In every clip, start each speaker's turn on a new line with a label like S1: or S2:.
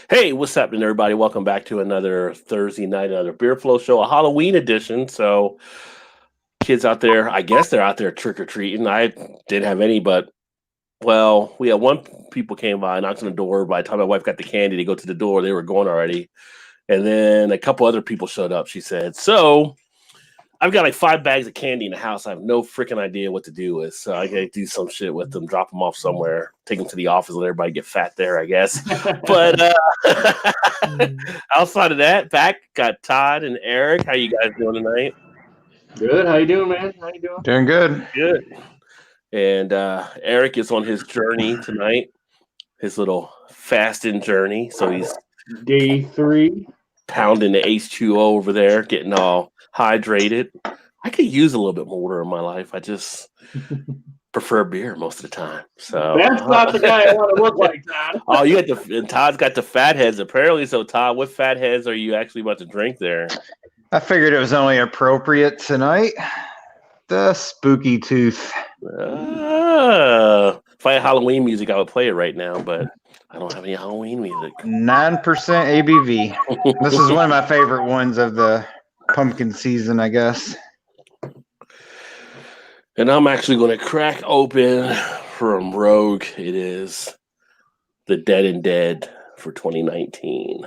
S1: Hey, what's happening, everybody? Welcome back to another Thursday night, another Beer Flow show, a Halloween edition. So, kids out there, I guess they're out there trick or treating. I didn't have any, but well, we had one people came by, knocked on the door. By the time my wife got the candy to go to the door, they were going already. And then a couple other people showed up. She said, "So I've got like 5 bags of candy in the house. I have no freaking idea what to do with. So I gotta do some shit with them, drop them off somewhere, take them to the office, let everybody get fat there, I guess." But outside of that, back got Todd and Eric. How you guys doing tonight?
S2: Good. How you doing, man? How you doing?
S3: Doing good.
S1: Good. And Eric is on his journey tonight, his little fasting journey. So he's
S2: Day 3.
S1: pounding the H2O over there, getting all hydrated. I could use a little bit more water in my life. I just prefer beer most of the time. So
S2: That's not the guy I want to look like, Todd.
S1: Oh, you got and Todd's got the fat heads apparently. So Todd, what fat heads are you actually about to drink there?
S3: I figured it was only appropriate tonight. The Spooky Tooth.
S1: If I had Halloween music, I would play it right now, but I don't have any Halloween music.
S3: 9% ABV. This is one of my favorite ones of the pumpkin season, I guess.
S1: And I'm actually going to crack open from Rogue. It is the Dead and Dead for 2019.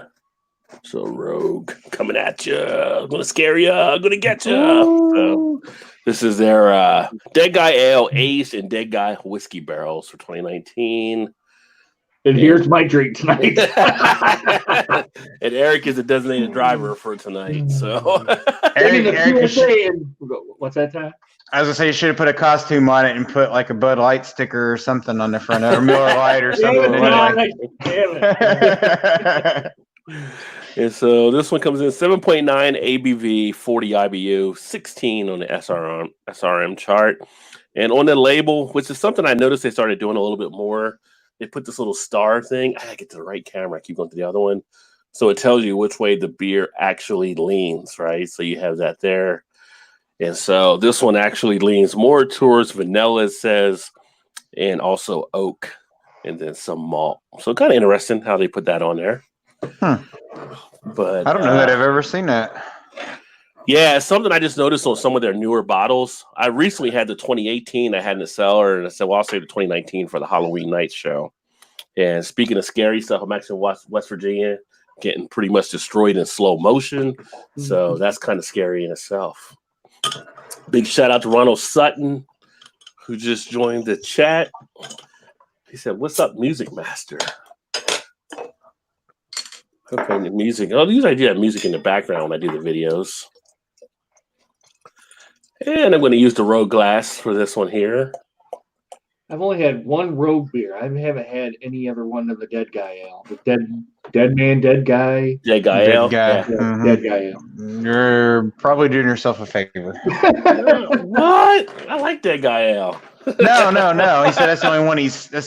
S1: So Rogue coming at you. I'm going to scare you. I'm going to get you. So this is their Dead Guy Ale aged in Dead Guy whiskey barrels for 2019.
S2: And here's my drink tonight.
S1: And Eric is a designated driver for tonight. So
S2: Eric, what's that, Todd?
S3: I was gonna say you should have put a costume on it and put like a Bud Light sticker or something on the front, or Miller Lite or something.
S1: And so this one comes in 7.9 ABV, 40 IBU, 16 on the SRM chart. And on the label, which is something I noticed they started doing a little bit more, they put this little star thing. I gotta get to the right camera. I keep going to the other one. So it tells you which way the beer actually leans, right? So you have that there. And so this one actually leans more towards vanilla, it says, and also oak, and then some malt. So kind of interesting how they put that on there. But
S3: I don't know that I've ever seen that.
S1: Yeah, it's something I just noticed on some of their newer bottles. I recently had the 2018 I had in the cellar, and I said, well, I'll save the 2019 for the Halloween night show. And speaking of scary stuff, I'm actually in West Virginia, getting pretty much destroyed in slow motion. So that's kind of scary in itself. Big shout out to Ronald Sutton, who just joined the chat. He said, "What's up, Music Master?" Okay, the music. Oh, usually I do have music in the background when I do the videos. And I'm going to use the Rogue glass for this one here.
S2: I've only had one Rogue beer. I haven't had any other one of the Dead Guy Ale. The Dead Man, Dead Guy.
S1: Dead Guy Ale.
S2: Yeah, Dead Guy Ale.
S3: You're probably doing yourself a favor.
S1: What? I like Dead Guy Ale.
S3: No. He said that's the only one he's had. I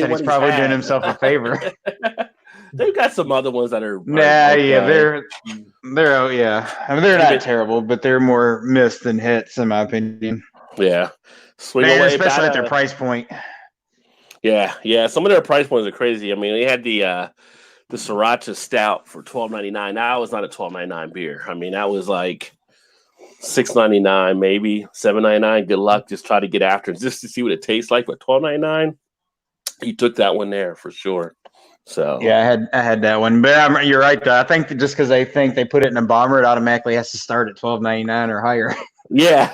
S3: said he's probably doing himself a favor.
S1: They've got some other ones that are.
S3: They're I mean, they're not terrible, but they're more missed than hits, in my opinion.
S1: Yeah.
S3: Especially at their price point.
S1: Yeah. Some of their price points are crazy. I mean, they had the Sriracha Stout for $12.99. That was not a $12.99 beer. I mean, that was like $6.99, maybe $7.99. Good luck. Just try to get after it just to see what it tastes like. But $12.99, you took that one there for sure. So
S3: yeah, I had that one, but you're right. I think just because they think they put it in a bomber, it automatically has to start at $12.99 or higher.
S1: Yeah,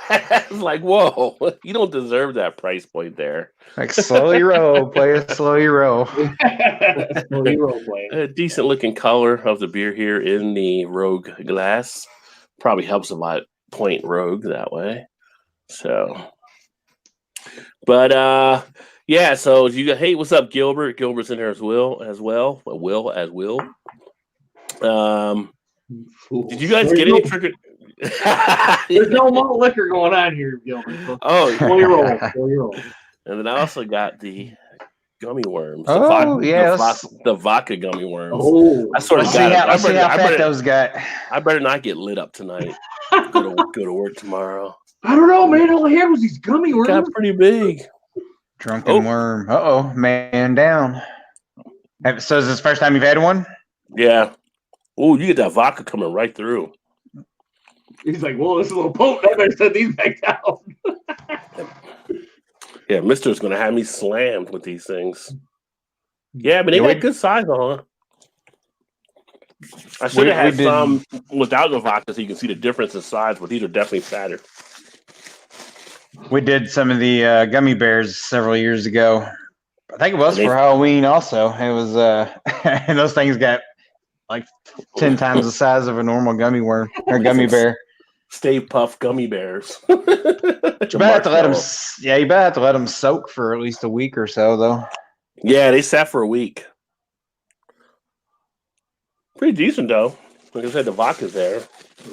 S1: it's like, whoa, you don't deserve that price point there.
S3: Like slowly roll, play it slowly roll.
S2: Slowly roll play.
S1: A decent looking color of the beer here in the Rogue glass probably helps a lot point Rogue that way. So, but yeah. So you got, hey, what's up, Gilbert? Gilbert's in there as well. Will. Did you guys get any trick?
S2: There's no malt liquor going on here, Gilbert.
S1: Oh,
S2: slowly roll.
S1: And then I also got the gummy worms.
S3: The
S1: vodka gummy worms.
S2: Oh,
S1: I sort of got.
S3: Let's see how fat those got.
S1: I better not get lit up tonight. Go to work tomorrow.
S2: I don't know, man. All I had was these gummy worms.
S1: Got pretty big.
S3: Drunken worm. Man down. So is this the first time you've had one?
S1: Yeah. Oh, you get that vodka coming right through.
S2: He's like, "Whoa, this is a little potent. I better set these back down."
S1: Yeah, Mister's gonna have me slammed with these things. Yeah, but they got good size on. I should have had some without the vodka so you can see the difference in size, but these are definitely fatter.
S3: We did some of the gummy bears several years ago. I think it was for Halloween also. It was and those things got like 10 times the size of a normal gummy worm or gummy bear.
S1: Stay Puft gummy bears.
S3: You better have to let them. Yeah, you better have to let them soak for at least a week or so, though.
S1: Yeah, they sat for a week. Pretty decent though. Like I said, the vodka's there.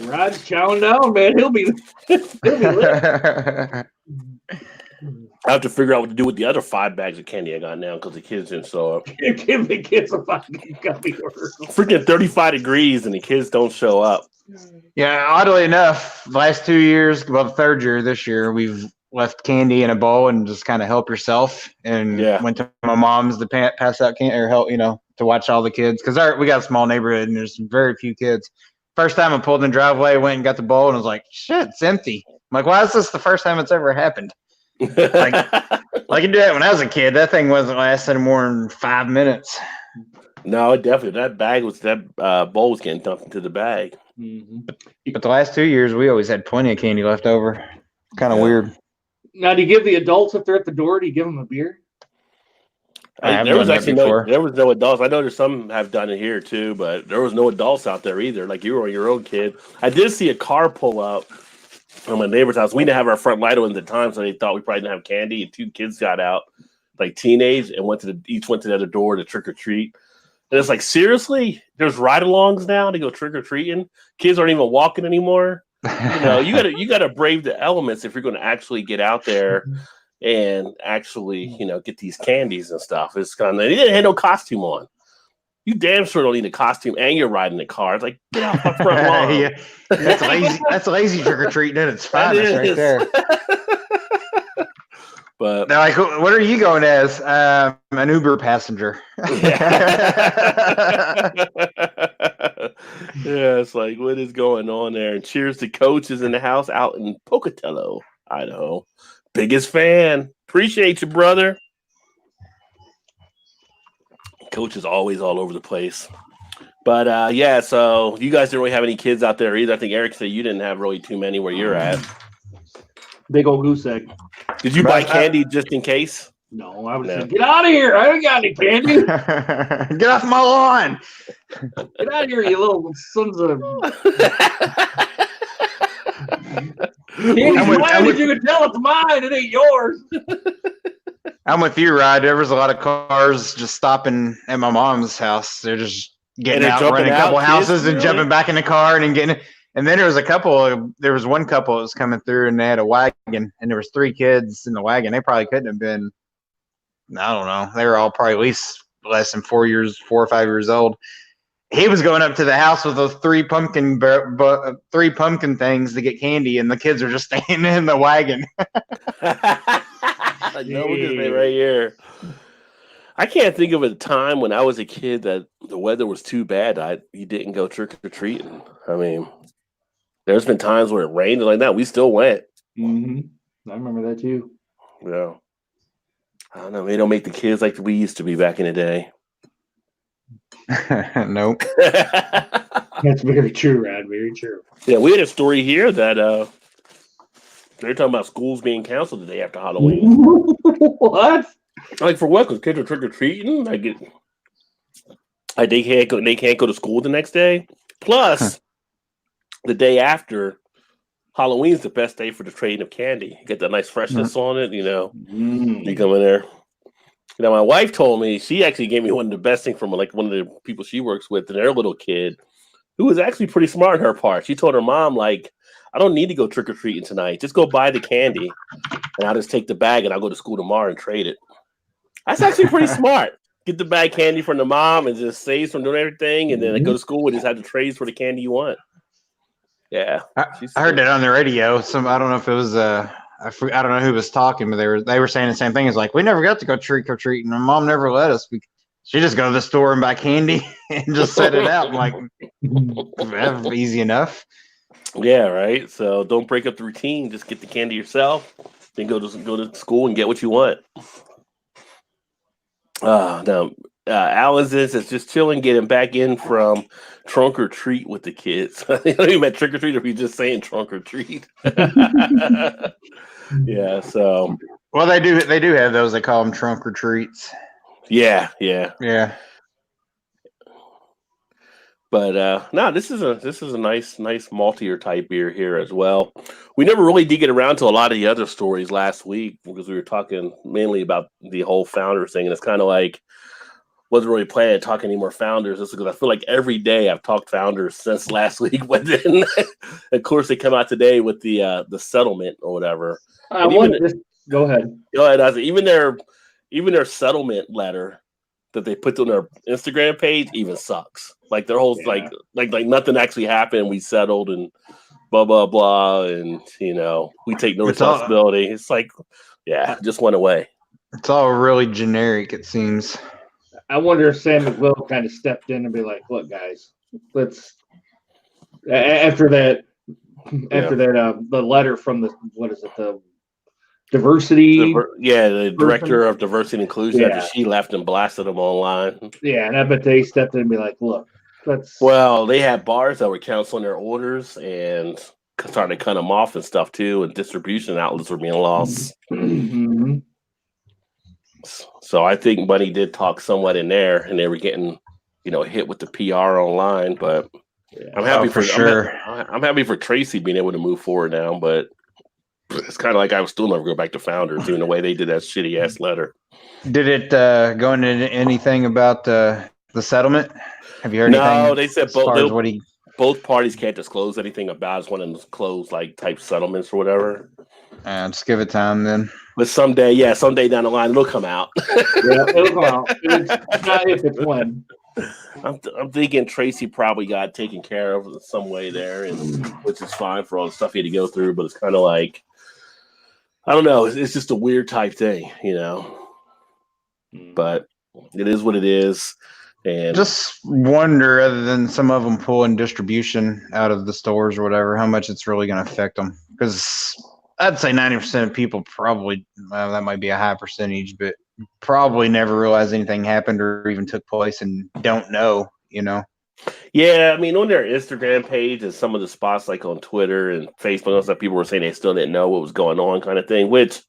S2: Rod's chowing down, man. He'll be lit.
S1: I have to figure out what to do with the other 5 bags of candy I got now because the kids didn't show up.
S2: Give the kids a fucking gummy worm.
S1: Freaking 35 degrees and the kids don't show up.
S3: Yeah, oddly enough, last 2 years, well, the third year this year, we've left candy in a bowl and just kind of help yourself. And went to my mom's to pass out candy or help, to watch all the kids because we got a small neighborhood and there's very few kids. First time I pulled in the driveway, went and got the bowl and was like, "Shit, it's empty." I'm like, "Why is this the first time it's ever happened?" Like I did that when I was a kid. That thing wasn't lasting more than 5 minutes.
S1: No, definitely. That bowl was getting dumped into the bag.
S2: Mm-hmm.
S3: But the last 2 years, we always had plenty of candy left over. Kind of weird.
S2: Now, do you give the adults if they're at the door? Do you give them a beer?
S1: There was no adults. I know there's some have done it here too, but there was no adults out there either. Like you were your own kid. I did see a car pull up from my neighbor's house. We didn't have our front light on at the time, so they thought we probably didn't have candy. And 2 kids got out, like teenage, and each went to the other door to trick or treat. And it's like, seriously, there's ride-alongs now to go trick or treating. Kids aren't even walking anymore. You gotta brave the elements if you're going to actually get out there and actually, get these candies and stuff. It's kind of, they didn't have no costume on. You damn sure don't need a costume and you're riding the car. It's like, get out my front lawn.
S3: Yeah. That's lazy. That's lazy trick or treating. It's fine. It's right there.
S1: But
S3: they're like, "What are you going as?" An Uber passenger.
S1: Yeah, it's like, what is going on there? And cheers to Coach is in the house out in Pocatello, Idaho. Biggest fan. Appreciate you, brother. Coach is always all over the place. But so you guys didn't really have any kids out there either. I think Eric said you didn't have really too many where you're at.
S2: Big old goose egg.
S1: Did you buy candy just in case?
S2: No, I would say, "Get out of here. I haven't got any candy."
S3: Get off my lawn.
S2: Get out of here, you little sons of... Candy's mine, you can tell it's mine. It ain't yours.
S3: I'm with you, Rod. There was a lot of cars just stopping at my mom's house. They're just getting out, running a couple houses and jumping back in the car and getting it. And then there was one couple that was coming through and they had a wagon and there was 3 kids in the wagon. They probably couldn't have been, I don't know. They were all probably at least less than 4 or 5 years old. He was going up to the house with those 3 pumpkin things to get candy, and the kids are just staying in the wagon.
S1: No, we're just right here. I can't think of a time when I was a kid that the weather was too bad you didn't go trick or treating. I mean, there's been times where it rained like that. We still went.
S2: Mm-hmm. I remember that too.
S1: Yeah. I don't know. They don't make the kids like we used to be back in the day.
S3: Nope.
S2: That's very true, Rad. Very true.
S1: Yeah, we had a story here that they're talking about schools being canceled the day after Halloween.
S2: What?
S1: Like for what? Because kids are trick or treating. They can't go to school the next day. Plus, the day after Halloween's the best day for the trading of candy. You get that nice freshness on it. You come in there. My wife told me, she actually gave me one of the best things from like one of the people she works with and their little kid, who was actually pretty smart on her part. She told her mom, like, "I don't need to go trick-or-treating tonight. Just go buy the candy and I'll just take the bag and I'll go to school tomorrow and trade it." That's actually pretty smart. Get the bag candy from the mom and just saves from doing everything, and then go to school and just have the trays for the candy you want. Yeah.
S3: I heard that on the radio. I don't know if it was I don't know who was talking, but they were saying the same thing. It's like, we never got to go trick or treating. My mom never let us. She just go to the store and buy candy and just set it out. I'm like, that's easy enough.
S1: Yeah, right. So don't break up the routine. Just get the candy yourself. Then go to school and get what you want. Now, Alan's is just chilling, getting back in from trunk or treat with the kids. I don't even meant trick or treat, or if you're just saying trunk or treat. Yeah. So.
S3: Well, they do have those. They call them trunk or treats.
S1: Yeah. But no, this is a nice maltier type beer here as well. We never really did get around to a lot of the other stories last week because we were talking mainly about the whole founders thing, and it's kind of like wasn't really planning to talk any more founders. Just because I feel like every day I've talked founders since last week, but then of course they come out today with the settlement or whatever.
S2: Go ahead.
S1: Even their settlement letter that they put on their Instagram page even sucks. Like their whole like nothing actually happened. We settled and blah blah blah, and we take no responsibility. It's like, just went away.
S3: It's all really generic. It seems.
S2: I wonder if Sam McWill kind of stepped in and be like, "Look, guys, let's." After that, the letter from the diversity.
S1: The director of diversity and inclusion. After she left and blasted them online.
S2: Yeah, and I bet they stepped in and be like, "Look, let's."
S1: Well, they had bars that were canceling their orders and starting to cut them off and stuff too, and distribution outlets were being lost.
S2: Mm-hmm.
S1: So I think money did talk somewhat in there, and they were getting, hit with the PR online. But I'm happy for sure. I'm happy for Tracy being able to move forward now, but. It's kind of like I was still never go back to founders, even the way they did that shitty ass letter.
S3: Did it go into anything about the settlement? Have you heard anything?
S1: No, they said both parties can't disclose anything about it. One of them closed like type settlements or whatever.
S3: Just give it time then.
S1: But someday down the line, it'll come out.
S2: Yeah, it'll come out. It's not if, it's when.
S1: I'm thinking Tracy probably got taken care of in some way there, and which is fine for all the stuff he had to go through. But it's kind of like, I don't know. It's just a weird type thing, But it is what it is. And
S3: just wonder, other than some of them pulling distribution out of the stores or whatever, how much it's really going to affect them. Because I'd say 90% of people probably, that might be a high percentage, but probably never realized anything happened or even took place and don't know,
S1: Yeah, I mean, on their Instagram page and some of the spots like on Twitter and Facebook and stuff, people were saying they still didn't know what was going on kind of thing, which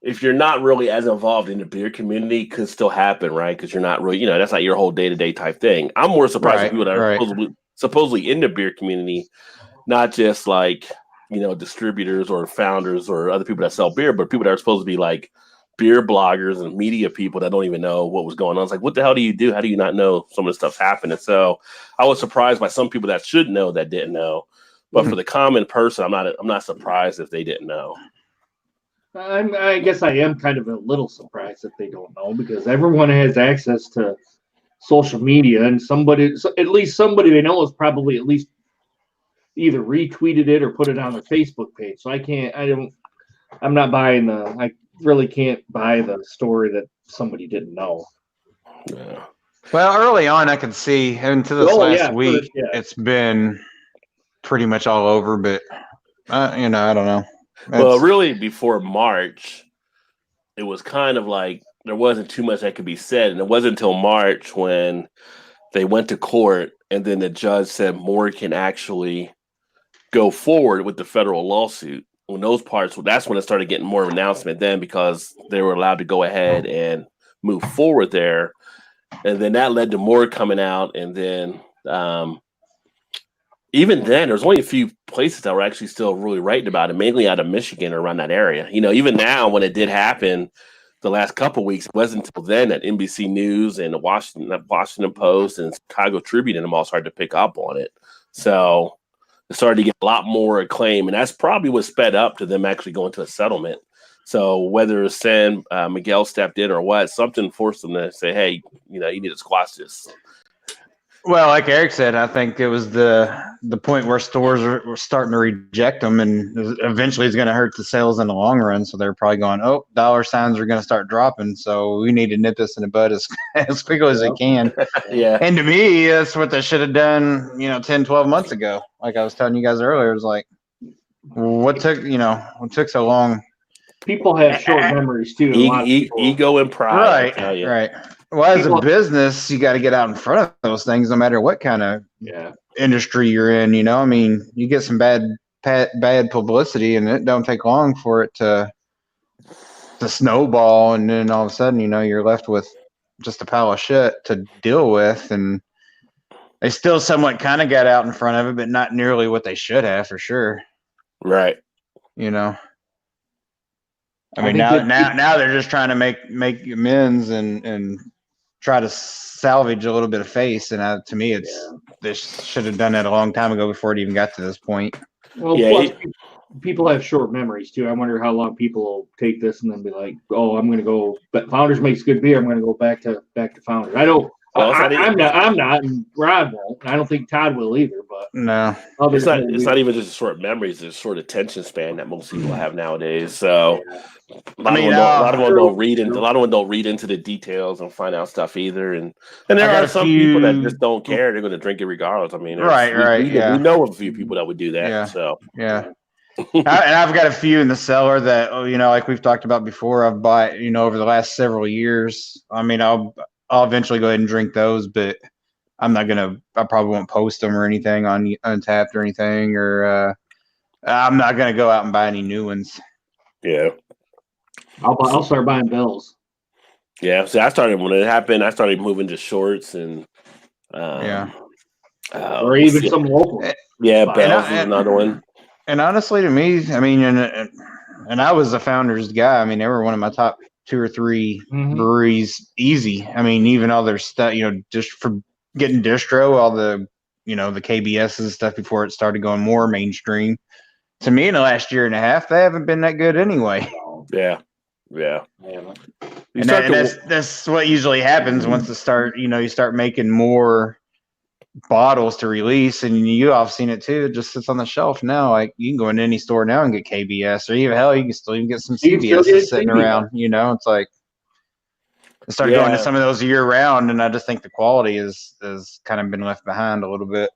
S1: if you're not really as involved in the beer community could still happen, right? Because you're not really, that's not your whole day-to-day type thing. I'm more surprised at people that are supposedly in the beer community, not just like, distributors or founders or other people that sell beer, but people that are supposed to be like beer bloggers and media people that don't even know what was going on. It's like, what the hell do you do? How do you not know some of the stuff's happening? So I was surprised by some people that should know that didn't know. But for the common person, I'm not surprised if they didn't know.
S2: I guess I am kind of a little surprised that they don't know, because everyone has access to social media, and at least somebody they know is probably at least either retweeted it or put it on their Facebook page. So I'm not buying I really can't buy the story that somebody didn't know.
S1: Yeah.
S3: Well, early on, I could see into this last week, it's been pretty much all over, but I don't know.
S1: Well, really, before March, it was kind of like there wasn't too much that could be said, and it wasn't until March when they went to court, and then the judge said Moore can actually go forward with the federal lawsuit. When those parts, that's when it started getting more of an announcement then, because they were allowed to go ahead and move forward there. And then that led to more coming out. And then even then, there's only a few places that were actually still really writing about it, mainly out of Michigan or around that area. Even now when it did happen the last couple of weeks, it wasn't until then that NBC News and the Washington Post and Chicago Tribune and them all started to pick up on it. So it started to get a lot more acclaim, and that's probably what sped up to them actually going to a settlement. So whether San Miguel stepped in or what, something forced them to say, hey, you need to squash this.
S3: Well, like Eric said, I think it was the point where stores were starting to reject them, and eventually it's going to hurt the sales in the long run. So they're probably going, oh, dollar signs are going to start dropping, so we need to nip this in the bud as quickly as we can.
S1: Yeah.
S3: And to me, that's what they should have done, 10, 12 months ago. Like I was telling you guys earlier, it was like, what took so long?
S2: People have short memories too.
S1: Ego and pride.
S3: Right. Well, as a business, you got to get out in front of those things, no matter what kind of industry you're in. I mean, you get some bad publicity, and it don't take long for it to snowball, and then all of a sudden, you're left with just a pile of shit to deal with. And they still somewhat kind of got out in front of it, but not nearly what they should have, for sure.
S1: Right.
S3: I mean, now they're just trying to make amends and try to salvage a little bit of face. And to me, they should have done that a long time ago before it even got to this point.
S2: Well, plus people have short memories too. I wonder how long people will take this and then be like, "Oh, I'm going to go." But Founders makes good beer. I'm going to go back to Founders. I don't. Well, I'm not, and Rod won't. I don't think Todd will either. But
S3: no,
S1: it's not even just short memories. It's short attention span that most people have nowadays. So a lot of them don't read into the details and find out stuff either. And there are some people that just don't care. They're going to drink it regardless. I mean, we know of a few people that would do that.
S3: Yeah.
S1: So
S3: yeah. And I've got a few in the cellar that like we've talked about before. I've bought over the last several years. I mean, I'll eventually go ahead and drink those, but I probably won't post them or anything on Untapped or anything, or I'm not going to go out and buy any new ones.
S1: Yeah.
S2: I'll start buying Bells.
S1: Yeah. So when it happened, I started moving to shorts and
S2: or even some local.
S1: Yeah. Bells is another one.
S3: And honestly, to me, I mean, and I was a Founders guy. I mean, they were one of my top 2 or 3 breweries, easy. I mean, even all their stuff, just for getting distro, all the, the KBS and stuff before it started going more mainstream. To me, in the last year and a half, they haven't been that good anyway.
S1: Yeah.
S3: And that's what usually happens once you start making more bottles to release, and you all have seen it too. It just sits on the shelf now. Like you can go into any store now and get KBS, or even you can still even get some CBS sitting around. It's like I started going to some of those year round, and I just think the quality has kind of been left behind a little bit.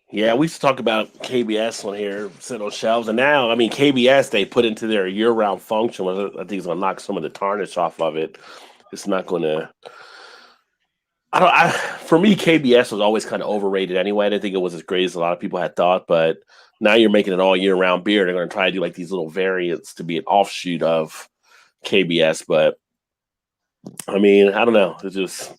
S1: Yeah, we used to talk about KBS on here, sitting on shelves, and now, I mean, KBS they put into their year-round function. I think it's going to knock some of the tarnish off of it. It's not going to. For me, KBS was always kind of overrated anyway. I didn't think it was as great as a lot of people had thought, but now you're making an all year round beer. They're going to try to do like these little variants to be an offshoot of KBS. But I mean, I don't know. It's just,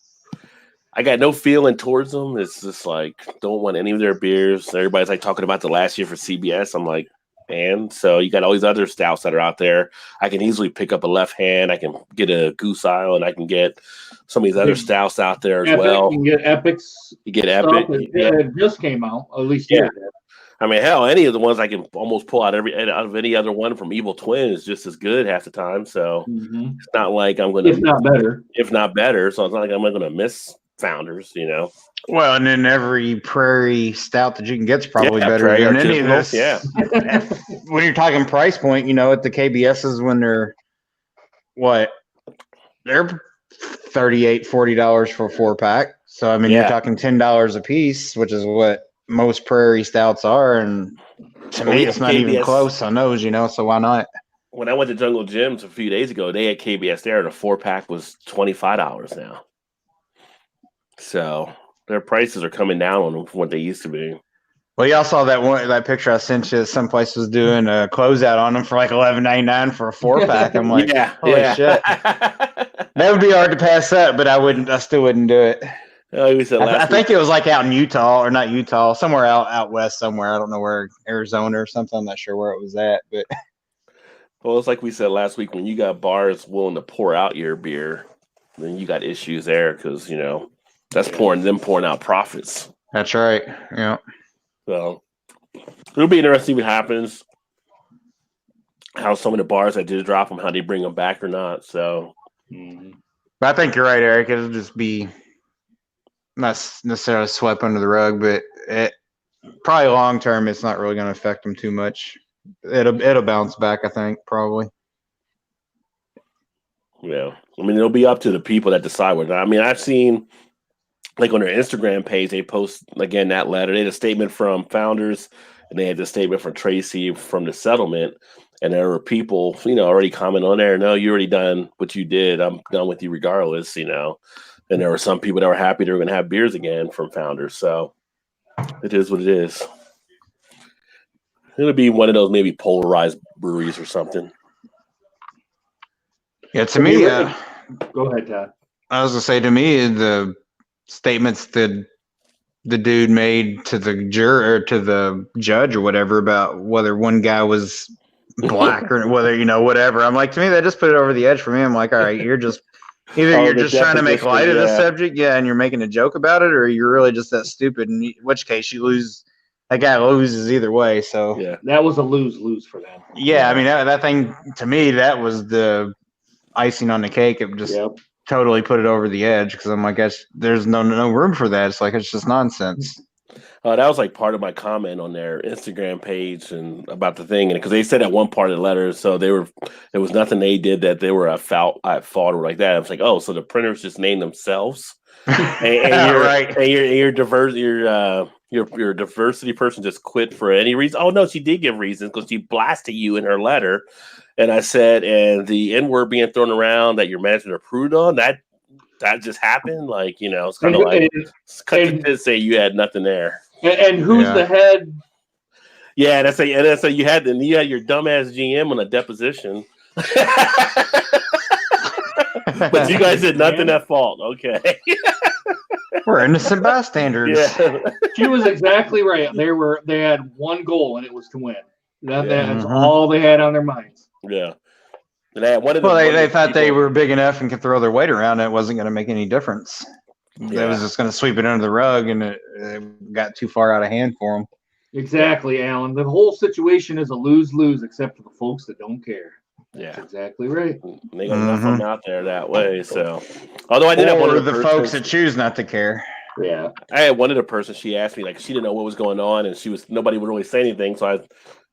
S1: I got no feeling towards them. It's just like, don't want any of their beers. Everybody's like talking about the last year for CBS. I'm like, and so you got all these other stouts that are out there. I can easily pick up a left hand. I can get a Goose Island. I can get some of these other stouts out there as well.
S2: You can get Epics.
S1: You get Epic.
S2: It just came out. At least
S1: I mean, hell, any of the ones I can almost pull out of any other one from Evil Twin is just as good half the time. So it's not like I'm going to, if not better. So it's not like I'm going to miss Founders,
S3: Well, and then every prairie stout that you can get is probably better than any of this.
S1: Yeah.
S3: When you're talking price point, at the KBSs, when they're they're $38, $40 for a 4-pack. So I mean, you're talking $10 a piece, which is what most prairie stouts are. And to me, it's not even close on those, so why not?
S1: When I went to Jungle Gyms a few days ago, they had KBS there. The 4-pack was $25 now. So their prices are coming down on them from what they used to be.
S3: Well, y'all saw that picture I sent you. Some place was doing a closeout on them for like $11.99 for a 4-pack. I'm like, holy shit. That would be hard to pass up, but I still wouldn't do it. I think it was like out in Utah, or not Utah, somewhere out west somewhere. I don't know where, Arizona or something. I'm not sure where it was at, but.
S1: Well, it's like we said last week, when you got bars willing to pour out your beer, then you got issues there because, that's pouring out profits.
S3: That's right. Yeah.
S1: So it'll be interesting what happens, how some of the bars that did drop them, how they bring them back or not. So,
S3: but I think you're right, Eric. It'll just be not necessarily swept under the rug, but probably long term, it's not really going to affect them too much. It'll bounce back, I think, probably.
S1: Yeah, I mean, it'll be up to the people that decide whether. I mean, I've seen like on their Instagram page, they post again that letter. They had a statement from founders, and they had the statement from Tracy from the settlement. And there were people, already commenting on there. No, you already done what you did. I'm done with you regardless, And there were some people that were happy they were going to have beers again from founders. So it is what it is. It'll be one of those maybe polarized breweries or something.
S3: Yeah, to me,
S2: go ahead, Todd.
S3: I was gonna say, to me, the statements that the dude made to the juror or to the judge or whatever about whether one guy was black or whether whatever. I'm like, to me, that just put it over the edge for me. I'm like, all right, you're just you're just trying to make light of the subject, and you're making a joke about it, or you're really just that stupid. In which case, you lose. That guy loses either way. So
S2: yeah, that was a lose for them.
S3: Yeah, I mean that thing to me, that was the icing on the cake. It just totally put it over the edge because I'm like, there's no room for that. It's like, it's just nonsense.
S1: That was like part of my comment on their Instagram page and about the thing, and because they said at one part of the letter, so there was nothing they did that they were at fault or like that. I was like, oh, so the printers just named themselves, and you're right, and you're diverse, your diversity person just quit for any reason. Oh no, she did give reasons because she blasted you in her letter. And I said, and the N-word being thrown around that your manager approved on, that just happened. Like, it's kind of like cut to say you had nothing there.
S2: And who's the head?
S1: Yeah, that's you had your dumbass GM on a deposition. But you guys did nothing at fault. Okay.
S3: We're innocent bystanders.
S2: Yeah. She was exactly right. They had one goal, and it was to win. That's all they had on their minds.
S1: Yeah. And they
S3: thought they were big enough and could throw their weight around. It wasn't going to make any difference. Yeah. They was just going to sweep it under the rug, and it got too far out of hand for them.
S2: Exactly, Alan. The whole situation is a lose-lose, except for the folks that don't care.
S1: Yeah,
S2: that's exactly right.
S1: And they got enough of them out there that way. So, although I did have one of
S3: the folks that choose not to care.
S2: Yeah,
S1: I had one of the person. She asked me she didn't know what was going on, and nobody would really say anything. So I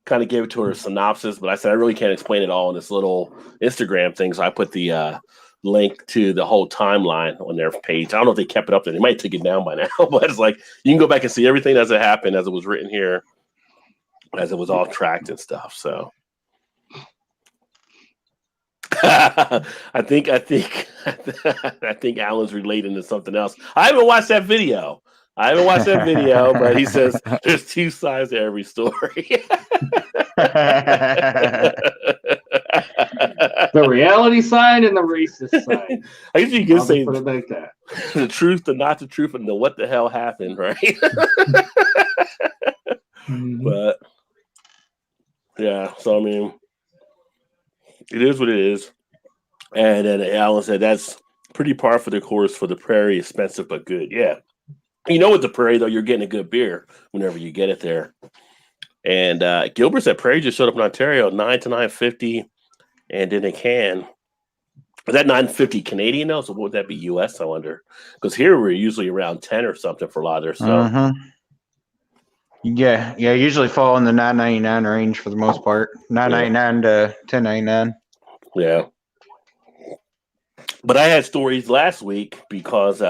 S1: kind of gave it to her a synopsis, but I said I really can't explain it all in this little Instagram thing. So I put the link to the whole timeline on their page. I don't know if they kept it up there. They might take it down by now, but it's like you can go back and see everything as it happened, as it was written here, as it was all tracked and stuff. So I think Alan's relating to something else. I haven't watched that video. But he says there's two sides to every story.
S2: The reality side and the racist side.
S1: I guess you can say
S2: put it like that.
S1: The truth, the not the truth, and the what the hell happened, right? But yeah, so I mean, it is what it is. And then Alan said that's pretty par for the course for the Prairie, expensive but good. Yeah. With the Prairie, though, you're getting a good beer whenever you get it there. And Gilbert said Prairie just showed up in Ontario, $9 to $9.50, and in a can. Is that $9.50 Canadian, though? So what would that be US, I wonder? Because here we're usually around 10 or something for a lot of their stuff.
S3: Yeah, usually fall in the $9.99 range for the most part. $9.99 to $10.99.
S1: Yeah. But I had stories last week because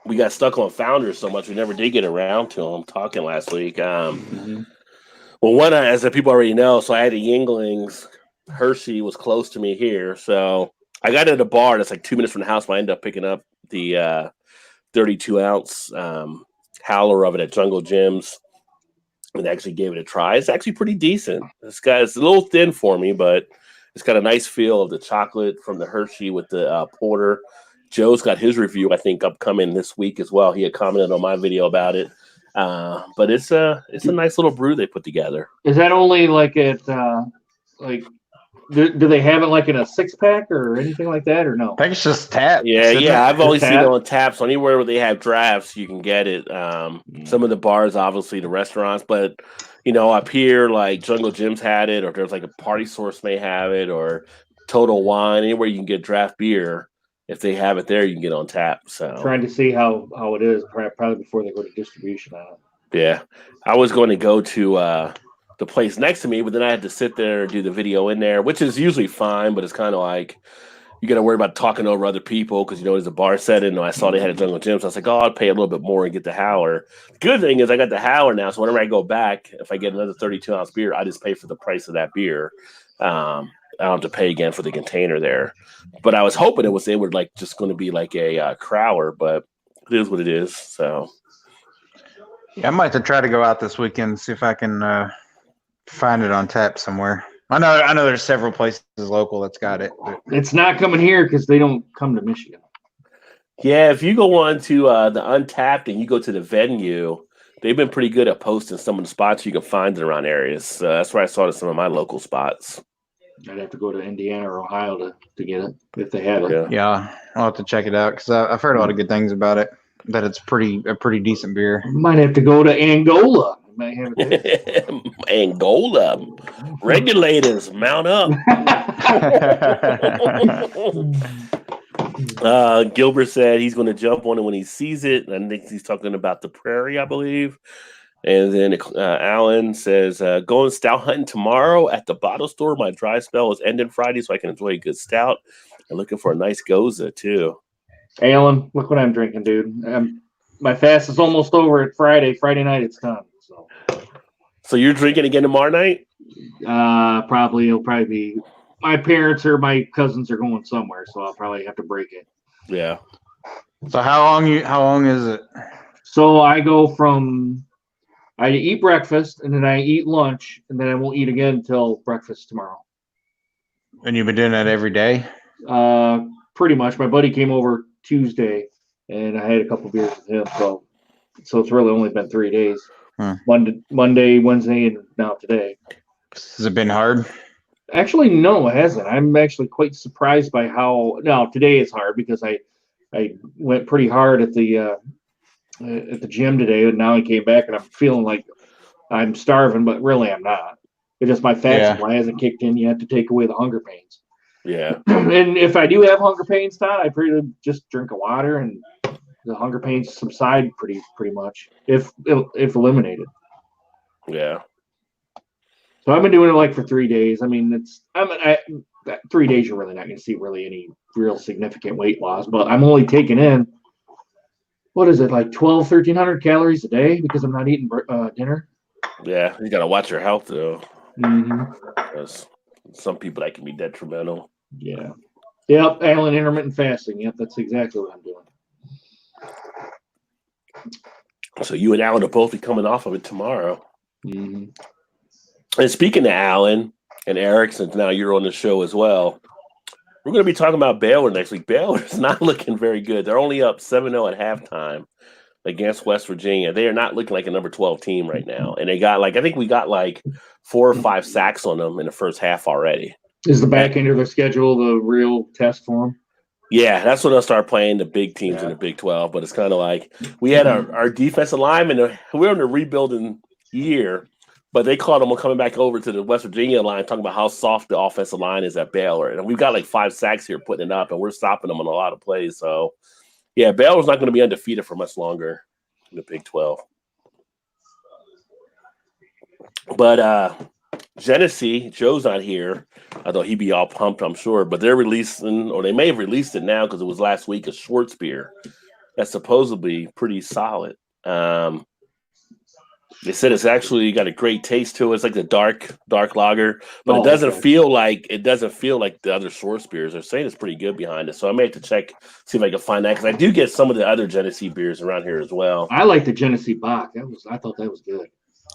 S1: we got stuck on founders so much we never did get around to them talking last week. Well, one, as the people already know, so I had the Yinglings. Hershey was close to me here, so I got at a bar that's like 2 minutes from the house. I ended up picking up the 32-ounce howler of it at Jungle Jim's and actually gave it a try. It's actually pretty decent. It's a little thin for me, but it's got a nice feel of the chocolate from the Hershey with the porter. Joe's got his review, I think, upcoming this week as well. He had commented on my video about it. But it's a nice little brew they put together.
S2: Is that only like at do they have it like in a 6-pack or anything like that, or no?
S3: I think it's just tap.
S1: Yeah. I've only seen it on tap. So anywhere where they have drafts, you can get it. Some of the bars, obviously, the restaurants, but up here, like Jungle Jim's had it, or there's like a Party Source may have it, or Total Wine, anywhere you can get draft beer. if they have it there, you can get on tap. So
S2: trying to see how it is probably before they go to distribution on it.
S1: Yeah, I was going to go to the place next to me, but then I had to sit there and do the video in there, which is usually fine, but it's kind of like you got to worry about talking over other people because, there's a bar setting. And I saw they had a jungle gym, so I was like, I'll pay a little bit more and get the howler. The good thing is I got the howler now, so whenever I go back, if I get another 32-ounce beer, I just pay for the price of that beer. I don't have to pay again for the container there. But I was hoping they were like just going to be like a crowler, but it is what it is. So.
S3: Yeah, I might have to try to go out this weekend and see if I can find it on tap somewhere. I know there's several places local that's got it. But.
S2: It's not coming here because they don't come to Michigan.
S1: Yeah, if you go on to the Untapped and you go to the venue, they've been pretty good at posting some of the spots you can find it around areas. So that's where I saw some of my local spots.
S2: I'd have to go to Indiana or Ohio to get it if they have it.
S3: Yeah, I'll have to check it out because I've heard a lot of good things about it. That it's a pretty decent beer.
S2: Might have to go to Angola. Might have it
S1: Angola. Regulators, mount up. Gilbert said he's going to jump on it when he sees it. I think he's talking about the prairie, I believe. And then Alan says, going stout hunting tomorrow at the bottle store. My dry spell is ending Friday, so I can enjoy a good stout. I'm looking for a nice Goza, too.
S2: Alan, look what I'm drinking, dude. My fast is almost over at Friday. Friday night, it's done.
S1: So you're drinking again tomorrow night?
S2: It'll probably be my parents or my cousins are going somewhere, so I'll probably have to break it.
S1: Yeah.
S3: So how long is it?
S2: So I eat breakfast and then I eat lunch and then I won't eat again until breakfast tomorrow.
S3: And you've been doing that every day?
S2: Pretty much. My buddy came over Tuesday and I had a couple beers with him, so it's really only been 3 days. Monday, Wednesday, and now today.
S3: Has it been hard?
S2: Actually, no, it hasn't. I'm actually quite surprised by how. Now today it's hard because I went pretty hard at the gym today, and now I came back and I'm feeling like I'm starving, but really I'm not. It's just my fat supply hasn't kicked in yet to take away the hunger pains.
S1: Yeah.
S2: And if I do have hunger pains, Todd, I pretty just drink a water and the hunger pains subside pretty much if eliminated.
S1: Yeah.
S2: So I've been doing it like for 3 days. I mean, 3 days you're really not going to see really any real significant weight loss, but I'm only taking in, what is it, like 1,300 calories a day because I'm not eating dinner.
S1: Yeah, you got to watch your health though.
S2: Mm-hmm.
S1: Because some people that can be detrimental.
S2: Yeah. Yep. Alan, intermittent fasting. Yep. That's exactly what I'm doing.
S1: So you and Alan will both be coming off of it tomorrow.
S2: Mm-hmm.
S1: And speaking to Alan and Eric, since now you're on the show as well, we're going to be talking about Baylor next week. Baylor is not looking very good. They're only up 7-0 at halftime against West Virginia. They are not looking like a number 12 team right now. And they got I think we got 4 or 5 sacks on them in the first half already.
S2: Is the back end of their schedule the real test for them?
S1: Yeah, that's when they'll start playing the big teams in the Big 12. But it's kind of like we had our defensive linemen. We're in a rebuilding year, but they caught them coming back over to the West Virginia line, talking about how soft the offensive line is at Baylor. And we've got 5 sacks here putting it up, and we're stopping them on a lot of plays. So, yeah, Baylor's not going to be undefeated for much longer in the Big 12. But Genesee, Joe's not here, although he'd be all pumped, I'm sure. But they're releasing, or they may have released it now because it was last week, a Schwartz beer that's supposedly pretty solid. They said it's actually got a great taste to it. It's like the dark lager, but it doesn't feel like the other Schwartz beers. They're saying it's pretty good behind it. So I may have to check, see if I can find that, because I do get some of the other Genesee beers around here as well.
S2: I like the Genesee Bach. I thought that was good.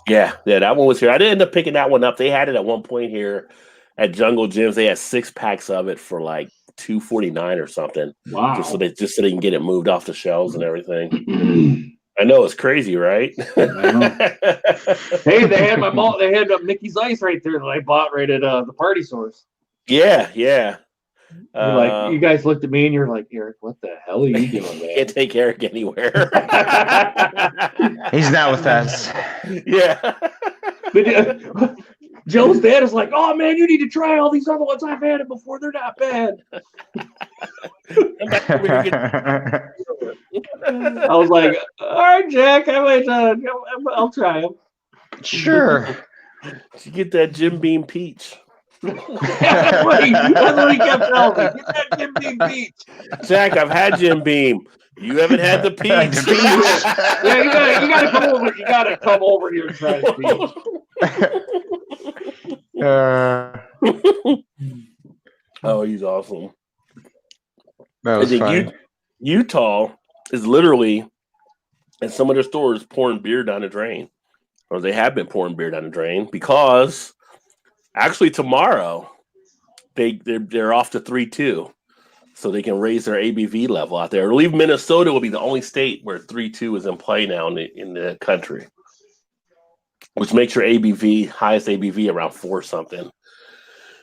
S1: Yeah, that one was here. I didn't end up picking that one up. They had it at one point here at Jungle Gyms. They had 6 packs of it for $2.49 or something.
S2: Wow!
S1: Just so they can get it moved off the shelves and everything. I know, it's crazy, right?
S2: Hey, they had They had Mickey's Ice right there that I bought right at the Party Source.
S1: Yeah.
S2: You guys looked at me and you're like, Eric, what the hell are you doing, man?
S1: Can't take Eric anywhere.
S3: He's not with us.
S1: Yeah.
S2: But Joe's dad is like, oh man, you need to try all these other ones. I've had it before. They're not bad. I was like, all right, Jack, I'll try them.
S3: Sure.
S1: Did you get that Jim Beam peach?
S2: That's what he kept telling me. Get that Jim Beam peach.
S1: Jack, I've had Jim Beam. You haven't had the peach.
S2: Yeah, you gotta come over. You gotta come over here and try the peach.
S1: Oh, he's awesome.
S3: That was funny.
S1: Utah is literally in some of their stores pouring beer down the drain, or they have been pouring beer down the drain because actually tomorrow they're off to 3.2, so they can raise their ABV level out there. I believe Minnesota will be the only state where 3.2 is in play now in the country, which makes your highest ABV around 4 something.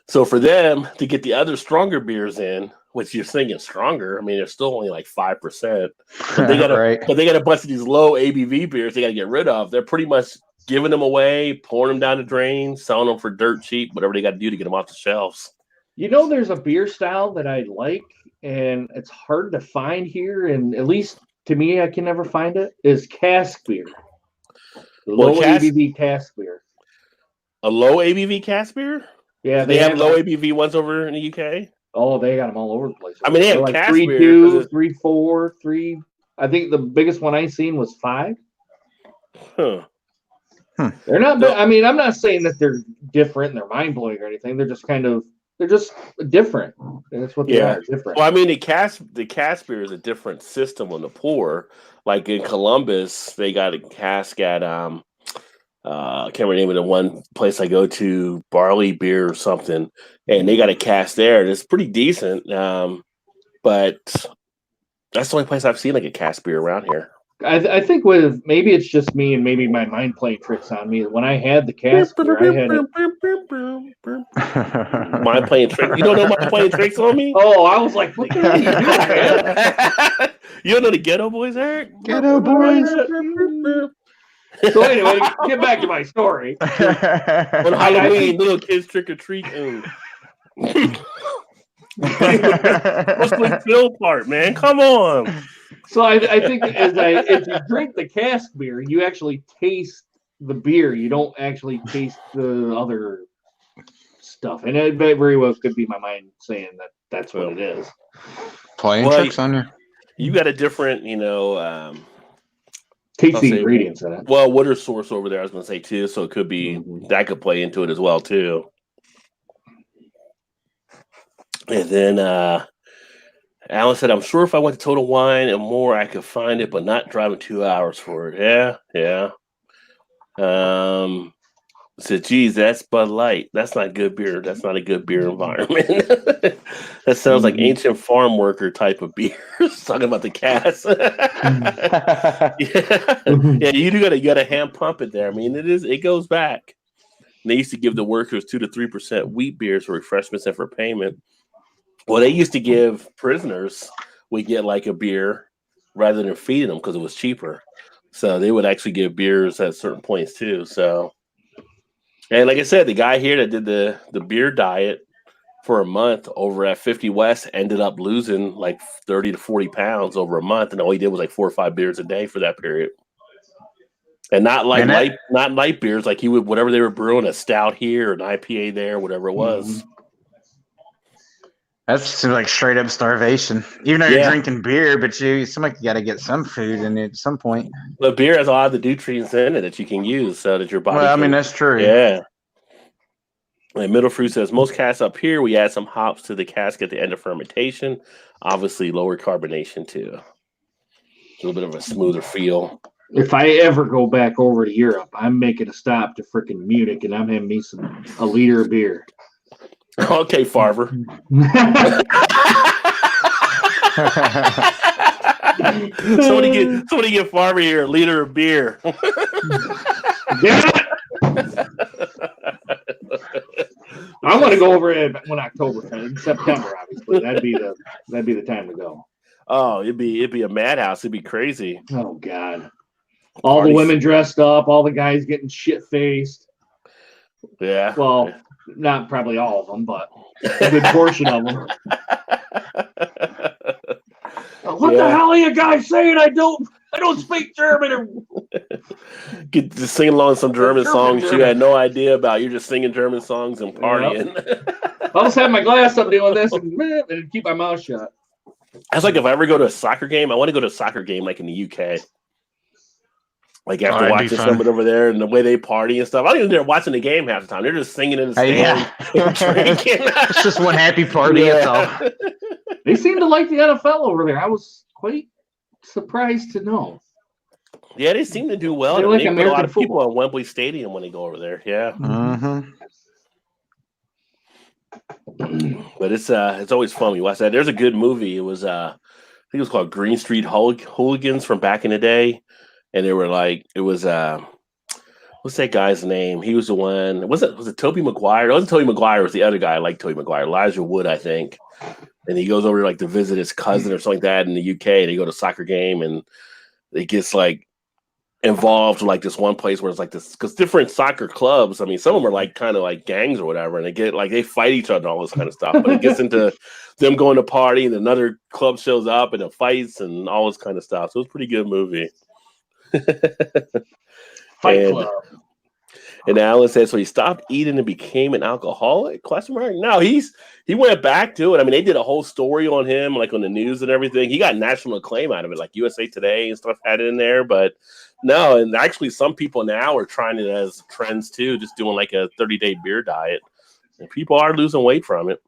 S1: So for them to get the other stronger beers in, which you're thinking stronger, I mean, they're still only like 5%. But they got but they got a bunch of these low ABV beers they got to get rid of. They're pretty much giving them away, pouring them down the drain, selling them for dirt cheap, whatever they got to do to get them off the shelves.
S2: You know, there's a beer style that I like, and it's hard to find here, and at least to me, I can never find it, is cask beer. Low ABV cask beer.
S1: A low ABV cask beer?
S2: Yeah,
S1: they have low ABV ones over in the UK.
S2: Oh, they got them all over the place.
S1: I mean, they have
S2: like
S1: cask
S2: 3.2, 3.4, 3. I think the biggest one I seen was 5.
S1: Huh.
S2: They're not. I mean, I'm not saying that they're different and they're mind blowing or anything. They're just different. And that's what they are. Different.
S1: Well, I mean, the cask beer is a different system on the pour. Like in Columbus, they got a cask at I can't remember the name of the one place I go to, Barley Beer or something, and they got a cask there. And it's pretty decent, but that's the only place I've seen like a cask beer around here.
S2: I think with maybe it's just me and maybe my mind playing tricks on me. When I had the cask beer, I had it.
S1: Mind playing tricks. You don't know mind playing tricks on me?
S2: Oh, I was like, what the hell are you doing,
S1: man? You don't know the Ghetto Boys, Eric?
S3: Ghetto Boys.
S2: So anyway, get back to my story.
S1: On Halloween, little kids trick or treat. What's the Phil part, man? Come on.
S2: So I think if you drink the cask beer, you actually taste the beer. You don't actually taste the other stuff. And it very well could be my mind saying that that's what it is.
S3: Playing tricks on you.
S1: You got a different,
S2: taste the ingredients in it.
S1: Well, water source over there, I was going to say too. So it could be that could play into it as well too. And then Alan said, "I'm sure if I went to Total Wine and more, I could find it, but not driving 2 hours for it." Yeah. Said, "Geez, that's Bud Light. That's not good beer. That's not a good beer environment." That sounds like ancient farm worker type of beer. Talking about the cast. Yeah, you got to hand pump it there. I mean, it goes back. And they used to give the workers 2 to 3% wheat beers for refreshments and for payment. Well, they used to give prisoners, we get like a beer rather than feeding them because it was cheaper. So they would actually give beers at certain points too. So, and like I said, the guy here that did the beer diet for a month over at 50 West ended up losing like 30 to 40 pounds over a month. And all he did was like 4 or 5 beers a day for that period. And not like not light beers, like he would, whatever they were brewing, a stout here or an IPA there, whatever it was.
S3: That's like straight up starvation. Even though you're drinking beer, but somebody got to get some food in it at some point.
S1: But beer has a lot of the nutrients in it that you can use so that your body.
S3: Well, I mean, that's true.
S1: Yeah. And Middle Fruit says, most casks up here, we add some hops to the cask at the end of fermentation. Obviously, lower carbonation too. A little bit of a smoother feel.
S2: If I ever go back over to Europe, I'm making a stop to freaking Munich and I'm having me a liter of beer.
S1: Okay, Farver. somebody get Farver here a liter of beer.
S2: I want to go over it when October in September. Obviously, that'd be the time to go.
S1: Oh, it'd be a madhouse. It'd be crazy.
S2: Oh God! All the women dressed up, all the guys getting shit faced.
S1: Yeah.
S2: Well, not probably all of them, but a good portion of them. what the hell are you guys saying? I don't speak German.
S1: Get to sing along some German songs you had no idea about. You're just singing German songs and partying.
S2: Yep. I'll just have my glass up doing this and keep my mouth shut.
S1: That's like if I ever go to a soccer game, I want to go to a soccer game like in the UK. Like after watching someone over there and the way they party and stuff. I don't even they're watching the game half the time. They're just singing in the stand and drinking.
S3: It's just one happy party. That's all.
S2: They seem to like the NFL over there. I was quite surprised to know.
S1: Yeah, they seem to do well.
S2: They like
S1: put a lot of
S2: football.
S1: people at Wembley Stadium when they go over there. Yeah. But it's always fun. You watch that. There's a good movie. It was I think it was called Green Street Hooligans from back in the day. And they were like, it was what's that guy's name? He was the one. Was it Tobey Maguire? It wasn't Tobey Maguire. It was the other guy. I like Tobey Maguire, Elijah Wood, I think. And he goes over like to visit his cousin or something like that in the UK. They go to a soccer game and it gets like involved like this one place where it's like this because different soccer clubs. I mean, some of them are like kind of like gangs or whatever, and they get like they fight each other and all this kind of stuff. But it gets into them going to party and another club shows up and it fights and all this kind of stuff. So it was a pretty good movie.
S2: Fight Club.
S1: And Alan said, so he stopped eating and became an alcoholic? Question mark. No, he went back to it. I mean, they did a whole story on him, like on the news and everything. He got national acclaim out of it, like USA Today and stuff had it in there. But no, and actually some people now are trying it as trends too, just doing like a 30-day beer diet. And people are losing weight from it.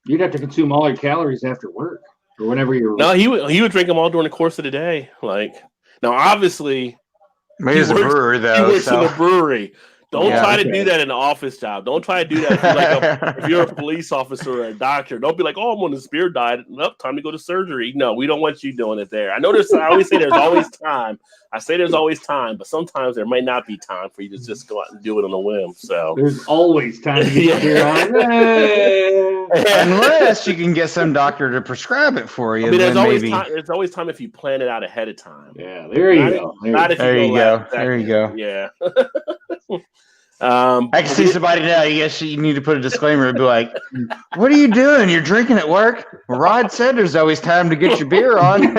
S2: You'd have to consume all your calories after work or whenever you're.
S1: No, he would drink them all during the course of the day. Like now, obviously,
S3: he's a brewer though.
S1: He works in a brewery. Don't try to do that in an office job. Don't try to do that if you're a police officer or a doctor. Don't be like, oh, I'm on this beer diet. Nope, time to go to surgery. No, we don't want you doing it there. I know I always say there's always time. I say there's always time, but sometimes there might not be time for you to just go out and do it on a whim. So
S2: there's always time to get your beer on.
S3: Unless you can get some doctor to prescribe it for you.
S1: I mean, there's always time if you plan it out ahead of time.
S2: Yeah, there you go.
S3: There you go. There you go.
S1: Yeah.
S3: I can see somebody now. I guess you need to put a disclaimer and be like, "What are you doing? You're drinking at work." Rod said, "There's always time to get your beer on."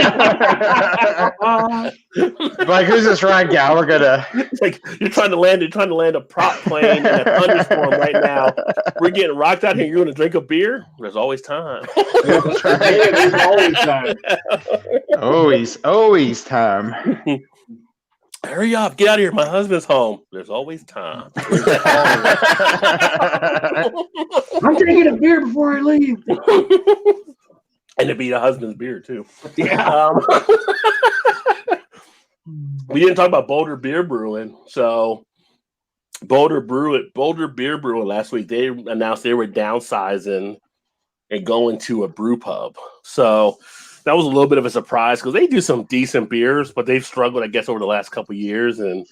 S3: Like, who's this Rod guy? We're gonna
S1: like you're trying to land a prop plane in a thunderstorm right now. We're getting rocked out here. You're going to drink a beer? There's always time.
S2: That's right. There's always time.
S3: Always time.
S1: Hurry up, get out of here. My husband's home. There's always time.
S2: I'm drinking a beer before I leave.
S1: And to be the husband's beer, too.
S2: Yeah.
S1: We didn't talk about Boulder Beer Brewing. So Boulder Beer Brewing last week, they announced they were downsizing and going to a brew pub. So that was a little bit of a surprise because they do some decent beers, but they've struggled, I guess, over the last couple of years, and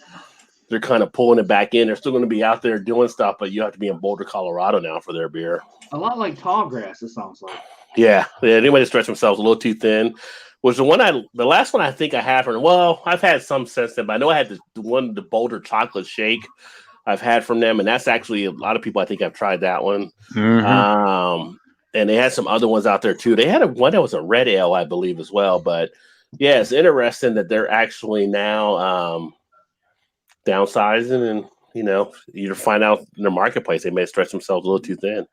S1: they're kind of pulling it back in. They're still going to be out there doing stuff, but you have to be in Boulder, Colorado now for their beer.
S2: A lot like Tallgrass, it sounds like.
S1: Yeah. Anybody stretch themselves a little too thin. Was the last one I think I had from, well, I've had some since then, but I know I had the Boulder chocolate shake I've had from them, and that's actually a lot of people I think have tried that one.
S3: Mm-hmm.
S1: And they had some other ones out there too. They had one that was a red ale, I believe, as well. But yeah, it's interesting that they're actually now downsizing, and you find out in the marketplace they may stretch themselves a little too thin.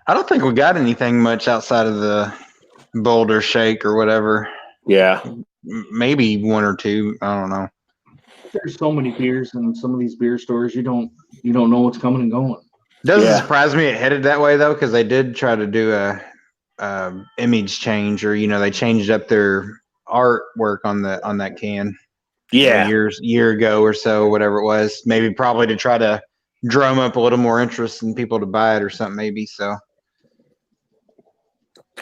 S3: I don't think we got anything much outside of the Boulder Shake or whatever.
S1: Yeah,
S3: maybe one or two. I don't know.
S2: There's so many beers in some of these beer stores. You don't know what's coming and going.
S3: Doesn't surprise me it headed that way though, because they did try to do a image change, or they changed up their artwork on that can.
S1: Yeah,
S3: year ago or so, whatever it was. Maybe probably to try to drum up a little more interest in people to buy it or something. Maybe so.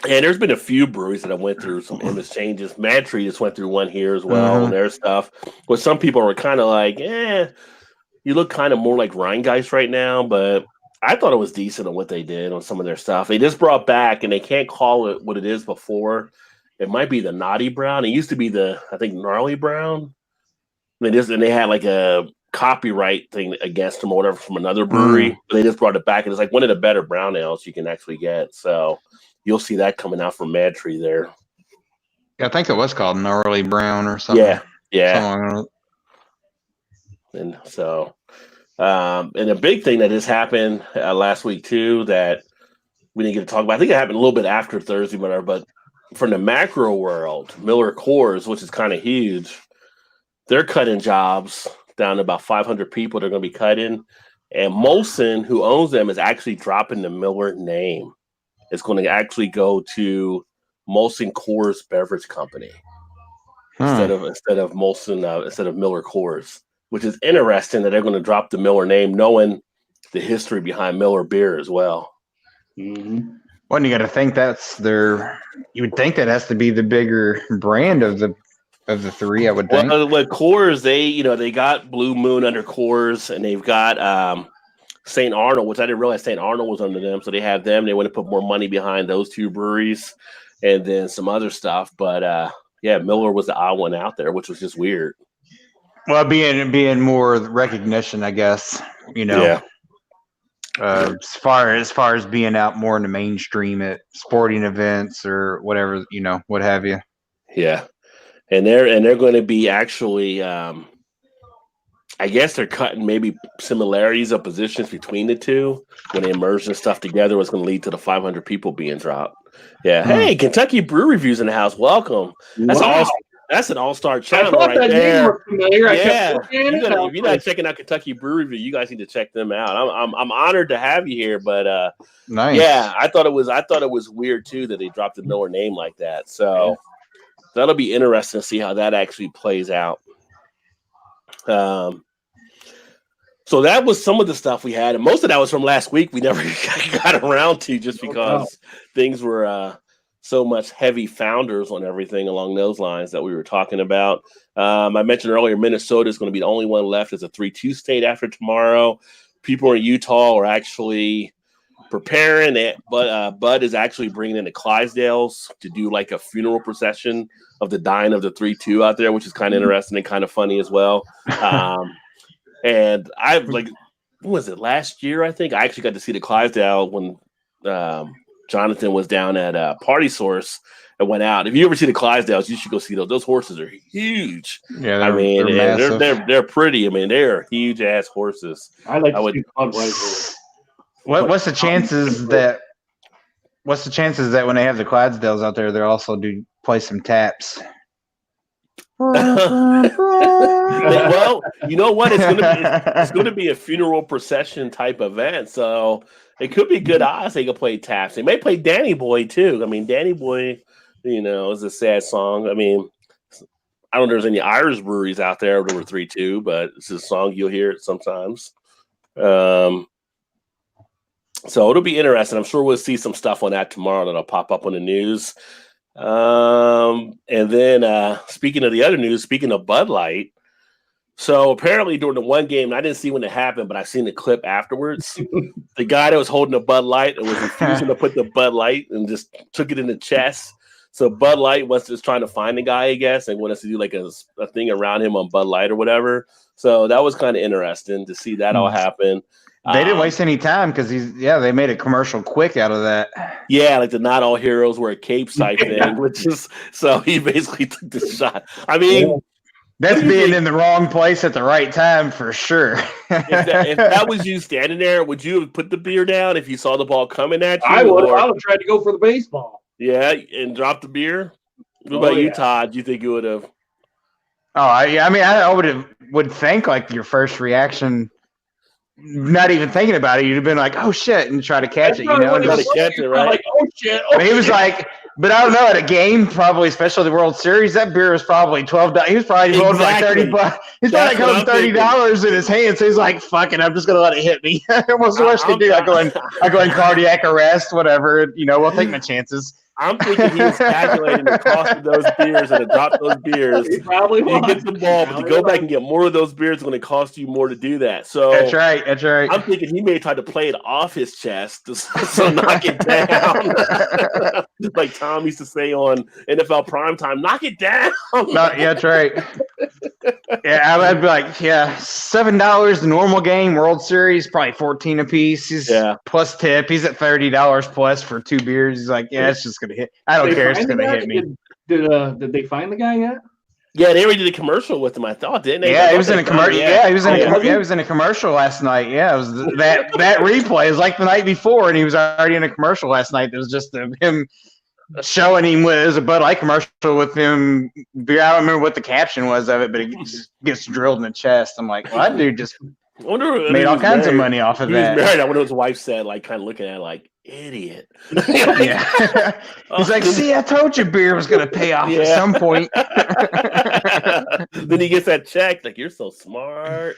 S1: And there's been a few breweries that I went through some image changes. Mad Tree just went through one here as well, and their stuff. But some people were kind of like, you look kind of more like Rheingeist right now, but I thought it was decent on what they did on some of their stuff. They just brought back, and they can't call it what it is before. It might be the Naughty Brown. It used to be I think, Gnarly Brown. And they had like a copyright thing against them or whatever from another brewery. But they just brought it back, and it's like one of the better brown ales you can actually get. So you'll see that coming out from Mad Tree there.
S3: I think it was called Gnarly Brown or something.
S1: Yeah. And so, and a big thing that just happened last week too that we didn't get to talk about. I think it happened a little bit after Thursday, but from the macro world, Miller Coors, which is kind of huge, they're cutting jobs down to about 500 people. They're going to be cutting, and Molson, who owns them, is actually dropping the Miller name. It's going to actually go to Molson Coors Beverage Company instead of Molson instead of Miller Coors, which is interesting that they're going to drop the Miller name, knowing the history behind Miller beer as well.
S2: Mm-hmm.
S3: Well, you got to think you would think that has to be the bigger brand of the three. I would think.
S1: Well, with Coors, they got Blue Moon under Coors, and they've got St. Arnold, which I didn't realize St. Arnold was under them. So they have them. They want to put more money behind those two breweries, and then some other stuff. But Miller was the odd one out there, which was just weird.
S3: Well, being more recognition, I guess.
S1: Yeah.
S3: As far as being out more in the mainstream at sporting events or whatever, what have you.
S1: Yeah, and they're going to be actually, I guess they're cutting maybe similarities of positions between the two when they merge the stuff together. What's going to lead to the 500 people being dropped. Yeah. Hey, Kentucky Brew Reviews in the house. Welcome. That's an all-star channel right there. Yeah, if you're not checking out Kentucky Brew Review, you guys need to check them out. I'm honored to have you here, but
S3: nice.
S1: Yeah, I thought it was weird too that they dropped the Miller name like that. So that'll be interesting to see how that actually plays out. So that was some of the stuff we had, and most of that was from last week. We never got around to just because things were. So much heavy founders on everything along those lines that we were talking about. I mentioned earlier, Minnesota is going to be the only one left as a 3-2 state after tomorrow. People in Utah are actually preparing it, but Bud is actually bringing in the Clydesdales to do like a funeral procession of the dying of the 3-2 out there, which is kind of interesting and kind of funny as well. And I've when was it last year? I think I actually got to see the Clydesdale when Jonathan was down at Party Source and went out. If you ever see the Clydesdales, you should go see those. Those horses are huge.
S3: Yeah,
S1: they're pretty. I mean, they're huge ass horses.
S2: I would see Budweiser.
S3: What's the chances that when they have the Clydesdales out there, they'll also play some taps?
S1: Well, you know what? It's going to be a funeral procession type event, so it could be good odds they could play taps. They may play Danny Boy too. I mean, Danny Boy, is a sad song. I mean, I don't know if there's any Irish breweries out there that were 3-2, but it's a song you'll hear it sometimes. So it'll be interesting. I'm sure we'll see some stuff on that tomorrow that'll pop up on the news. And then speaking of the other news, speaking of Bud Light, so apparently during the one game, and I didn't see when it happened, but I seen the clip afterwards. The guy that was holding the Bud Light and was refusing to put the Bud Light and just took it in the chest. So Bud Light was just trying to find the guy, I guess, and wanted us to do like a thing around him on Bud Light or whatever. So that was kind of interesting to see that all happen.
S3: They didn't waste any time because they made a commercial quick out of that.
S1: Yeah, like the Not All Heroes Wear Capes type thing, which is so he basically took the shot. I mean,
S3: that's being in the wrong place at the right time for sure.
S1: if that was you standing there, would you have put the beer down if you saw the ball coming at you?
S2: I would have tried to go for the baseball.
S1: Yeah, and drop the beer. What about you, Todd? Do you think you would have?
S3: Oh, I would think like your first reaction. Not even thinking about it, you'd have been like, "Oh shit!" and try to catch it,
S1: Try to catch it, right?
S2: Like, "Oh shit!"
S3: He was like, but I don't know. At a game, probably, especially the World Series, that beer was probably $12. He was probably holding like $30. He's probably holding $30 in his hand. So he's like, "Fuck it, I'm just gonna let it hit me." What's the worst can do? I go in cardiac arrest, whatever. We'll take my chances.
S1: I'm thinking he was calculating the cost of those beers and to drop those beers.
S2: He probably
S1: you get the ball, but to go back and get more of those beers is going to cost you more to do that. So
S3: that's right.
S1: I'm thinking he may try to play it off his chest to so knock it down. Just like Tom used to say on NFL Primetime, knock it down.
S3: That's right. Yeah, I'd be like, yeah, $7 the normal game, World Series, probably 14 a piece. He's plus tip. He's at $30 plus for 2 beers. He's like, yeah, it's just gonna hit. I don't care, it's gonna hit me.
S2: Did they find the guy yet?
S1: Yeah, they already did a commercial with him. I thought, didn't they?
S3: Yeah, he was in a commercial. Yeah, he was in a commercial last night. Yeah, it was that replay is like the night before, and he was already in a commercial last night. It was just him showing him as a Bud Light commercial with him. I don't remember what the caption was of it, but it just gets drilled in the chest. I'm like, well, that dude just made all kinds of money off of that.
S1: He was married. I wonder what his wife said, like kind of looking at it like, idiot.
S3: Yeah. He's like, see, I told you beer was going to pay off at some point.
S1: Then he gets that check, like, you're so smart.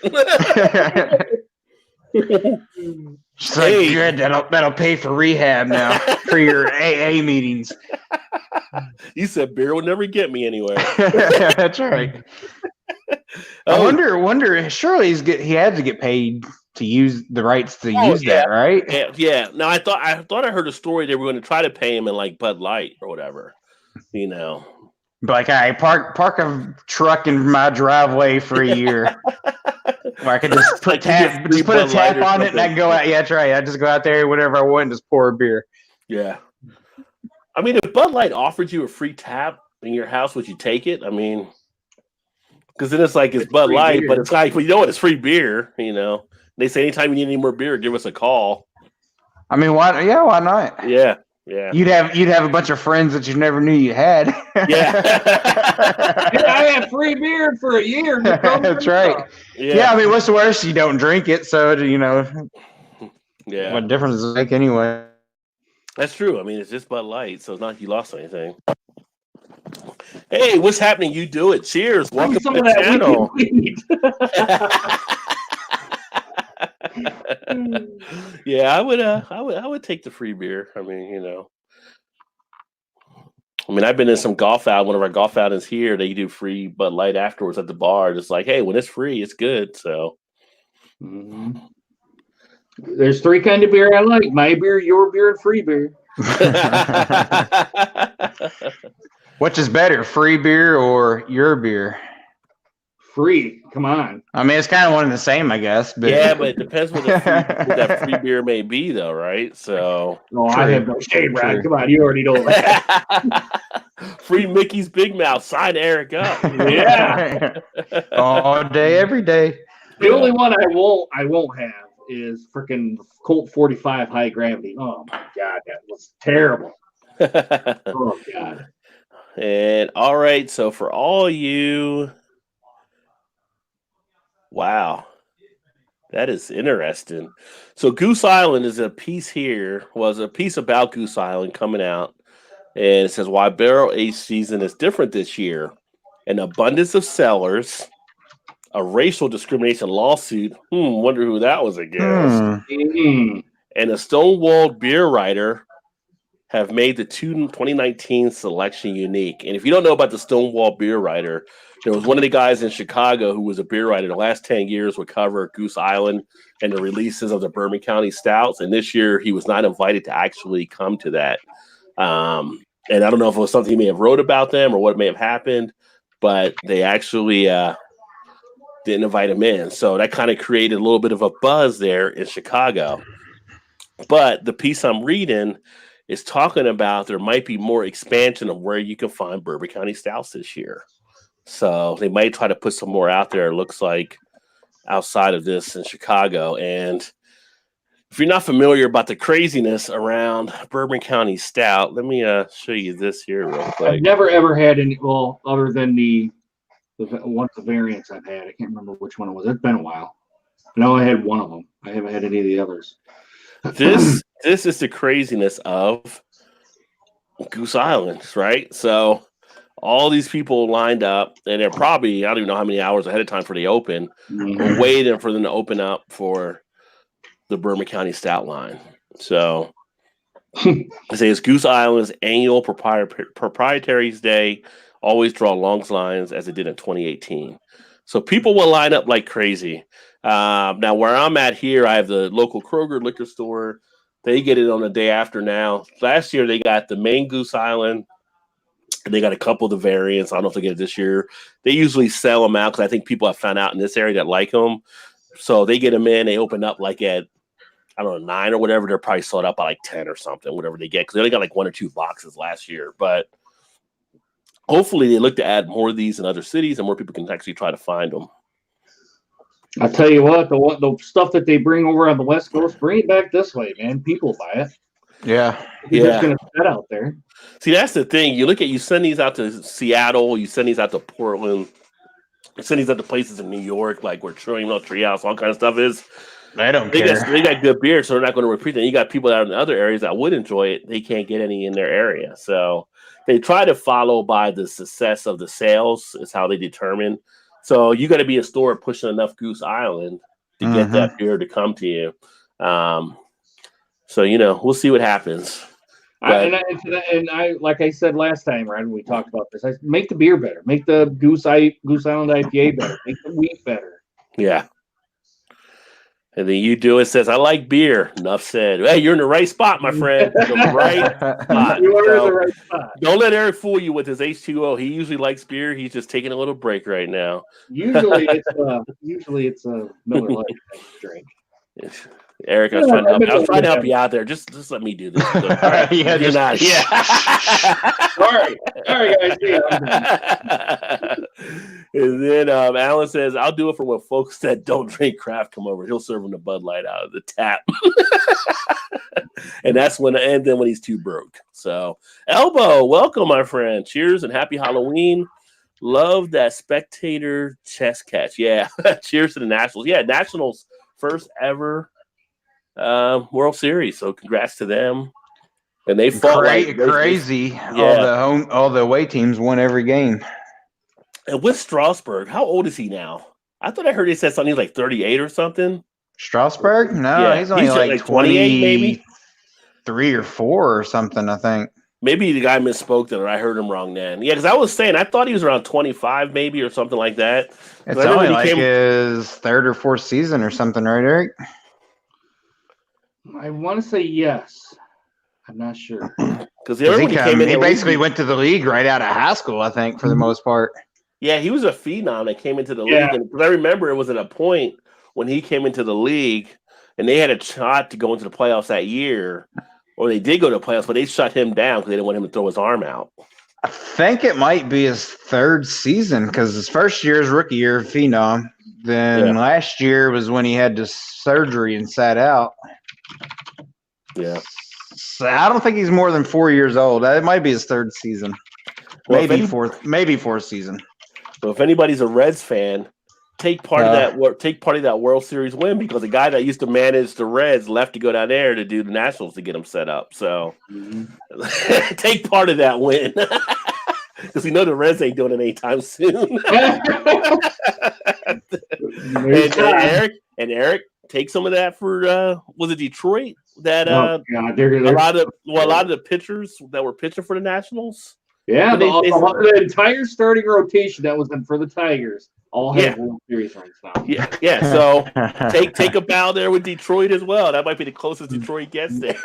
S3: She's like, good, that'll pay for rehab now for your AA meetings.
S1: You said beer will never get me anywhere.
S3: That's right. I wonder. Surely he had to get paid to use the rights to use that, right?
S1: Yeah. Now I thought I heard a story they were going to try to pay him in like Bud Light or whatever,
S3: But like, I park a truck in my driveway for a year. Or I could just put a tap on it and I can go out. Yeah, that's right. I just go out there, whatever I want, and just pour a beer.
S1: Yeah. I mean, if Bud Light offered you a free tap in your house, would you take it? I mean, because then it's like it's Bud Light, but it's like, well, you know what? It's free beer. They say anytime you need any more beer, give us a call.
S3: I mean, why? Yeah, why not?
S1: Yeah.
S3: You'd have a bunch of friends that you never knew you had.
S1: Yeah.
S2: I had free beer for a year.
S3: That's right. Yeah. I mean, what's the worst? You don't drink it, so
S1: Yeah.
S3: What difference does it make anyway?
S1: That's true. I mean, it's just Bud Light, so it's not like you lost anything. Hey, what's happening? You do it. Cheers. Welcome to the channel. Yeah, I would take the free beer. I mean, I've been in some golf out. One of our golf outings here, they do free Bud Light afterwards at the bar. Just like, hey, when it's free, it's good. So,
S2: There's 3 kinds of beer I like: my beer, your beer, and free beer.
S3: Which is better, free beer or your beer?
S2: Free. Come on.
S3: I mean, it's kind of one and the same, I guess. But
S1: yeah, but it depends what that free beer may be, though, right? So,
S2: I have no shade, Rod. Come on, you already know that.
S1: Free Mickey's Big Mouth. Sign Eric up.
S2: Yeah.
S3: All day, every day.
S2: The only one I won't have is freaking Colt 45 High Gravity. Oh my God, that was terrible. Oh God.
S1: And all right, so for all you, wow, that is interesting. So Goose Island is a piece here, was a piece about Goose Island coming out, and it says why barrel aged season is different this year. An abundance of sellers, a racial discrimination lawsuit. Wonder who that was against. And a stonewalled beer writer have made the 2019 selection unique. And if you don't know about the Stonewall beer writer, there was one of the guys in Chicago who was a beer writer. The last 10 years would cover Goose Island and the releases of the Bourbon County Stouts. And this year he was not invited to actually come to that. And I don't know if it was something he may have wrote about them or what may have happened, but they actually didn't invite him in. So that kind of created a little bit of a buzz there in Chicago. But the piece I'm reading is talking about there might be more expansion of where you can find Bourbon County Stouts this year. So they might try to put some more out there, it looks like, outside of this in Chicago. And if you're not familiar about the craziness around Bourbon County Stout, let me show you this here real quick.
S2: I've never ever had any, well, other than the variants I've had. I can't remember which one it was. It's been a while. I know I had one of them. I haven't had any of the others.
S1: This is the craziness of Goose Island, right? So all these people lined up, and they're probably, I don't even know how many hours ahead of time for the open, waiting for them to open up for the Bourbon County Stout line. So it says Goose Island's annual Proprietaries Day always draw long lines as it did in 2018. So people will line up like crazy. Now, where I'm at here, I have the local Kroger liquor store. They get it on the day after now. Last year, they got the main Goose Island And they got a couple of the variants. I don't know if they get it this year. They usually sell them out because I think people have found out in this area that like them. So they get them in. They open up like at, I don't know, 9 or whatever. They're probably sold out by like 10 or something, whatever they get. Because they only got like 1 or 2 boxes last year. But hopefully they look to add more of these in other cities and more people can actually try to find them.
S2: I'll tell you what, the stuff that they bring over on the West Coast, bring it back this way, man. People buy it.
S3: Yeah.
S2: It's just going to sit out there.
S1: See, that's the thing. You send these out to Seattle, you send these out to Portland, you send these out to places in New York, like where Treehouse, all kind of stuff is.
S3: They don't care.
S1: They got good beer, so they're not going to repeat that. You got people that are in other areas that would enjoy it. They can't get any in their area. So they try to follow by the success of the sales is how they determine. So you got to be a store pushing enough Goose Island to get that beer to come to you. So, we'll see what happens.
S2: And I, like I said last time, right, when we talked about this, I make the beer better. Make the Goose Island IPA better. Make the wheat better.
S1: Yeah. And then you do it, says, I like beer. Enough said. Hey, you're in the right spot, my friend. The right spot.
S2: You are in the right spot.
S1: Don't let Eric fool you with his H2O. He usually likes beer. He's just taking a little break right now.
S2: Usually it's a Miller Lite drink.
S1: Eric, I was trying to help you out there. Just let me do this. You're not. Yeah.
S2: All right, guys.
S1: And then Alan says, "I'll do it for when folks that don't drink craft come over. He'll serve them the Bud Light out of the tap." And then when he's too broke. So, Elbow, welcome, my friend. Cheers and happy Halloween. Love that spectator chest catch. Yeah. Cheers to the Nationals. Yeah, Nationals first ever World Series. So congrats to them. And they fought
S3: crazy. Yeah. All the away teams won every game.
S1: And with Strasburg, how old is he now? I thought I heard he said something like 38 or something.
S3: Strasburg? No, he's only like
S1: 28 maybe.
S3: 3 or 4 or something, I think.
S1: Maybe the guy misspoke then, or I heard him wrong then. Yeah, because I was saying I thought he was around 25 maybe or something like that.
S3: It's only like his 3rd or 4th season or something, right, Eric?
S2: I want to say yes. I'm not sure.
S3: Because he basically went to the league right out of high school, I think, for the most part.
S1: Yeah, he was a phenom that came into the league. And I remember it was at a point when he came into the league and they had a shot to go into the playoffs that year. Or they did go to the playoffs, but they shut him down because they didn't want him to throw his arm out.
S3: I think it might be his 3rd season because his first year is rookie year, phenom. Then last year was when he had the surgery and sat out.
S1: Yeah.
S3: So I don't think he's more than 4 years old. It might be his 3rd season. Well, maybe 4th season.
S1: So if anybody's a Reds fan, take part of that World Series win because the guy that used to manage the Reds left to go down there to do the Nationals to get them set up. So take part of that win because we know the Reds ain't doing it anytime soon. and Eric, take some of that for was it Detroit that a lot of the pitchers that were pitching for the Nationals.
S2: Yeah, the entire starting rotation that was in for the Tigers all have World Series rings now.
S1: Yeah. So take a bow there with Detroit as well. That might be the closest Detroit gets there.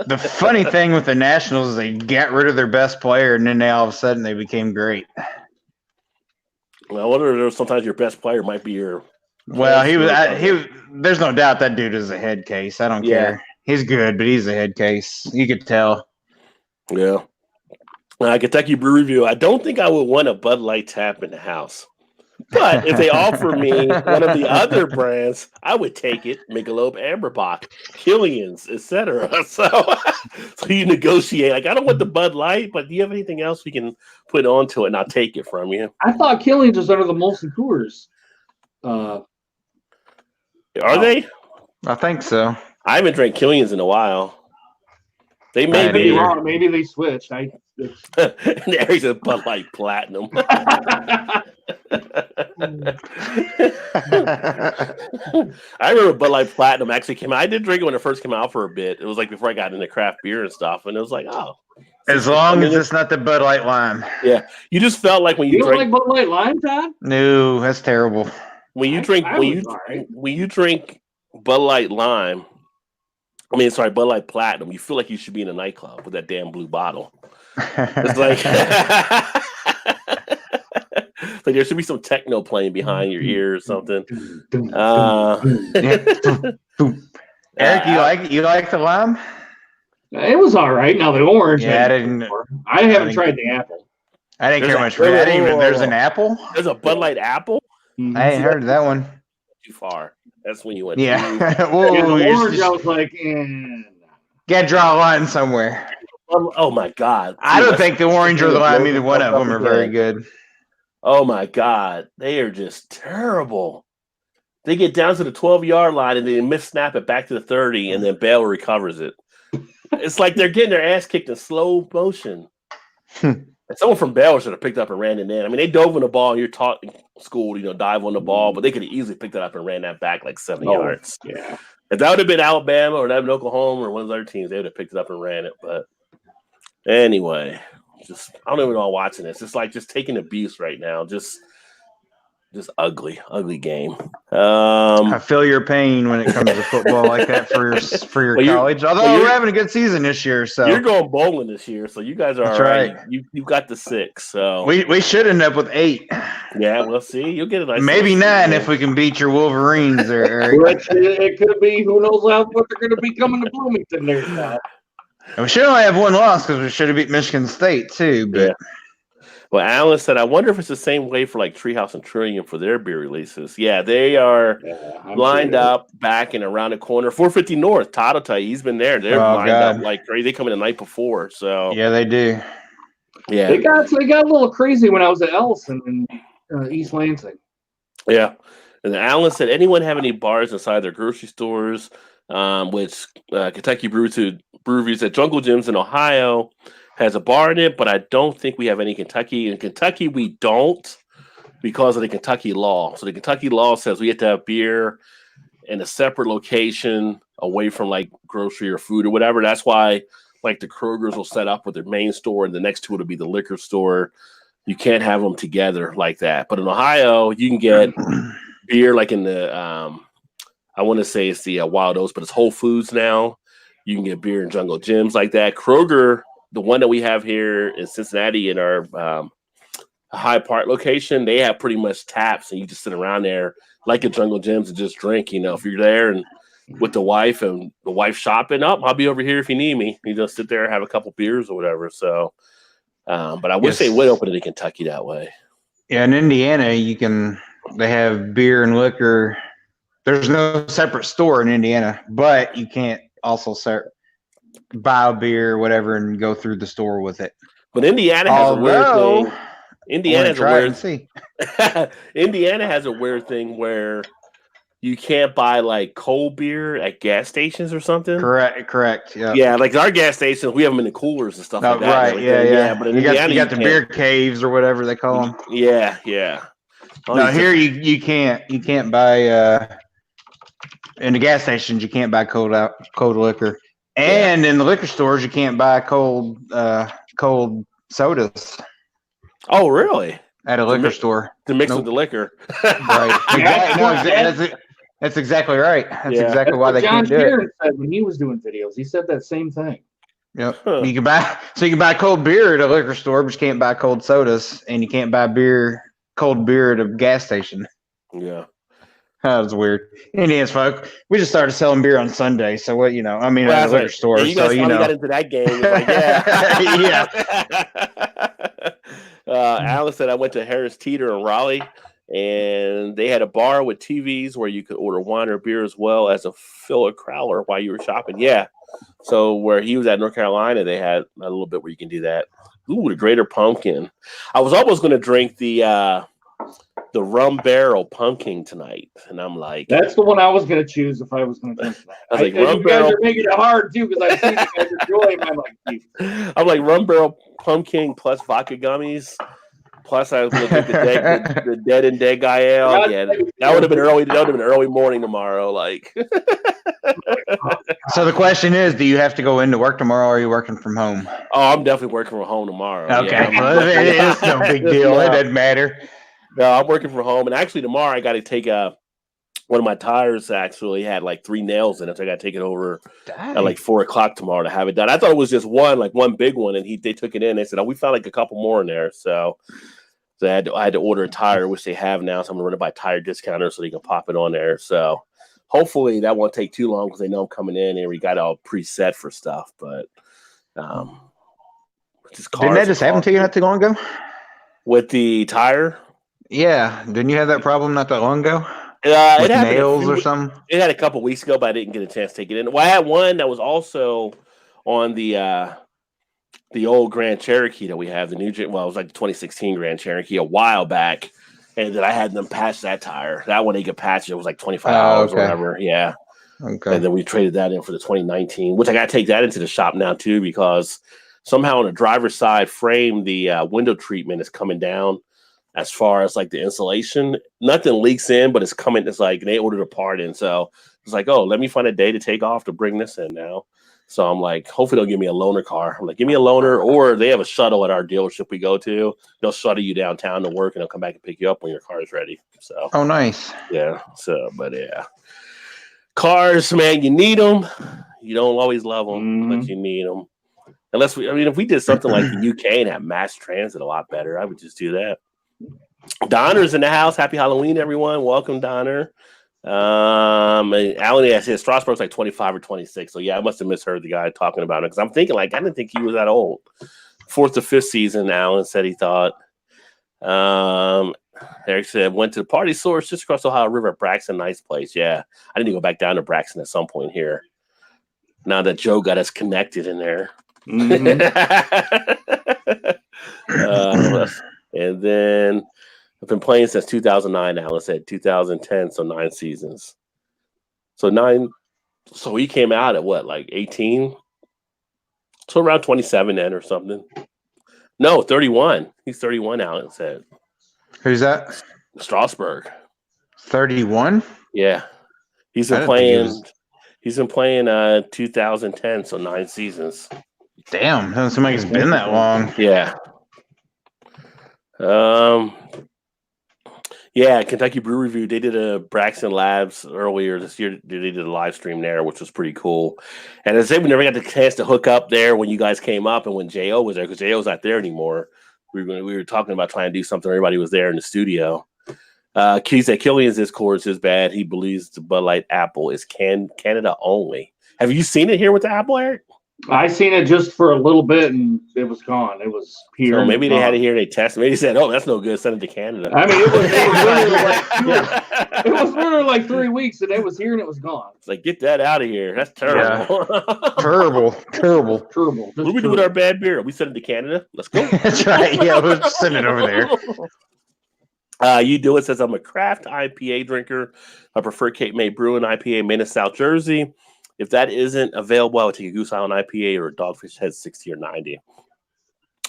S3: The funny thing with the Nationals is they got rid of their best player, and then all of a sudden they became great.
S1: Well, I wonder if sometimes your best player might be your.
S3: Well, he was. There's no doubt that dude is a head case. I don't care. He's good, but he's a head case. You could tell.
S1: Yeah. Kentucky Brew Review. I don't think I would want a Bud Light tap in the house. But if they offer me one of the other brands, I would take it. Michelob Amberbach, Killians, etc. So you negotiate. Like, I don't want the Bud Light, but do you have anything else we can put onto it and I'll take it from you?
S2: I thought Killians was under the Molson Coors.
S1: Are they?
S3: I think so.
S1: I haven't drank Killians in a while. They may be
S2: wrong. Maybe they switched. And
S1: Eric's a Bud Light Platinum. I remember Bud Light Platinum actually came out. I did drink it when it first came out for a bit. It was like before I got into craft beer and stuff, and it was like, oh.
S3: As long as it's not the Bud Light Lime.
S1: Yeah, you just felt like when you
S2: don't like Bud Light Lime, Todd?
S3: No, that's terrible.
S1: When you drink Bud Light Lime, Bud Light Platinum. You feel like you should be in a nightclub with that damn blue bottle. It's like, like there should be some techno playing behind your ear or something.
S3: Eric, you like the lime?
S2: It was all right. Now the orange.
S3: Yeah,
S2: I haven't tried the apple.
S3: I didn't care much for that. There's an apple.
S1: There's a Bud Light apple.
S3: I ain't heard of that one.
S1: Too far. That's when you went.
S3: Yeah.
S2: Whoa, the orange. I was like,
S3: gotta draw a line somewhere.
S1: Oh my God!
S3: I don't think the orange or the lime, either one of them, are very good.
S1: Oh my God, they are just terrible. They get down to the 12-yard line and they snap it back to the 30, and then Baylor recovers it. It's like they're getting their ass kicked in slow motion. And someone from Baylor should have picked up and ran it in. I mean, they dove on the ball. You're taught in school, dive on the ball, but they could have easily picked it up and ran that back like 7 yards.
S2: Yeah. If
S1: that would have been Alabama or that would have been Oklahoma or one of the other teams, they would have picked it up and ran it. But anyway, I don't even know watching this. It's like just taking abuse right now. Just ugly game.
S3: I feel your pain when it comes to football like that for your college. Although we're having a good season this year, so
S1: you're going bowling this year, so you guys are all right. You got the 6, so
S3: we should end up with 8.
S1: Yeah, we'll see. You'll get a nice
S3: maybe 9 if we can beat your Wolverines.
S2: It could be. Who knows what they're going to be coming to Bloomington there now.
S3: And we should only have one loss because we should have beat Michigan State too. But.
S1: Yeah. Well, Alan said, I wonder if it's the same way for like Treehouse and Trillium for their beer releases. Yeah, they are lined up back and around the corner. 450 North, Todd will tell you, he's been there. They're lined up like crazy. They come in the night before. So
S3: yeah, they do.
S1: Yeah,
S2: they got a little crazy when I was at Ellison in East Lansing.
S1: Yeah, and Alan said, anyone have any bars inside their grocery stores? Which Kentucky Breweries at Jungle Gyms in Ohio has a bar in it, but I don't think we have any Kentucky. In Kentucky, we don't because of the Kentucky law. So the Kentucky law says we have to have beer in a separate location away from like grocery or food or whatever. That's why like the Kroger's will set up with their main store and the next to it will be the liquor store. You can't have them together like that. But in Ohio, you can get beer like in the, I want to say it's the Wild Oats, but it's Whole Foods now. You can get beer in Jungle Gyms like that. Kroger, the one that we have here in Cincinnati in our High Park location, they have pretty much taps, and you just sit around there like at Jungle Gyms and just drink. If you're there and with the wife and the wife shopping, I'll be over here if you need me. You just sit there and have a couple beers or whatever. So, but I wish they would open it in Kentucky that way.
S3: Yeah, in Indiana, they have beer and liquor. There's no separate store in Indiana, but you can't also buy a beer or whatever and go through the store with it.
S1: But Indiana has a weird thing. Indiana has a weird thing where you can't buy like cold beer at gas stations or something.
S3: Correct. Yeah.
S1: Yeah, like our gas stations, we have them in the coolers and stuff like that.
S3: Right. Yeah.
S1: But in Indiana,
S3: you got the beer caves or whatever they call them.
S1: Yeah.
S3: No, here you can't buy in the gas stations. You can't buy cold liquor. And in the liquor stores, you can't buy cold sodas.
S1: Oh, really?
S3: At a liquor store.
S1: To mix with the liquor.
S3: Right. That's exactly right. That's exactly why they can't do it.
S2: Said when he was doing videos, he said that same thing.
S3: Yep. Huh. You can buy cold beer at a liquor store, but you can't buy cold sodas, and you can't buy cold beer at a gas station.
S1: Yeah.
S3: That was weird. Indians folk, we just started selling beer on Sunday, so what at a liquor store.
S1: You guys finally got into that game. Like, yeah. Alice said I went to Harris Teeter in Raleigh, and they had a bar with TVs where you could order wine or beer as well as a filler crowler while you were shopping. Yeah. So where he was at North Carolina, they had a little bit where you can do that. Ooh, the Greater Pumpkin. I was almost going to drink the Rum Barrel Pumpkin tonight, and I'm like,
S2: that's the one I was going to choose if I was going to drink that.
S1: I was like, Rum Barrel.
S2: You're making it hard too because I see you guys enjoy them.
S1: I'm like Rum Barrel Pumpkin plus vodka gummies. Plus, I was looking at the Dead and Dead Guy Ale. Yeah, that would have been early. That would have been early morning tomorrow. Like,
S3: so the question is, do you have to go into work tomorrow, or are you working from home?
S1: Oh, I'm definitely working from home tomorrow.
S3: Okay, it's no big deal. It doesn't matter.
S1: No, I'm working from home, and actually tomorrow I got to take one of my tires actually had like 3 nails in it. So I got to take it over at like 4:00 tomorrow to have it done. I thought it was just one big one, and they took it in. They said, "Oh, we found like a couple more in there." So I had to order a tire, which they have now. So I'm gonna run it by Tire Discounter so they can pop it on there. So hopefully that won't take too long because they know I'm coming in and we got all preset for stuff. But
S3: didn't that just happen to you not too long ago?
S1: With the tire?
S3: Yeah. Didn't you have that problem not that long ago?
S1: It happened
S3: nails or something?
S1: It had a couple weeks ago, but I didn't get a chance to take it in. Well, I had one that was also on the old Grand Cherokee that we have, the new, well, it was like the 2016 Grand Cherokee a while back, and then I had them patch that tire. That one they could patch it was like $25 or whatever. Yeah. Okay. And then we traded that in for the 2019, which I got to take that into the shop now too, because somehow on the driver's side frame, the window treatment is coming down as far as like the insulation. Nothing leaks in, but it's coming. It's like they ordered a part in. So it's like, oh, let me find a day to take off to bring this in now. So I'm like, hopefully they'll give me a loaner car. I'm like, give me a loaner, or they have a shuttle at our dealership we go to. They'll shuttle you downtown to work and they'll come back and pick you up when your car is ready. So,
S3: oh, nice.
S1: Yeah. So, but yeah. Cars, man, you need them. You don't always love them, but you need them. Unless if we did something like the UK and had mass transit a lot better, I would just do that. Donner's in the house. Happy Halloween, everyone. Welcome, Donner. Alan, I said Strasburg's like 25 or 26. So yeah, I must have misheard the guy talking about it because I'm thinking like I didn't think he was that old. 4th to 5th season, Alan said he thought. Eric said went to the party source just across the Ohio River at Braxton. Nice place. Yeah, I need to go back down to Braxton at some point here. Now that Joe got us connected in there. And then I've been playing since 2009. Alan said 2010, so 9 seasons. So he came out at what, like 18? So around 27 then or something. No, 31. He's 31, Alan said.
S3: Who's that?
S1: Strasburg.
S3: 31?
S1: Yeah. He's been playing 2010, so 9 seasons.
S3: Damn, doesn't seem like it's been that long.
S1: Yeah. Yeah, Kentucky Brew Review, they did a Braxton Labs earlier this year. They did a live stream there, which was pretty cool. And as I said, we never got the chance to hook up there when you guys came up and when J.O. was there, because J.O.'s not there anymore. We were talking about trying to do something. Everybody was there in the studio. He said Killians' Coors is bad. He believes the Bud Light Apple is Canada only. Have you seen it here with the Apple, Eric?
S2: I seen it just for a little bit and it was gone. It was here.
S1: So maybe they had it here. They tested. Maybe they said, "Oh, that's no good. Send it to Canada."
S2: I mean, it was literally like 3 weeks and it was here and it was gone.
S1: It's like, get that out of here. That's terrible.
S3: Yeah. Terrible.
S1: What do we do with our bad beer? We send it to Canada. Let's go.
S3: That's right. Yeah, we'll send it over there.
S1: You do it says I'm a craft IPA drinker. I prefer Cape May Brewing IPA made in South Jersey. If that isn't available, I would take a Goose Island IPA or a Dogfish Head 60 or 90.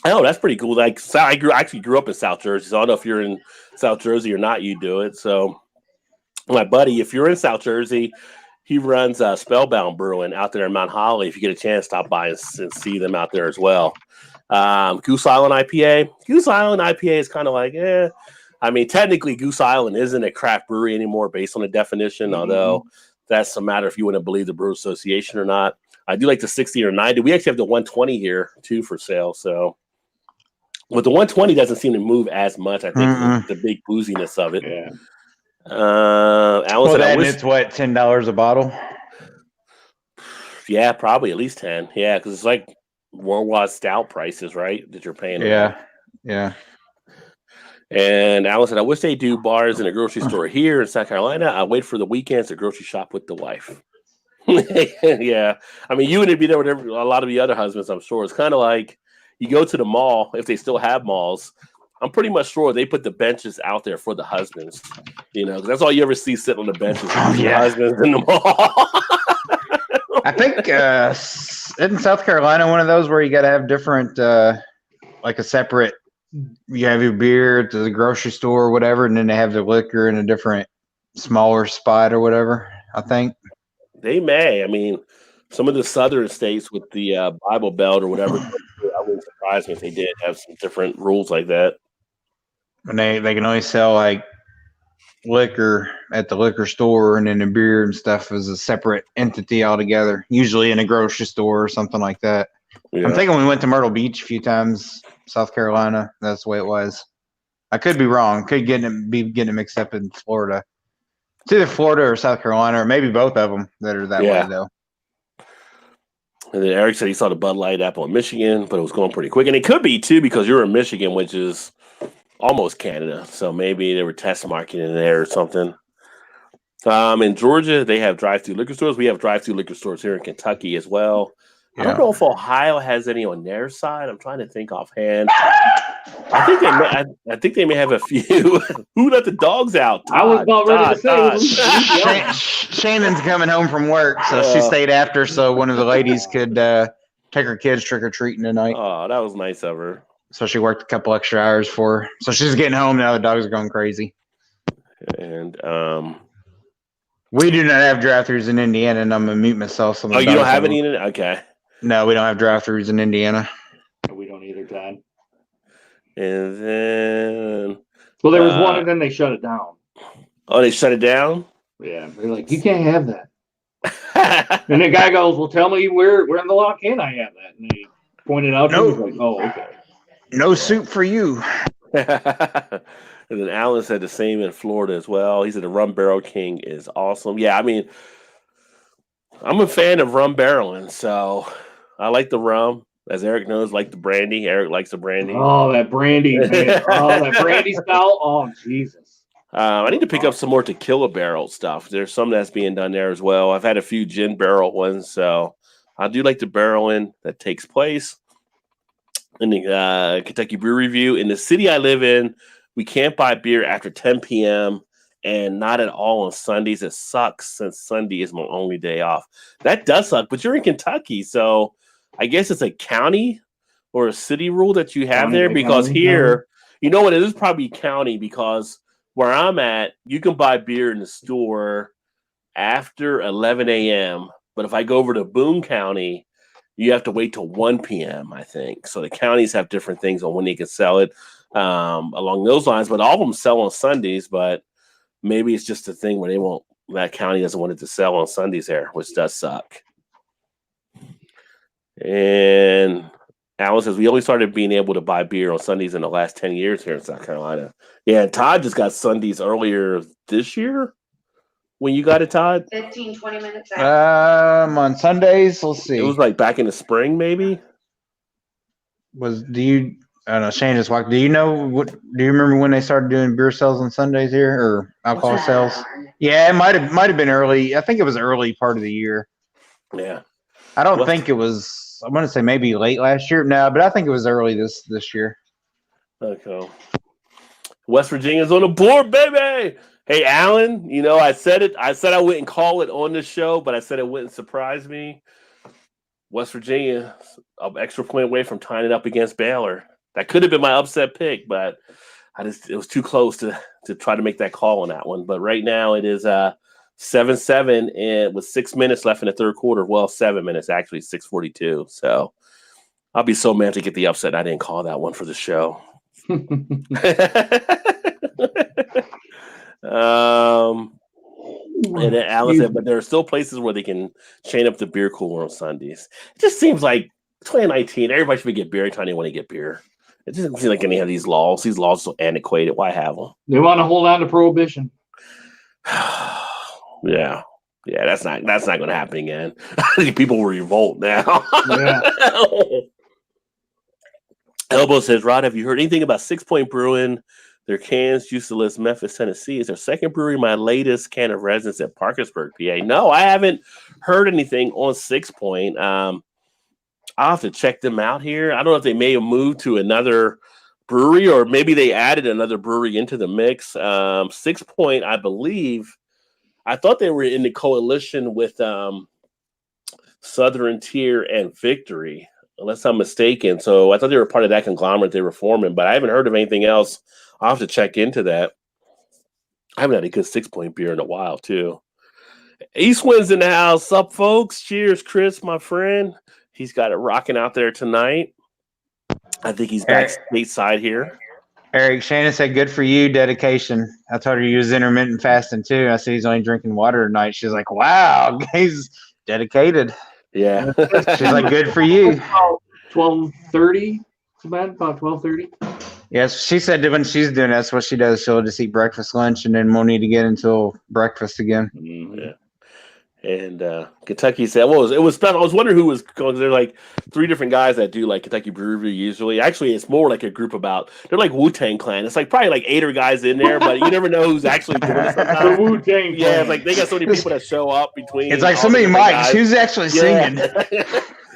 S1: Oh, that's pretty cool. Like I actually grew up in South Jersey, so I don't know if you're in South Jersey or not. You do it. So my buddy, if you're in South Jersey, he runs Spellbound Brewing out there in Mount Holly. If you get a chance, stop by and see them out there as well. Goose Island IPA. Goose Island IPA is kind of like, I mean, technically, Goose Island isn't a craft brewery anymore based on the definition, although that's a matter if you want to believe the Brew Association or not. I do like the 60 or 90. We actually have the 120 here, too, for sale. So, but the 120 doesn't seem to move as much, I think, the big booziness of it.
S2: Yeah.
S1: Alan said,
S3: it's what, $10 a bottle?
S1: Yeah, probably at least 10. Yeah, because it's like worldwide stout prices, right, that you're paying.
S3: Yeah.
S1: And Alan said, I wish they do bars in a grocery store here in South Carolina. I wait for the weekends to grocery shop with the wife. Yeah. I mean, you wouldn't be there with a lot of the other husbands, I'm sure. It's kind of like you go to the mall, if they still have malls. I'm pretty much sure they put the benches out there for the husbands, because that's all you ever see sitting on the benches. The husbands in the mall.
S3: I think in South Carolina, one of those where you got to have different, like a separate, you have your beer at the grocery store or whatever, and then they have the liquor in a different, smaller spot or whatever, I think.
S1: They may. I mean, some of the southern states with the Bible Belt or whatever, I wouldn't surprise me if they did have some different rules like that.
S3: And they can only sell like liquor at the liquor store, and then the beer and stuff is a separate entity altogether, usually in a grocery store or something like that.
S1: Yeah.
S3: I'm thinking we went to Myrtle Beach a few times, South Carolina. That's the way it was. I could be wrong. Could be getting it mixed up in Florida. It's either Florida or South Carolina, or maybe both of them that are that way, though.
S1: And then Eric said he saw the Bud Light app on Michigan, but it was going pretty quick. And it could be, too, because you're in Michigan, which is almost Canada. So maybe they were test marketing there or something. In Georgia, they have drive-through liquor stores. We have drive-through liquor stores here in Kentucky as well. Yeah. I don't know if Ohio has any on their side. I'm trying to think offhand. I think they may have a few. Who let the dogs out? Todd,
S2: I was about ready to say.
S3: Shannon's coming home from work, so she stayed after so one of the ladies could take her kids trick-or-treating tonight.
S1: Oh, that was nice of her.
S3: So she worked a couple extra hours for her. So she's getting home now. The dogs are going crazy.
S1: And
S3: we do not have drive-thrus in Indiana, and I'm going to mute myself. So
S1: you don't have any in it? Okay.
S3: No, we don't have drive-thrus in Indiana.
S2: We don't either, Todd.
S1: And then...
S2: Well, there was one, and then they shut it down.
S1: Oh, they shut it down?
S2: Yeah. They're like, you can't have that. And the guy goes, well, tell me where in the law can I have that? And they pointed out to him. Like, oh, okay.
S3: No soup for you.
S1: And then Alan said the same in Florida as well. He said the Rum Barrel King is awesome. Yeah, I mean, I'm a fan of rum barreling, so I like the rum. As Eric knows, like the brandy. Eric likes the brandy.
S2: Oh, that brandy, man. Oh, that brandy stout. Oh, Jesus.
S1: I need to pick up some more tequila barrel stuff. There's some that's being done there as well. I've had a few gin barrel ones, so I do like the barreling that takes place in the Kentucky Brew Review. In the city I live in, we can't buy beer after 10 p.m. and not at all on Sundays. It sucks since Sunday is my only day off. That does suck, but you're in Kentucky, so I guess it's a county or a city rule that you have there because here, you know what, it is probably county because where I'm at, you can buy beer in the store after 11 a.m., but if I go over to Boone County, you have to wait till 1 p.m., I think. So the counties have different things on when they can sell it along those lines, but all of them sell on Sundays, but maybe it's just a thing where that county doesn't want it to sell on Sundays there, which does suck. And Alan says, we only started being able to buy beer on Sundays in the last 10 years here in South Carolina. Yeah, Todd just got Sundays earlier this year. When you got it, Todd?
S4: 15, 20 minutes after.
S3: On Sundays, let's see.
S1: It was like back in the spring, maybe?
S3: I don't know, Shane just walked. Do you remember when they started doing beer sales on Sundays here or alcohol sales? Yeah, it might have been early. I think it was early part of the year.
S1: Yeah.
S3: I don't think it was. I'm going to say maybe late last year. No, but I think it was early this year.
S1: Okay. West Virginia's on the board, baby. Hey, Alan, I said it. I said I wouldn't call it on the show, but I said it wouldn't surprise me. West Virginia, an extra point away from tying it up against Baylor. That could have been my upset pick, but it was too close to try to make that call on that one. But right now it is 7-7 and with 6 minutes left in the third quarter. Well, 7 minutes, actually 6:42. So I'll be so mad to get the upset. I didn't call that one for the show. And then Alan said, but there are still places where they can chain up the beer cooler on Sundays. It just seems like 2019, everybody should get beer every time they want to get beer. It doesn't seem like any of these laws. These laws are so antiquated. Why have them?
S2: They want to hold on to prohibition.
S1: Yeah, that's not going to happen again. People will revolt now.
S2: Yeah.
S1: Elbow says, Rod, have you heard anything about 6 Point Brewing? Their cans used to list Memphis, Tennessee. Is their second brewery my latest can of residence at Parkersburg, PA? No, I haven't heard anything on 6 Point. I'll have to check them out here. I don't know if they may have moved to another brewery or maybe they added another brewery into the mix. 6 Point, I believe, I thought they were in the coalition with Southern Tier and Victory, unless I'm mistaken. So I thought they were part of that conglomerate they were forming, but I haven't heard of anything else. I'll have to check into that. I haven't had a good 6 Point beer in a while, too. Eastwind's in the house. Up, folks? Cheers, Chris, my friend. He's got it rocking out there tonight. I think he's back stateside here.
S3: Eric Shannon said, "Good for you, dedication." I told her you was intermittent fasting too. I said he's only drinking water at night. She's like, "Wow, he's dedicated."
S1: Yeah.
S3: She's like, "Good for you."
S2: 12:30. It's about 12:30.
S3: Yes, she said that when she's doing that's what she does. She'll just eat breakfast, lunch, and then won't need to get until breakfast again.
S1: Yeah. And Kentucky said, "Well, it was special." I was wondering who was going. They're like 3 different guys that do like Kentucky Brew Review usually. Actually, it's more like a group about. They're like Wu-Tang Clan. It's like probably like 8 guys in there, but you never know who's actually doing it.
S2: The Wu-Tang
S1: Yeah,
S2: Clan.
S1: it's like they got so many people that show up between.
S3: It's like
S1: all
S3: so many
S1: the
S3: mics.
S1: guys.
S3: Who's actually singing?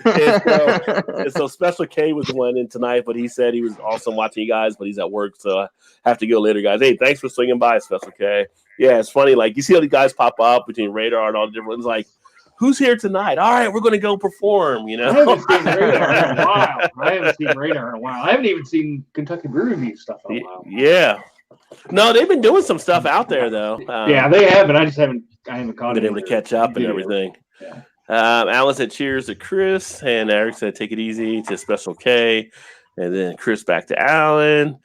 S1: and so Special K was the one in tonight, but he said he was awesome watching you guys, but he's at work, so I have to go later, guys. Hey, thanks for swinging by, Special K. Yeah, it's funny. Like you see all these guys pop up between Radar and all the different ones. Like, who's here tonight? All right, we're going to go perform. You know,
S2: I haven't seen Radar in a while. I haven't even seen Kentucky Brew Review stuff in a while.
S1: Yeah. No, they've been doing some stuff out there though.
S2: Yeah, they have, but I haven't caught
S1: been able to catch up and everything. Yeah. Alan said cheers to Chris, and Eric said take it easy to Special K, and then Chris back to Alan.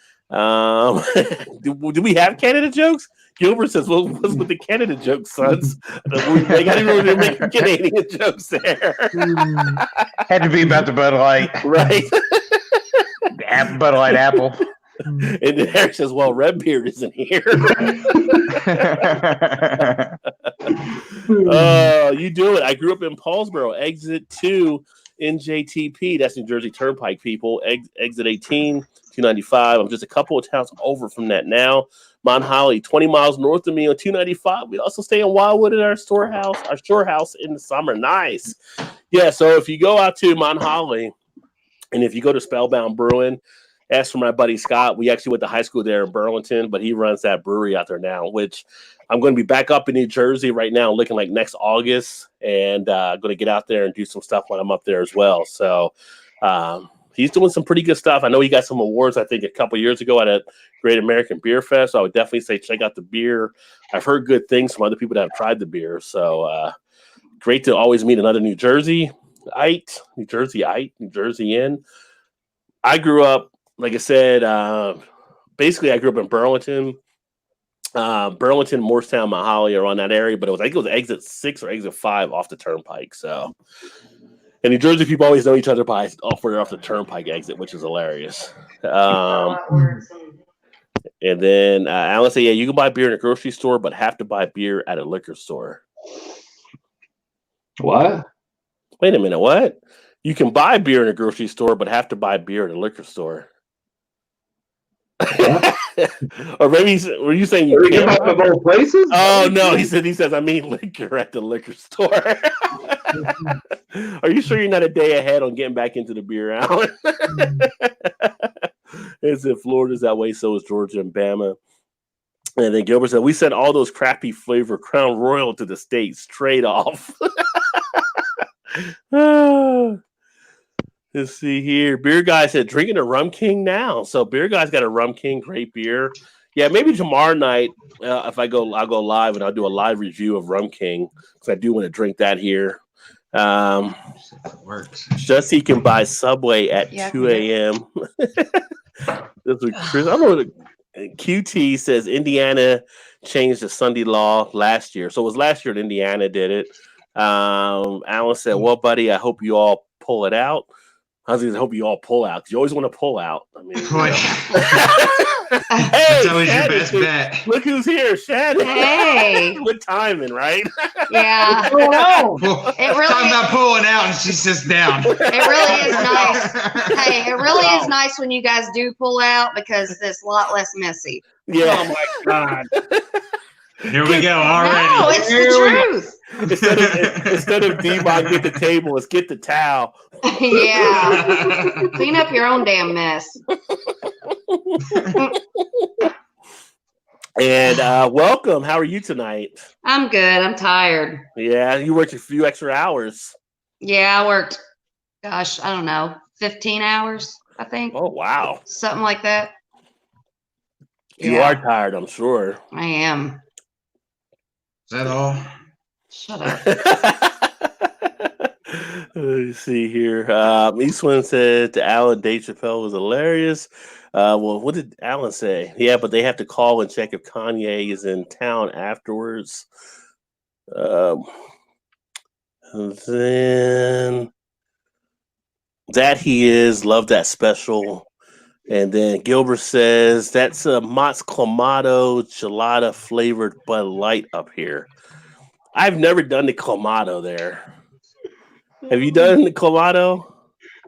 S1: Do we have Canada jokes? Gilbert says, "Well, what's with the Canada jokes, sons? They got to really make Canadian jokes there."
S3: Had to be about the Bud Light,
S1: right?
S3: Bud Light Apple.
S1: And then Eric says, "Well, Redbeard isn't here." You do it. I grew up in Paulsboro, exit 2 NJTP. That's New Jersey Turnpike, people. Exit 18, 295. I'm just a couple of towns over from that now. Mount Holly, 20 miles north of me on 295. We also stay in Wildwood at our shore house in the summer. Nice. Yeah, so if you go out to Mount Holly, and if you go to Spellbound Brewing, ask for my buddy Scott. We actually went to high school there in Burlington, but he runs that brewery out there now, which I'm going to be back up in New Jersey right now, looking like next August, and going to get out there and do some stuff when I'm up there as well. So he's doing some pretty good stuff. I know he got some awards, I think, a couple years ago at a Great American Beer Fest. So I would definitely say check out the beer. I've heard good things from other people that have tried the beer. So great to always meet another New Jerseyite. I grew up, like I said, basically I grew up in Burlington, Morristown, Mount Holly, around that area, but I think it was exit 6 or exit 5 off the turnpike. So, and New Jersey people always know each other by off the turnpike exit, which is hilarious. And then Alan said, "Yeah, you can buy beer in a grocery store, but have to buy beer at a liquor store."
S2: What?
S1: Wait a minute, what? You can buy beer in a grocery store, but have to buy beer at a liquor store. Or maybe were you saying you can't
S2: buy both places?
S1: Oh no, he says I mean liquor at the liquor store. Are you sure you're not a day ahead on getting back into the beer, Alan? It's in Florida's that way, so is Georgia and Bama. And then Gilbert said, "We sent all those crappy flavor Crown Royal to the States straight off." Let's see here. Beer Guy said, "Drinking a Rum King now." So Beer Guy's got a Rum King, great beer. Yeah, maybe tomorrow night, if I'll go live and I'll do a live review of Rum King because I do want to drink that here.
S3: Works.
S1: Just he can buy Subway at 2 a.m. This is Chris. I don't know. QT says Indiana changed the Sunday law last year. So it was last year that Indiana did it. Alan said, "Well, buddy, I hope you all pull it out." I was going to hope you all pull out because you always want to pull out. I mean, hey,
S3: that's always your best bet.
S1: Look who's here, Shannon.
S5: Hey,
S1: good timing, right?
S5: Yeah.
S2: Oh no!
S5: It really
S3: talking about pulling out, and she sits down.
S5: It really is nice. Hey, it really is nice when you guys do pull out because it's a lot less messy.
S1: Yeah.
S2: Oh my God.
S3: Here we go already.
S5: No, it's the truth.
S1: Instead of D-Bot get the table, it's get the towel.
S5: Yeah. Clean up your own damn mess.
S1: And welcome. How are you tonight?
S5: I'm good. I'm tired.
S1: Yeah, you worked a few extra hours.
S5: Yeah, I worked, gosh, I don't know, 15 hours, I think.
S1: Oh, wow.
S5: Something like that.
S1: You are tired, I'm sure.
S5: I am.
S3: Is that all?
S5: Shut up.
S1: Let me see here. Eastwind said to Alan, Dave Chappelle was hilarious. Well, what did Alan say? Yeah, but they have to call and check if Kanye is in town afterwards. And then that he is. Love that special. And then Gilbert says that's a Mott's Clamato Gelada flavored Bud Light up here. I've never done the Clamato there. Have you done the Clamato?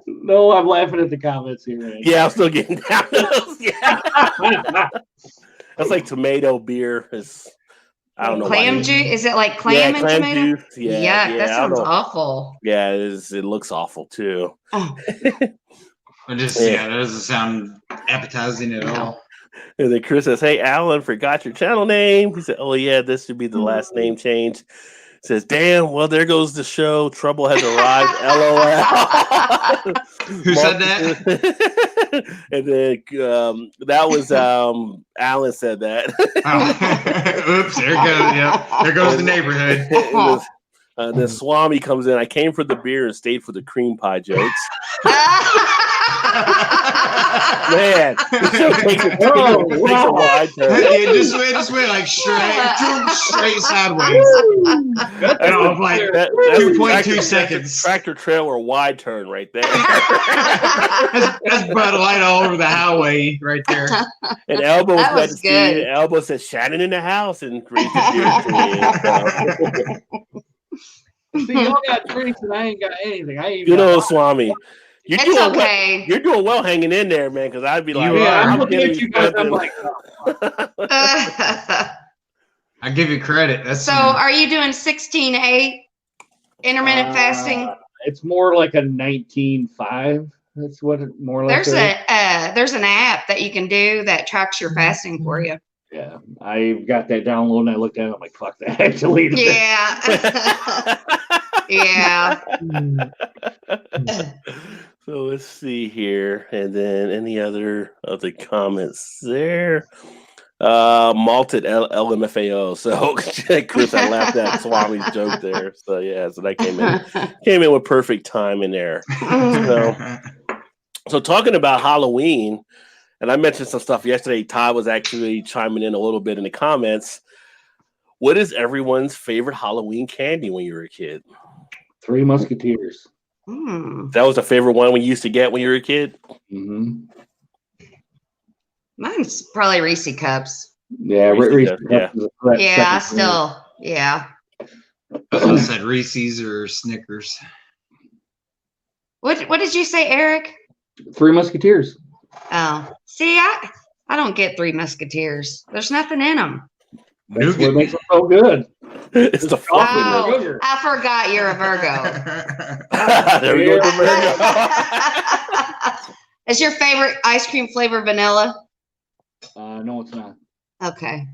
S2: No, I'm laughing at the comments here. Man.
S1: Yeah, I'm still getting down those. Yeah. That's like tomato beer. I don't know.
S5: Clam juice? Is it like clam and
S1: clam
S5: tomato?
S1: juice. Yeah,
S5: Yuck, that sounds awful.
S1: Yeah, it looks awful too.
S5: Oh.
S3: That doesn't sound appetizing at all.
S1: And then Chris says, "Hey, Alan, forgot your channel name." He said, "Oh yeah, this should be the last name change." Says, "Damn, well there goes the show. Trouble has arrived." LOL.
S3: Who said that?
S1: And then that was Alan said that.
S3: Oops, there goes. Yeah, there goes the neighborhood.
S1: Then Swami comes in. I came for the beer and stayed for the cream pie jokes. Man, the show takes a wide turn.
S3: It just went like straight sideways. And I was like, 2.2 seconds.
S1: Tractor trailer wide turn right there.
S3: That's Bud Light all over the highway right there.
S1: And Elbow was glad to see
S5: good.
S1: it. Elbow said Shannon in the house and raised his beer to me.
S2: See, y'all got drinks and I ain't got anything. I ain't
S1: Good old Swami.
S5: It's okay.
S1: You're doing well hanging in there, man, because I'd be like,
S2: I'm looking at you guys. I'm like,
S3: I give you credit.
S5: So, are you doing 16/8 intermittent fasting?
S2: It's more like a 19/5. That's what it more like.
S5: There's an app that you can do that tracks your fasting for you.
S2: Yeah, I got that download and I looked at it. I'm like, fuck that. I deleted it.
S5: Yeah.
S2: Yeah.
S1: So let's see here, and then any other of the comments there. Malted LMFAO. So Chris, I laughed at Swami's joke there. So yeah, so that came in with perfect time in there. So talking about Halloween, and I mentioned some stuff yesterday. Todd was actually chiming in a little bit in the comments. What is everyone's favorite Halloween candy when you were a kid?
S2: Three Musketeers.
S1: That was the favorite one we used to get when you were a kid?
S2: Mm-hmm.
S5: Mine's probably Reese Cups.
S2: Yeah, Reese Cups.
S5: Yeah,
S3: I said Reese's or Snickers.
S5: What did you say, Eric?
S2: Three Musketeers.
S5: Oh, see, I don't get Three Musketeers. There's nothing in them.
S2: That's what makes them so good.
S1: It's the fluff in there.
S2: sugar.
S5: I forgot you're a Virgo.
S1: There we go with the Virgo.
S5: Is your favorite ice cream flavor vanilla?
S2: No, it's not.
S5: Okay.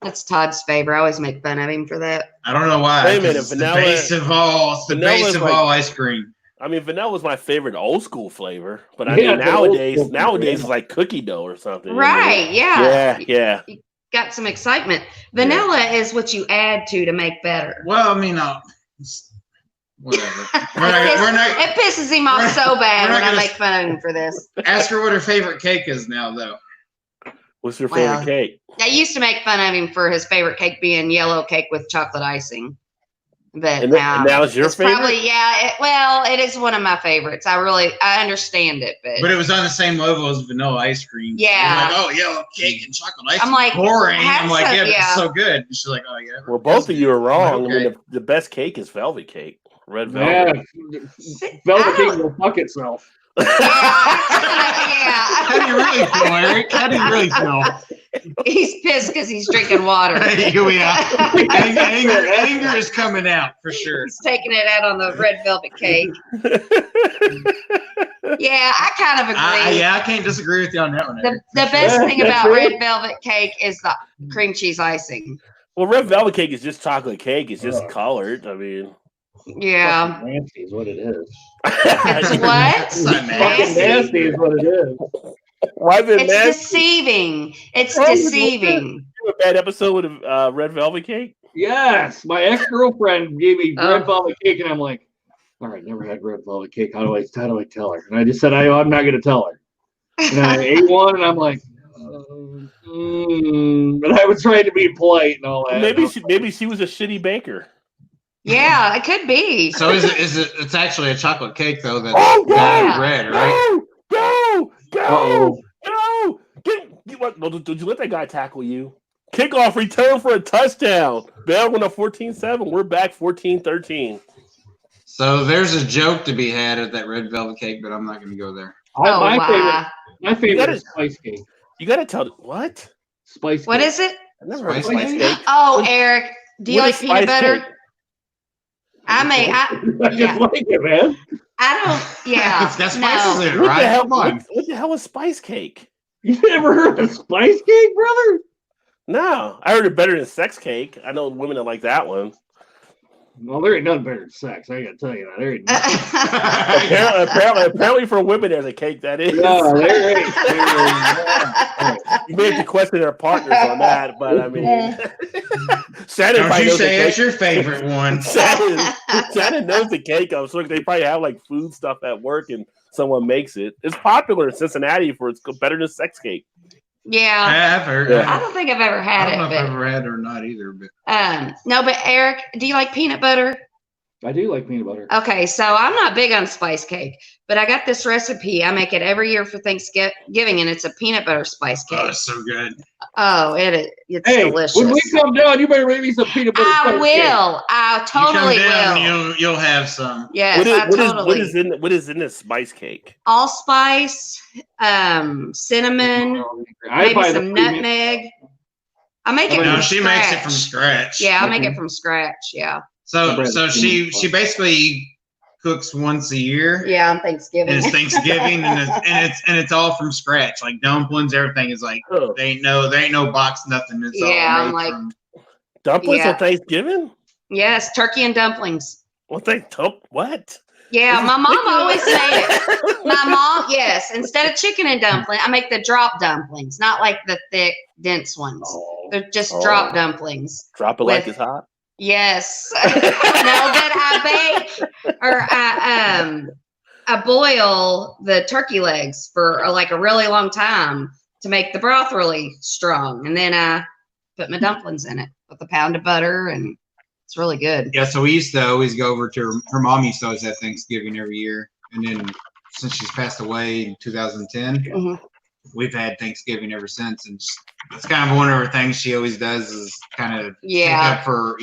S5: That's Todd's favorite. I always make fun of him for that.
S3: I don't know why.
S1: Wait a minute,
S3: It's
S1: vanilla-
S3: the base of all. It's the base of all ice cream.
S1: I mean, vanilla was my favorite old school flavor, but I
S2: Yeah,
S1: mean
S2: the old school
S1: nowadays
S2: flavor.
S1: it's like cookie dough or something.
S5: Right, yeah.
S1: Yeah.
S5: Got some excitement. Vanilla is what you add to make better.
S3: Well, I mean, whatever.
S5: It pisses him off so bad
S3: we're not
S5: when I
S3: gonna-
S5: make fun of him for this.
S3: Ask her what her favorite cake is now, though.
S1: What's your favorite
S5: Well,
S1: cake?
S5: I used to make fun of him for his favorite cake being yellow cake with chocolate icing. But
S1: And
S5: now,
S1: now it's your
S5: it's
S1: favorite?
S5: probably, it is one of my favorites. I understand it,
S3: But it was on the same level as vanilla ice cream.
S5: Yeah.
S3: Like, oh, yellow cake and chocolate ice
S5: I'm like,
S3: boring. I'm like,
S5: have
S3: yeah,
S5: some-
S3: but it's
S5: yeah.
S3: so good. And she's like, oh, yeah.
S1: Well, both of you are wrong.
S3: Okay.
S1: I mean, the best cake is velvet cake. Red
S2: Yeah,
S1: velvet.
S2: Velvet King will fuck itself.
S5: Yeah.
S3: How do you really feel, Eric? How do you really feel?
S5: He's pissed because he's drinking water.
S3: Here we are. Anger is coming out for sure.
S5: He's taking it out on the red velvet cake. Yeah, I kind of agree.
S3: I can't disagree with you on that one,
S5: The
S3: Eric.
S5: best thing about red velvet cake is the cream cheese icing.
S1: Well, red velvet cake is just chocolate cake. It's just colored. I mean,
S5: Yeah.
S2: Nasty is what it is.
S5: It's what?
S3: It's not
S2: Fucking nasty is what it is.
S1: Why is it
S5: It's
S1: nasty?
S5: deceiving. It's
S1: Oh,
S5: deceiving.
S1: You have a bad episode with red velvet cake?
S2: Yes, my ex-girlfriend gave me red velvet cake, and I'm like, all right, never had red velvet cake. How do I tell her? And I just said, I'm not going to tell her. And I ate one, and I'm like, but I was trying to be polite and all that.
S1: Maybe she was a shitty baker.
S5: Yeah, it could be.
S3: So it's actually a chocolate cake though that's
S5: yeah.
S3: red, right?
S1: Go!
S2: Uh-oh.
S1: Go! Did you let that guy tackle you? Kickoff return for a touchdown. Bell went up 14-7. We're back 14-13.
S3: So there's a joke to be had at that red velvet cake, but I'm not going to go there.
S2: My favorite is spice cake.
S1: You got to tell what?
S2: Spice cake.
S5: What is it?
S1: I've never heard of spice cake.
S5: Oh, Eric, do you like peanut butter?
S1: Cake?
S2: I just like it, man.
S5: I don't. Yeah,
S3: it's got spices in it, right?
S1: What the hell is spice cake?
S2: You never heard of spice cake, brother?
S1: No, I heard it better than sex cake. I know women that like that one.
S2: Well, there ain't nothing better than sex. I gotta tell you that. There ain't nothing.
S1: apparently for women, there's a cake that is.
S2: No, there ain't.
S1: You may have to question their partners on that, but I mean, Shannon.
S3: Don't you say it's your favorite one?
S1: Shannon knows the cake. I'm sure they probably have like food stuff at work, and someone makes it. It's popular in Cincinnati for it's better than sex cake.
S5: Yeah,
S3: I've heard.
S5: I don't think I've ever had it.
S3: I don't know if I've ever had it or not either. But
S5: no, but Eric, do you like peanut butter?
S2: I do like peanut butter.
S5: Okay, so I'm not big on spice cake, but I got this recipe. I make it every year for Thanksgiving, and it's a peanut butter spice cake.
S3: Oh, it's so good.
S5: Oh, it's delicious.
S2: When we come down, you better make me some peanut butter.
S5: I will. I totally
S3: will. You'll have some.
S5: Yes,
S1: what is in this spice cake?
S5: Allspice, cinnamon, maybe some nutmeg. I make it. No,
S3: she makes it from scratch.
S5: Yeah, I make it from scratch. Yeah.
S3: So she basically cooks once a year.
S5: Yeah, on Thanksgiving.
S3: And it's Thanksgiving, and it's all from scratch. Like dumplings, everything is like there ain't no box, nothing. It's all
S5: I'm like
S1: dumplings on Thanksgiving.
S5: Yes, turkey and dumplings.
S1: What?
S5: Yeah, my mom always made it. My mom, yes. Instead of chicken and dumpling, I make the drop dumplings, not like the thick, dense ones. They're just drop dumplings.
S1: Drop it like it's hot.
S5: Yes. No, that I bake or I boil the turkey legs for like a really long time to make the broth really strong, and then I put my dumplings in it with a pound of butter, and it's really good.
S3: Yeah, so we used to always go over to her mom used to always have Thanksgiving every year, and then since she's passed away in 2010, we've had Thanksgiving ever since, and that's kind of one of her things she always does is kind of take up for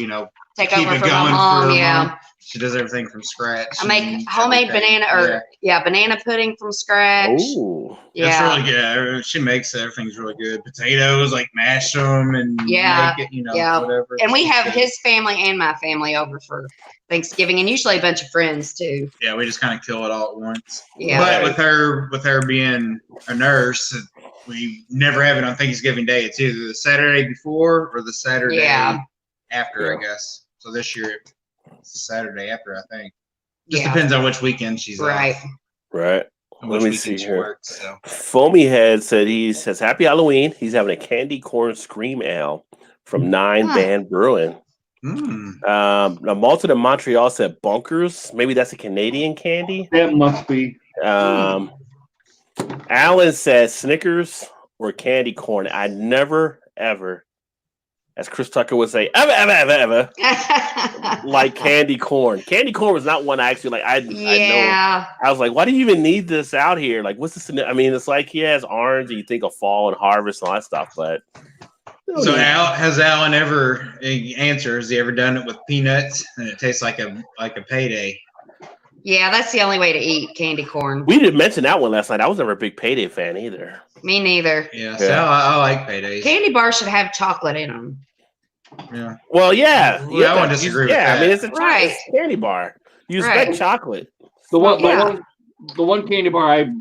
S5: take over for my mom.
S3: Mom. She does everything from scratch.
S5: I make homemade banana banana pudding from scratch.
S1: Ooh.
S5: Yeah,
S3: it's really good. She makes everything's really good. Potatoes, like mash them and make it, whatever.
S5: And we have his family and my family over for Thanksgiving, and usually a bunch of friends too.
S3: Yeah, we just kind of kill it all at once.
S5: Yeah,
S3: but with her being a nurse, we never have it on Thanksgiving Day. It's either the Saturday before or the Saturday after, I guess. So this year it's the Saturday after, I think. Just depends on which weekend she's
S5: right.
S3: off.
S1: Right.
S3: Let me see here. Works, so.
S1: Foamy Head says Happy Halloween. He's having a candy corn scream ale from 9 Band Brewing. Now Malton in Montreal said Bunkers. Maybe that's a Canadian candy.
S2: That must be.
S1: Alan says Snickers or candy corn. I never ever, as Chris Tucker would say, ever like candy corn. Candy corn was not one I actually like. I know. I was like, why do you even need this out here? Like, what's this? I mean, it's like he has orange, and you think of fall and harvest and all that stuff, but.
S3: So has Alan ever has he ever done it with peanuts and it tastes like a payday?
S5: Yeah, that's the only way to eat candy corn.
S1: We didn't mention that one last night. I was never a big payday fan either.
S5: Me neither.
S3: Yeah, so I like paydays.
S5: Candy bars should have chocolate in them.
S3: Yeah.
S1: Well, yeah.
S3: I wouldn't disagree with that.
S1: I mean, it's a candy bar. You expect chocolate.
S2: The one candy bar I've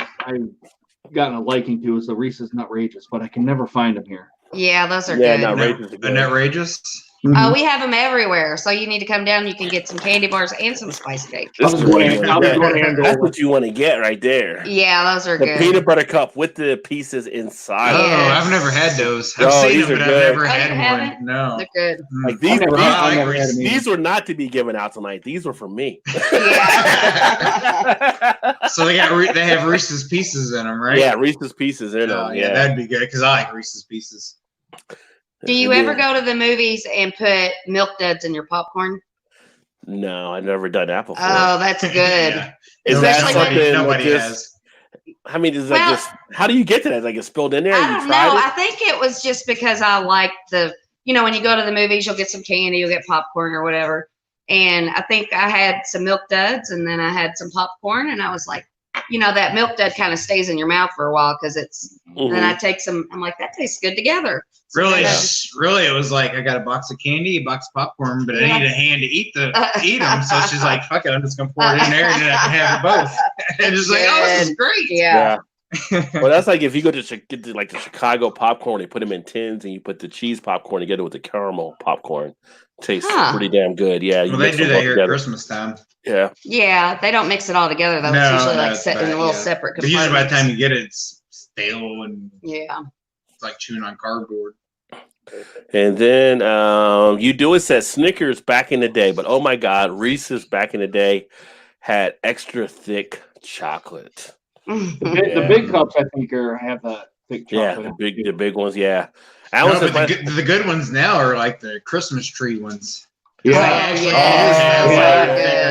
S2: gotten a liking to is the Reese's Nutrageous, but I can never find them here.
S5: Yeah, those are good.
S3: Nutrageous?
S5: Oh, we have them everywhere. So you need to come down. You can get some candy bars and some spice cake.
S1: This is what you want to get.
S2: Andover.
S1: That's what you want to get right there.
S5: Yeah, those are
S1: The
S5: good.
S1: peanut butter cup with the pieces inside.
S3: Oh,
S5: Yes.
S3: I've never had those. I've
S1: Oh,
S3: seen
S1: these
S3: them,
S1: are
S3: but
S1: good.
S3: I've never
S5: Oh, you
S3: had
S5: haven't?
S3: one. No.
S5: They're good.
S1: Like these,
S2: I've never had them either.
S1: these were not to be given out tonight. These were for me.
S5: Yeah.
S3: So they have Reese's Pieces in them, right?
S1: Yeah, Reese's Pieces in
S3: Oh,
S1: them.
S3: yeah,
S1: Yeah.
S3: that'd be good because I like Reese's Pieces.
S5: Do you ever go to the movies and put Milk Duds in your popcorn?
S1: No, I've never done that before.
S5: Oh, that's good.
S3: Yeah.
S1: Is that
S5: Especially
S1: something?
S3: Nobody
S1: that
S3: has.
S1: I mean, is that
S5: Well,
S1: just? How do you get to that? Like, it's spilled in there?
S5: I
S1: You
S5: don't
S1: tried
S5: know.
S1: it?
S5: I think it was just because I like when you go to the movies, you'll get some candy, you'll get popcorn or whatever. And I think I had some Milk Duds and then I had some popcorn and I was like, that Milk Dud kind of stays in your mouth for a while because and then I take some, I'm like, that tastes good together. So
S3: Really,
S5: then
S3: really, it was like I got a box of candy, a box of popcorn, but I need a hand to eat them. So she's like, "Fuck it, I'm just gonna pour it in there and then I can have it both." And just like, "Oh, this is great."
S5: Yeah.
S1: Well, that's like if you go to get to, like the Chicago popcorn, they put them in tins, and you put the cheese popcorn together with the caramel popcorn. Tastes pretty damn good. Yeah,
S3: Well, they do that here at Christmas time.
S1: Yeah.
S5: Yeah, they don't mix it all together though.
S3: No,
S5: it's usually like
S3: that's
S5: set in
S3: bad,
S5: a little
S3: yeah.
S5: separate
S3: But usually by the
S5: compartments.
S3: time you get it, it's stale and
S5: Yeah.
S3: it's like chewing on cardboard.
S1: And then you do it says Snickers back in the day, but oh my God, Reese's back in the day had extra thick chocolate.
S2: The big cups, I think, have that thick
S1: Yeah,
S2: chocolate.
S1: the big ones. Yeah,
S3: No,
S1: Alice
S3: but the good ones now are like the Christmas tree ones.
S2: Yeah.
S5: Yeah.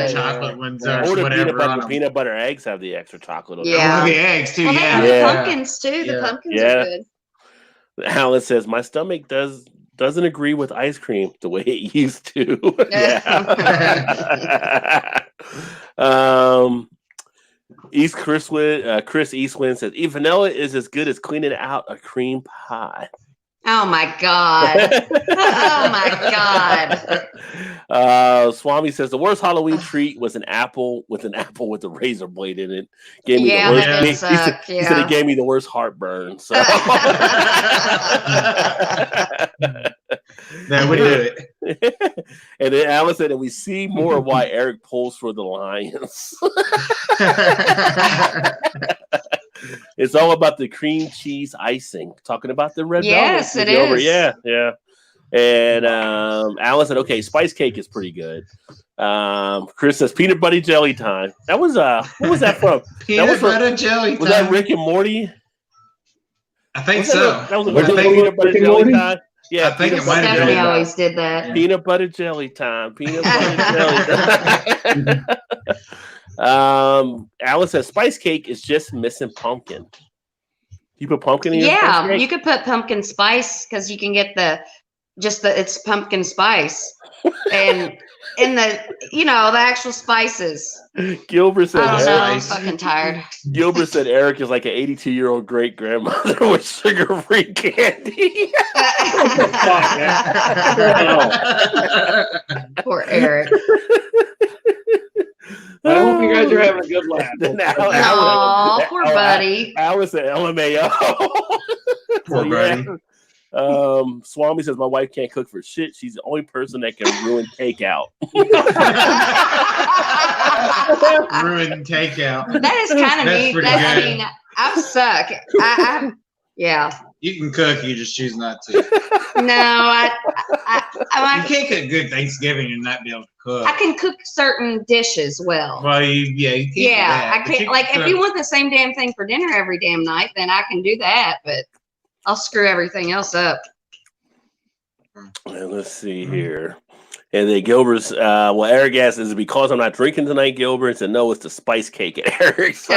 S3: Thicker chocolate ones or
S1: or the
S3: whatever.
S1: peanut butter eggs have the extra chocolate on them.
S5: Yeah.
S3: Oh, the eggs too.
S5: Well, they
S3: Yeah.
S5: have
S1: Yeah.
S5: the pumpkins too. The
S3: Yeah.
S5: pumpkins
S1: Yeah.
S5: are good.
S1: Alice says my stomach doesn't agree with ice cream the way it used to. Yeah. Chris Eastwind says vanilla is as good as cleaning out a cream pie.
S5: Oh my God. Oh my God.
S1: Swami says the worst Halloween treat was an apple with a razor blade in it. Gave me
S5: Yeah,
S1: the worst.
S5: that
S1: He
S5: suck.
S1: said it
S5: Yeah.
S1: gave me the worst heartburn. So
S3: That would do it.
S1: And then Alice said, and we see more of why Eric pulls for the Lions. It's all about the cream cheese icing. Talking about the red velvet.
S5: Yes, it is.
S1: Yeah, yeah. And Alice said, okay, spice cake is pretty good. Chris says peanut butter jelly time. That was what was that from?
S3: Peanut butter jelly
S1: Was that Rick and Morty?
S3: I think
S1: Was
S3: so.
S1: That was
S3: I think-
S1: peanut butter
S2: Rick and
S1: jelly
S2: Morty?
S1: time. Yeah,
S3: I think it
S1: peanut
S3: might have
S1: butter
S3: been.
S5: Stephanie
S1: jelly time.
S5: always did that.
S1: Peanut butter jelly time. Peanut butter jelly time. Alice says spice cake is just missing pumpkin. You put pumpkin in your spice
S5: Yeah,
S1: cake?
S5: you could put pumpkin spice because you can get it's pumpkin spice and in the actual spices.
S1: Gilbert said
S5: I don't know. I'm
S3: Spice.
S5: fucking tired.
S1: Gilbert said Eric is like an 82-year-old great grandmother with sugar-free candy.
S5: Poor Eric.
S2: I hope you guys are having a good laugh.
S5: Oh, poor buddy.
S1: Alice at LMAO.
S3: Poor buddy.
S1: Swami says my wife can't cook for shit. She's the only person that can ruin takeout.
S3: Ruined takeout.
S5: That is kind of
S3: That's
S5: neat.
S3: pretty
S5: I
S3: good.
S5: mean, I suck. Yeah.
S3: You can cook, you just choose not to.
S5: No,
S3: You can't cook good Thanksgiving and not be able to cook.
S5: I can cook certain dishes well.
S3: Well, you can't. do
S5: Yeah,
S3: that,
S5: I
S3: but
S5: can't.
S3: you
S5: Like,
S3: can
S5: if you
S3: cook.
S5: want the same damn thing for dinner every damn night, then I can do that. But I'll screw everything else up.
S1: And let's see here. And then Gilbert's, Eric asked, is it because I'm not drinking tonight, Gilbert? And no, it's the spice cake at Eric. So.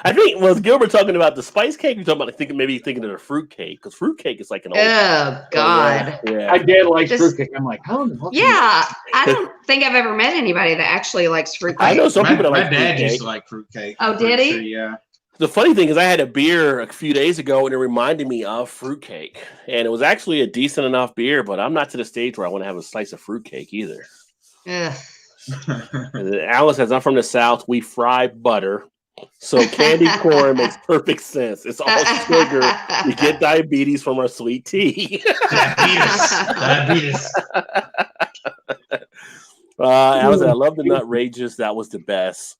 S1: I think, was Gilbert talking about the spice cake? You're talking about maybe thinking of the fruit cake, because fruit cake is like an old.
S5: Oh God.
S1: Yeah.
S2: I did like
S5: Just-
S2: fruitcake. I'm like, how in the fuck?
S5: Yeah, I don't think I've ever met anybody that actually likes fruit
S1: I
S5: cake.
S1: know some
S3: My
S1: people that like
S3: dad
S1: fruit
S3: used
S1: cake.
S3: to like fruitcake.
S5: Oh, did he?
S3: Yeah.
S1: The funny thing is, I had a beer a few days ago, and it reminded me of fruitcake. And it was actually a decent enough beer, but I'm not to the stage where I want to have a slice of fruitcake either.
S5: Ugh.
S1: And then Alice says, I'm from the South. We fry butter. So candy corn makes perfect sense. It's all sugar. We get diabetes from our sweet tea.
S3: Diabetes.
S1: Alan said, I love the Nutrageous. That was the best.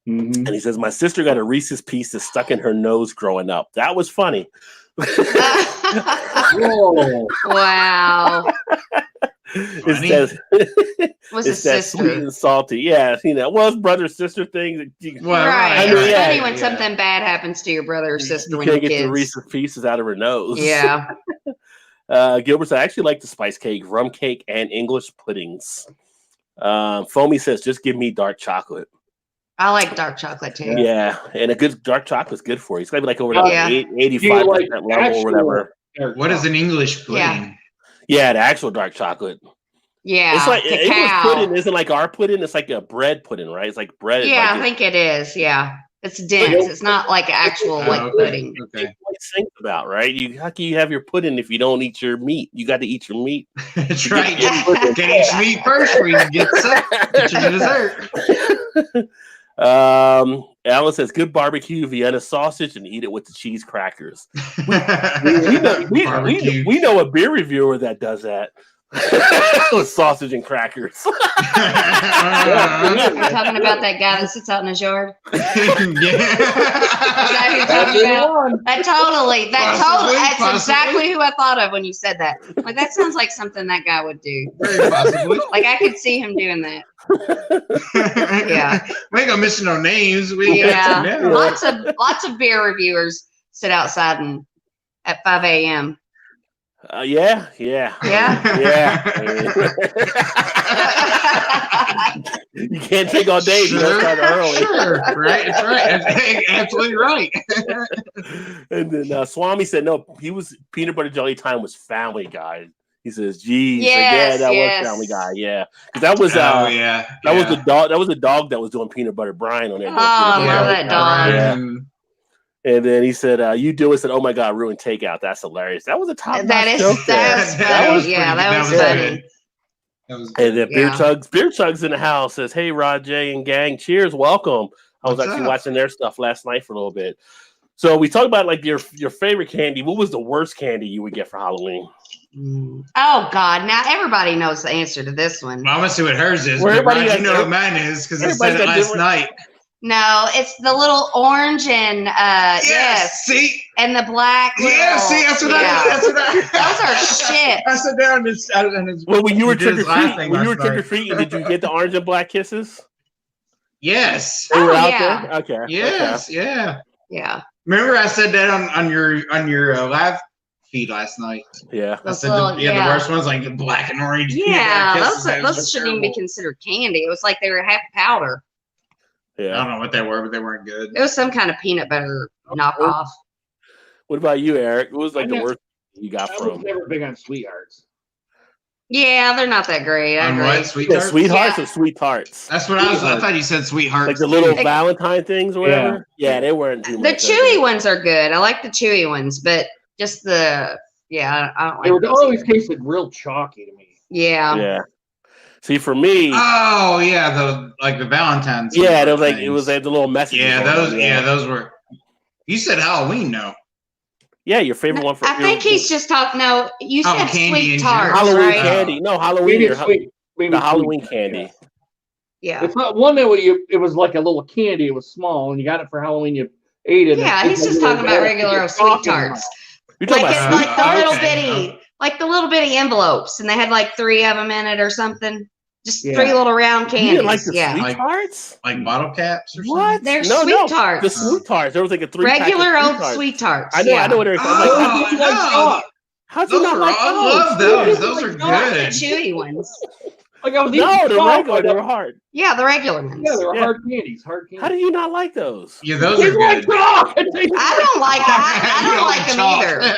S2: Mm-hmm.
S1: And he says, my sister got a Reese's Pieces stuck in her nose growing up. That was funny.
S2: Whoa.
S5: Wow.
S1: It's
S5: Was
S1: it's
S5: a
S1: that
S5: sister.
S1: sweet and salty. Yeah, well, it's brother-sister thing.
S3: Well,
S5: Right.
S1: I mean,
S5: It's
S1: yeah,
S5: funny when something bad happens to your brother or sister
S1: You
S5: when you're
S1: can't get the
S5: kids.
S1: Reese's Pieces out of her nose.
S5: Yeah.
S1: Gilbert said, I actually like the spice cake, rum cake, and English puddings. Foamy says, just give me dark chocolate.
S5: I like dark chocolate too.
S1: Yeah, and a good dark chocolate's good for you. It's got to be like over
S5: Yeah.
S1: 85%
S2: like
S1: level
S2: actual
S1: or whatever.
S3: What is an English pudding?
S5: Yeah.
S1: Yeah, the actual dark chocolate.
S5: Yeah.
S1: It's like English
S5: cacao.
S1: pudding isn't like our pudding. It's like a bread pudding, right? It's like bread.
S5: Yeah,
S1: like
S5: I think it is. Yeah. It's dense. It's not like actual like
S3: okay.
S5: pudding.
S3: Okay.
S1: It's think about, right? How can you have your pudding if you don't eat your meat? You got to eat your meat.
S3: That's right. Get eat your meat first before you get your dessert.
S1: Alan says, good barbecue, Vienna sausage, and eat it with the cheese crackers. We know a beer reviewer that does that. With sausage and crackers.
S5: We're talking about that guy that sits out in his yard. Is that who you're talking about? That's exactly who I thought of when you said that. Like, that sounds like something that guy would do.
S3: Very possibly.
S5: Like, I could see him doing that. Yeah.
S3: We ain't gonna mention no names.
S5: Yeah. Lots of beer reviewers sit outside and at 5 a.m.
S1: Yeah.
S5: Yeah.
S1: You can't take all day. You gotta start early.
S3: Sure, right. That's right. That's absolutely right.
S1: And then Swami said, no, peanut butter jelly time was Family Guy. He says, geez,
S5: Yes,
S1: that
S5: yes.
S1: was Family Guy. Yeah. Because that was
S3: was
S1: the dog. That was the dog that was doing peanut butter brine on there.
S5: Oh, I love that dog.
S1: Yeah. And then he said, you do it. Said, oh my God, ruined takeout. That's hilarious. That was a top
S5: That
S1: joke there.
S5: was funny. That was funny.
S1: And then Beer Chugs in the house says, hey, Rod J and gang, cheers, welcome. I was
S3: What's
S1: actually
S3: up?
S1: watching their stuff last night for a little bit. So we talked about like your favorite candy. What was the worst candy you would get for Halloween?
S5: Oh God! Now everybody knows the answer to this one.
S3: Well, I'm gonna see what hers is.
S1: Well,
S3: But
S1: everybody
S3: Rod,
S1: got-
S3: you know what mine is because I said it
S1: everybody got
S3: last
S1: different-
S3: night.
S5: No, it's the little orange and yes,
S3: See.
S5: and the black.
S3: Yeah.
S5: little-
S3: See. That's what
S5: yeah.
S3: I.
S5: Those are shit.
S3: I sat down and
S1: Well, when you were
S3: He did his
S1: trick or
S3: last thing
S1: treating,
S3: last night.
S1: did you get the orange and black kisses?
S3: Yes.
S1: They were
S5: Oh,
S1: out
S5: yeah.
S1: there. Okay.
S3: Yes. Yeah.
S5: Yeah.
S3: Remember, I said that on your live feed last night.
S1: Okay. Yeah.
S3: I
S5: Those
S3: said
S5: little-
S3: the
S5: yeah.
S3: worst ones like the black and orange.
S5: Yeah,
S3: kisses, that was
S5: those shouldn't even be
S3: terrible.
S5: considered candy. It was like they were half powder.
S3: I
S1: Yeah.
S3: don't know what they were, but they weren't good.
S5: It was some kind of peanut butter knockoff.
S1: What about you, Eric? What was like
S2: I
S1: the
S2: never-
S1: worst you got
S2: I was
S1: from?
S2: never big on sweethearts.
S5: Yeah, they're not that great. I
S3: On
S5: agree.
S3: what?
S1: Yeah,
S3: Sweethearts?
S1: sweethearts
S5: Yeah.
S1: or sweet tarts?
S3: That's what I was. I thought you said sweethearts.
S1: Like the little
S5: Like-
S1: Valentine things or whatever? Yeah, they weren't too
S5: The
S1: much.
S5: chewy ones are good. I like the chewy ones, but just I don't
S2: They
S5: like
S2: were
S5: those
S2: always
S5: either.
S2: tasted real chalky to me.
S5: Yeah.
S1: Yeah. See, for me,
S3: Oh yeah, the Valentine's.
S1: yeah, it was like
S3: things.
S1: the little messages.
S3: Yeah,
S1: on
S3: those.
S1: them,
S3: Yeah, those were. You said Halloween, no?
S1: Yeah, your favorite one for
S5: I think he's just talking. No, you
S3: Oh,
S5: said
S3: candy
S5: sweet
S3: in
S5: tarts,
S3: general.
S1: Halloween
S5: right?
S1: candy. No, Halloween.
S2: Maybe
S1: Your,
S2: it's sweet. Maybe
S1: the
S2: it's
S1: Halloween
S2: sweet.
S1: candy.
S5: Yeah.
S2: It's not one that it was like a little candy. It was small, and you got it for Halloween. You ate it.
S5: Yeah,
S2: and
S5: he's
S2: it's
S5: just
S2: like
S5: talking about regular old sweet
S2: talking
S5: tarts.
S1: You're
S5: Like
S1: talking
S5: it's
S1: about
S5: like the little
S3: okay.
S5: bitty, like the little bitty envelopes, and they had like 3 of them in it or something. Just
S2: Yeah.
S5: 3 little round
S1: You
S5: candies.
S1: didn't like the
S5: yeah.
S1: sweet
S3: Like-
S1: tarts?
S3: Like bottle caps or
S1: What?
S5: They're
S1: No,
S5: sweet
S1: no,
S5: tarts.
S1: The sweet tarts. There was like a 3
S5: Regular
S1: pack of
S5: old
S1: tarts.
S5: sweet tarts.
S1: I know.
S5: yeah.
S1: I know what they're
S3: Oh,
S1: talking about.
S2: How do you like
S3: no.
S2: chalk?
S1: How'd you
S3: Those
S1: not
S3: are.
S1: like
S3: I
S1: those?
S3: love those. Those are
S5: The
S3: good.
S5: chewy ones.
S2: Like I was
S1: No,
S2: eating
S1: they're
S2: chalk,
S1: regular.
S2: like
S1: They
S2: a-
S1: were hard.
S5: Yeah, the regular ones.
S2: Yeah, they were
S1: Yeah.
S2: hard candies. Hard candies.
S1: How do you not like those?
S3: Yeah, those
S2: They
S3: are
S2: like
S3: good.
S2: chalk.
S5: I don't like I
S3: You
S5: don't like them
S3: chalk.
S5: either.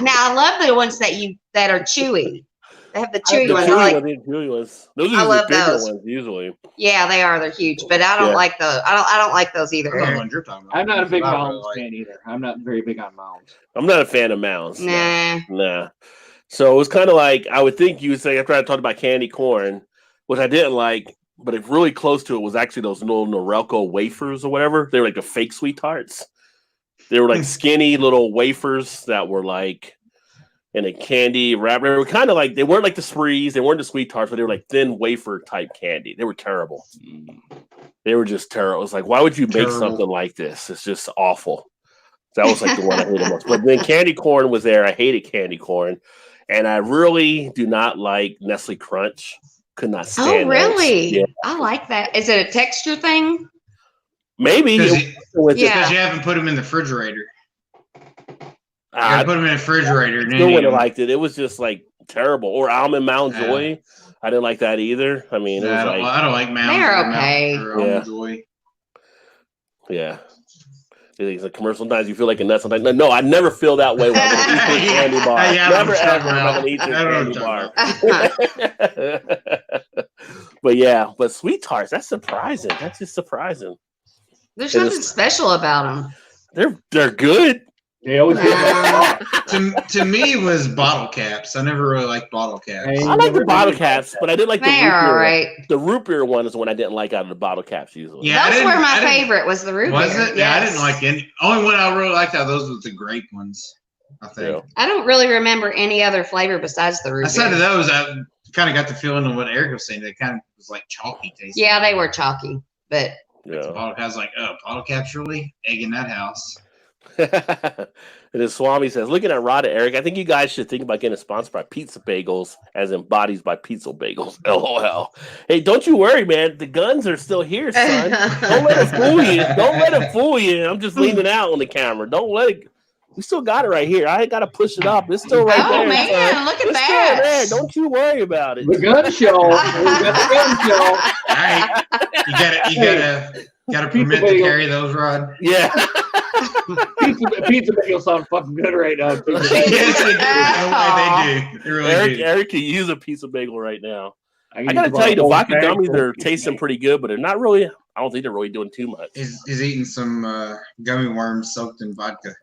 S5: Now I love the ones that are chewy. They have the chewy
S1: The
S5: ones.
S1: chewy
S5: I like,
S1: ones, the chewy ones. Those
S5: I
S1: are the
S5: love
S1: bigger
S5: those.
S1: ones usually.
S5: yeah, they are. They're huge, but I don't
S1: Yeah.
S5: like those. I don't like those
S3: I don't know
S5: either.
S3: what you're talking about.
S2: I'm not a big
S3: I don't
S2: mounds
S3: really like-
S2: fan either. I'm not very big on mounds.
S1: I'm not a fan of mounds.
S5: Nah.
S1: Nah. So it was kind of like I would think you would say after I talked about candy corn, which I didn't like. but if really close to it was actually those little Norelco wafers or whatever. They were like the fake sweet tarts. They were like skinny little wafers that were like in a candy wrapper. They were kind of like, they weren't like the sprees, they weren't the sweet tarts, but they were like thin wafer type candy. They were terrible. They were just terrible. It's like, why would you make something like this? It's just awful. That was like the one I hated most. But then candy corn was there. I hated candy corn. And I really do not like Nestle Crunch. Could not stand
S5: Oh, really?
S1: Yeah.
S5: I like that. Is it a texture thing?
S1: Maybe.
S3: Because you haven't put them in the refrigerator. I put them in the refrigerator.
S1: Still would have liked it. It was just like terrible. Or Almond Mountain Joy. I didn't like that either. I mean,
S3: I don't like Mountain.
S5: They're okay.
S3: Almond Joy.
S1: Yeah. It's a commercial. Sometimes you feel like a nut. Sometimes no, I never feel that way when I'm going to eat this candy bar. Never ever when I'm going to eat this candy bar. But sweet tarts, that's surprising. That's just surprising.
S5: There's something special about
S1: them. They're good.
S2: They always
S3: to me, it was bottle caps. I never really liked bottle caps.
S1: I like the bottle caps, but I didn't like the root beer.
S5: Right.
S1: The root beer one is the one I didn't like out of the bottle caps usually.
S5: Yeah, those were my favorite. Was the root beer?
S3: Was it? Yeah, I didn't like any. Only one I really liked out of those was the grape ones. I think.
S1: Yeah.
S5: I don't really remember any other flavor besides the root beer.
S3: Aside of those, I kind of got the feeling of what Eric was saying. They kind of was like chalky tasting.
S5: Yeah, they were chalky, but
S3: bottle caps like, bottle caps really egg in that house.
S1: And then Swami says, looking at Rod and Eric, I think you guys should think about getting sponsored by Pizza Bagels, as in Bodies by Pizza Bagels. LOL. Hey, don't you worry, man. The guns are still here, son. Don't let it fool you. Don't let it fool you. I'm just leaning out on the camera. Don't let it. We still got it right here. I ain't got to push it up. It's still right there.
S5: Oh, man.
S1: Son.
S5: Look at
S1: it's
S5: that.
S1: Still there. Don't you worry about it.
S2: The gun show. The gun show.
S3: All right. You gotta permit to carry those, Rod.
S1: Yeah.
S2: Pizza bagels sound fucking good right now.
S3: Yes, they do. They really do.
S1: Eric can use a pizza bagel right now. I gotta tell you, the vodka gummies are tasting pretty good, but they're not really. I don't think they're really doing too much.
S3: He's eating some gummy worms soaked in vodka.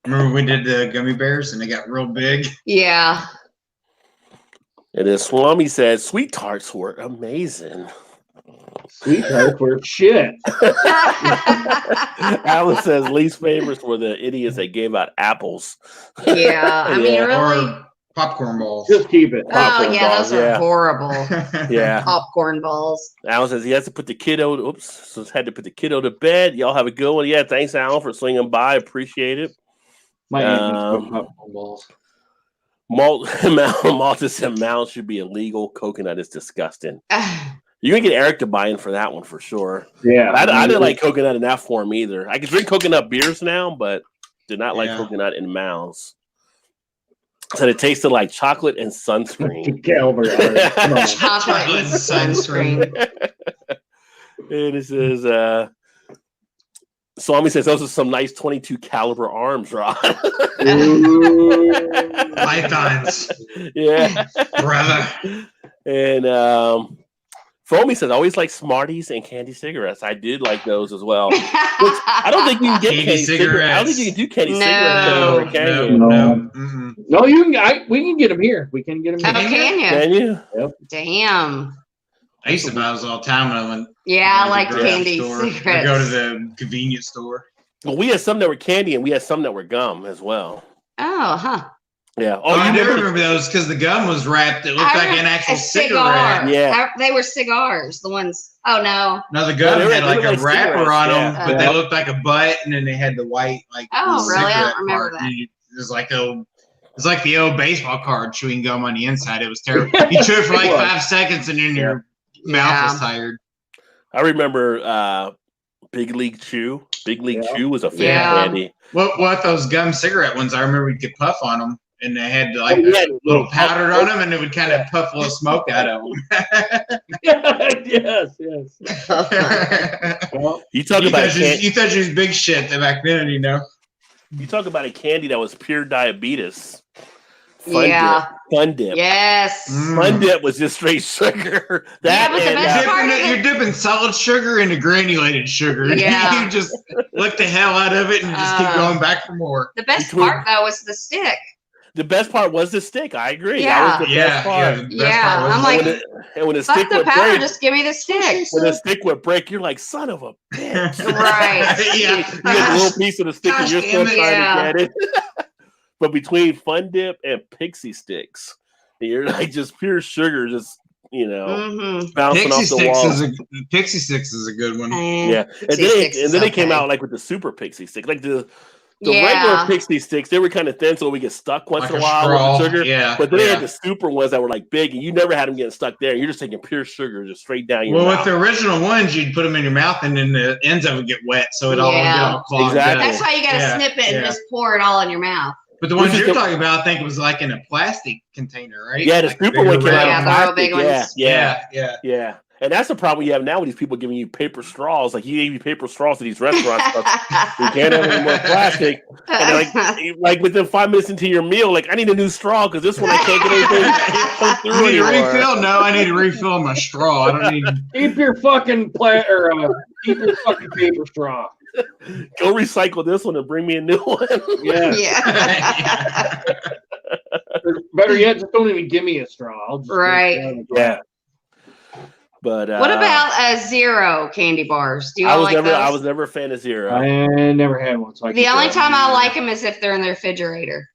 S3: Remember we did the gummy bears and they got real big?
S5: Yeah.
S1: And then Swami said, sweet tarts were amazing.
S2: Sweet tarts were shit.
S1: Alice says least favorites were the idiots that gave out apples.
S5: Yeah, I mean, really.
S3: Or popcorn balls.
S2: Just keep it.
S5: Oh, yeah, those are horrible.
S1: Yeah.
S5: Popcorn balls.
S1: Alan says he has to put the kiddo, had to put the kiddo to bed. Y'all have a good one. Yeah, thanks, Alan, for swinging by. Appreciate it.
S2: Popcorn balls.
S1: Malta said Mount should be illegal. Coconut is disgusting. You can get Eric to buy in for that one for sure.
S2: Yeah.
S1: I didn't like coconut in that form either. I can drink coconut beers now, but did not like coconut in Mounds. Said it tasted like chocolate and sunscreen.
S5: Chocolate and sunscreen.
S1: And it says, Swami says those are some nice 22 caliber arms, Rod.
S3: Pythons.
S1: Yeah.
S3: Brother.
S1: And Foamy says, always like Smarties and candy cigarettes. I did like those as well. Which I don't think you can get candy cigarettes. I don't think you can do candy cigarettes anymore, can you?
S2: No. No, you can. We can get them here. We can get them here.
S5: Oh, can you?
S1: Can you?
S2: Yep.
S5: Damn.
S3: I used to buy those all the time when I went.
S5: Yeah, I like candy cigarettes.
S3: I go to the convenience store.
S1: Well, we had some that were candy and we had some that were gum as well.
S5: Oh, huh.
S1: Yeah.
S3: Oh, I never remember those because the gum was wrapped. It looked like an actual cigarette.
S1: Yeah.
S5: They were cigars. The ones. Oh, no.
S3: No, the gum had like a wrapper on them, but they looked like a butt, and then they had the white like.
S5: Oh, really? I don't remember that.
S3: It was like the old baseball card chewing gum on the inside. It was terrible. You chew it for like 5 seconds, and then your mouth was tired.
S1: I remember Big League Chew. Big League Chew was a fan candy.
S3: What those gum cigarette ones? I remember we'd get puff on them. And they had like a little powder on them, and it would kind of puff a little smoke out of them.
S2: Yes.
S1: Well, you thought you
S3: was big shit back then, you know.
S1: You talk about a candy that was pure diabetes.
S5: Fun
S1: dip.
S5: Yes.
S1: Fun dip was just straight sugar.
S3: You're dipping solid sugar into granulated sugar.
S5: Yeah.
S3: You just lick the hell out of it and just keep going back for more.
S5: The best part though was the stick.
S1: The best part was the stick. I agree.
S5: Yeah.
S1: That was the best part.
S3: the best part was
S5: I'm like,
S1: And when the
S5: fuck
S1: stick
S5: the
S1: would
S5: powder,
S1: break,
S5: just give me the stick.
S1: when the stick would break, you're like, son of a bitch.
S5: Right.
S1: You get a little piece of the stick and
S3: Gosh
S1: you're still
S3: damn it.
S1: trying to get it. But between Fun Dip and Pixie Sticks, you're like just pure sugar, just bouncing off the wall.
S3: Pixie Sticks is a good one.
S1: Yeah, and then they came out like with the super Pixie Stick, like the regular Pixie Sticks. They were kind of thin, so we get stuck once in a while with the sugar.
S3: Yeah,
S1: but then they had the super ones that were like big, and you never had them getting stuck there. You're just taking pure sugar just straight down your mouth.
S3: Well, with the original ones, you'd put them in your mouth, and then the ends of it get wet, so it all get all clogged.
S1: Exactly.
S5: That's why you got to snip it and just pour it all in your mouth.
S3: But the ones you're talking about, I think it was like in a plastic container, right?
S1: Yeah, the
S3: like
S1: super one came out of
S5: the real big
S1: plastic.
S5: ones.
S1: Yeah. And that's the problem you have now with these people giving you paper straws. Like, you gave you paper straws to these restaurants. You can't have any more plastic. And like within 5 minutes into your meal, like, I need a new straw because this one I can't get anything through
S3: You need
S1: anymore.
S3: a refill? No, I need to refill my straw. I don't need.
S2: Keep your fucking keep your fucking paper straw.
S1: Go recycle this one and bring me a new one.
S5: Yeah.
S2: Or better yet, just don't even give me a straw. I'll just
S1: Yeah. But
S5: what about Zero candy bars? Do you all like those?
S1: I was never a fan of Zero.
S2: I never had one. So
S5: the only time I like them is if they're in the refrigerator.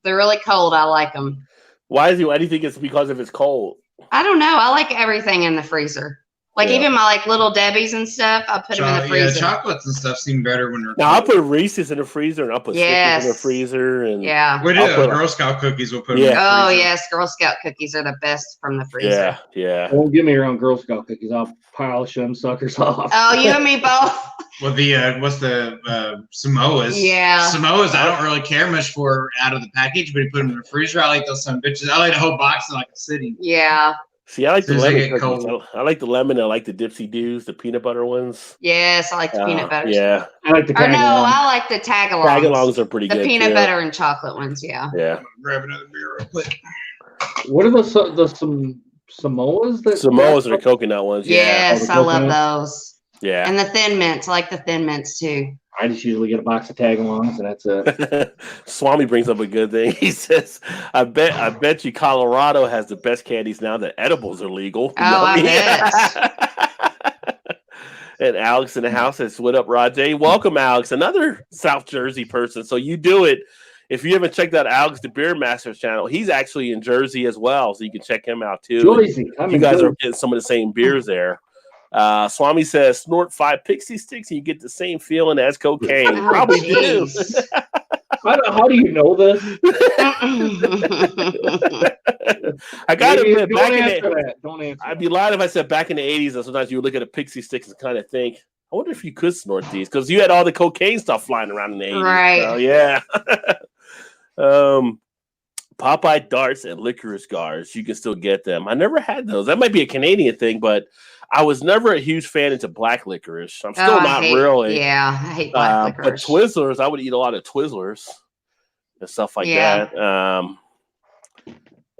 S5: They're really cold. I like them.
S1: Why do you think it's because if it's cold?
S5: I don't know. I like everything in the freezer. Like even my like Little Debbie's and stuff, I put them in the freezer.
S3: Yeah, chocolates and stuff seem better when they're.
S1: Now I'll put Reese's in the freezer and I'll put Snickers in the freezer and
S3: we do Girl Scout cookies. We'll put them in the
S5: freezer.
S3: freezer.
S5: Yes, Girl Scout cookies are the best from the freezer.
S1: Yeah.
S2: Don't give me your own Girl Scout cookies. I'll polish them suckers off.
S5: Oh, you and me both.
S3: Well, the what's the Samoas?
S5: Yeah,
S3: Samoas. I don't really care much for out of the package, but you put them in the freezer. I like those some bitches. I like the whole box in like a city.
S5: Yeah.
S1: See, I like the lemon cookies. I like the lemon. I like the Dipsy Doos, the peanut butter ones.
S5: Yes, I like the peanut butter.
S1: Yeah.
S2: I like the tag-alongs.
S5: I like the tag-alongs.
S1: Tag-alongs are pretty good.
S5: The peanut butter and chocolate ones, yeah.
S3: Grab another beer real quick.
S2: What are the Samoas?
S1: Samoas are the coconut ones.
S5: Yes, I love those.
S1: Yeah.
S5: And the Thin Mints. I like the Thin Mints too.
S2: I just usually get a box of tag-alongs, and that's it.
S1: Swami brings up a good thing. He says, "I bet you Colorado has the best candies now that edibles are legal."
S5: Oh, I
S1: bet. And Alex in the house says, "What up, Rajay? Welcome, Alex, another South Jersey person. So you do it. If you haven't checked out Alex the Beer Masters channel, he's actually in Jersey as well, so you can check him out too.
S2: Jersey.
S1: You guys are getting some of the same beers there." Swami says, "Snort 5 Pixie Sticks and you get the same feeling as cocaine."
S5: Oh,
S1: Probably do.
S2: How do you know this?
S1: I gotta admit,
S2: don't answer.
S1: I'd be lying if I said back in the 80s, and sometimes you would look at a Pixie Sticks and kind of think, I wonder if you could snort these, because you had all the cocaine stuff flying around in the 80s.
S5: Right.
S1: So, yeah. Popeye darts and licorice guards, you can still get them. I never had those. That might be a Canadian thing, but I was never a huge fan into black licorice. I'm still not really.
S5: Yeah, I hate black
S1: But
S5: licorice.
S1: Twizzlers, I would eat a lot of Twizzlers and stuff like that.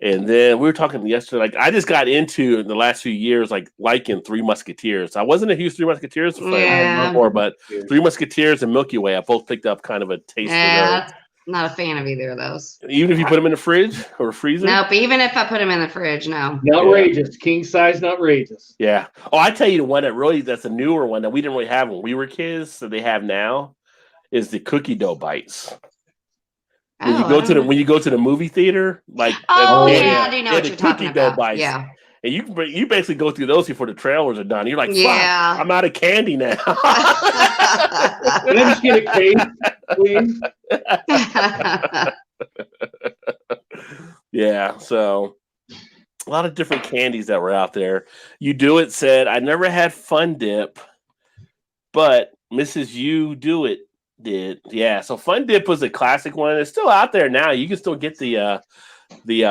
S1: And then we were talking yesterday, like I just got into in the last few years, like liking Three Musketeers. I wasn't a huge Three Musketeers fan before, but Three Musketeers and Milky Way, I both picked up kind of a taste for those.
S5: Not a fan of either of those.
S1: Even if you put them in the fridge or freezer?
S5: Nope, even if I put them in the fridge, no.
S2: Outrageous. King size, outrageous.
S1: Yeah. Oh, I tell you the one that's a newer one that we didn't really have when we were kids, that they have now, is the cookie dough bites. When you go to the movie theater, like
S5: I do know what you're talking about.
S1: Bites.
S5: Yeah.
S1: And you basically go through those before the trailers are done. You're like, fuck, I'm out of candy now.
S2: Can I just get a cake, please?
S1: Yeah, so a lot of different candies that were out there. You Do It said, I never had Fun Dip, but Mrs. You Do It did. Yeah, so Fun Dip was a classic one. It's still out there now. You can still get the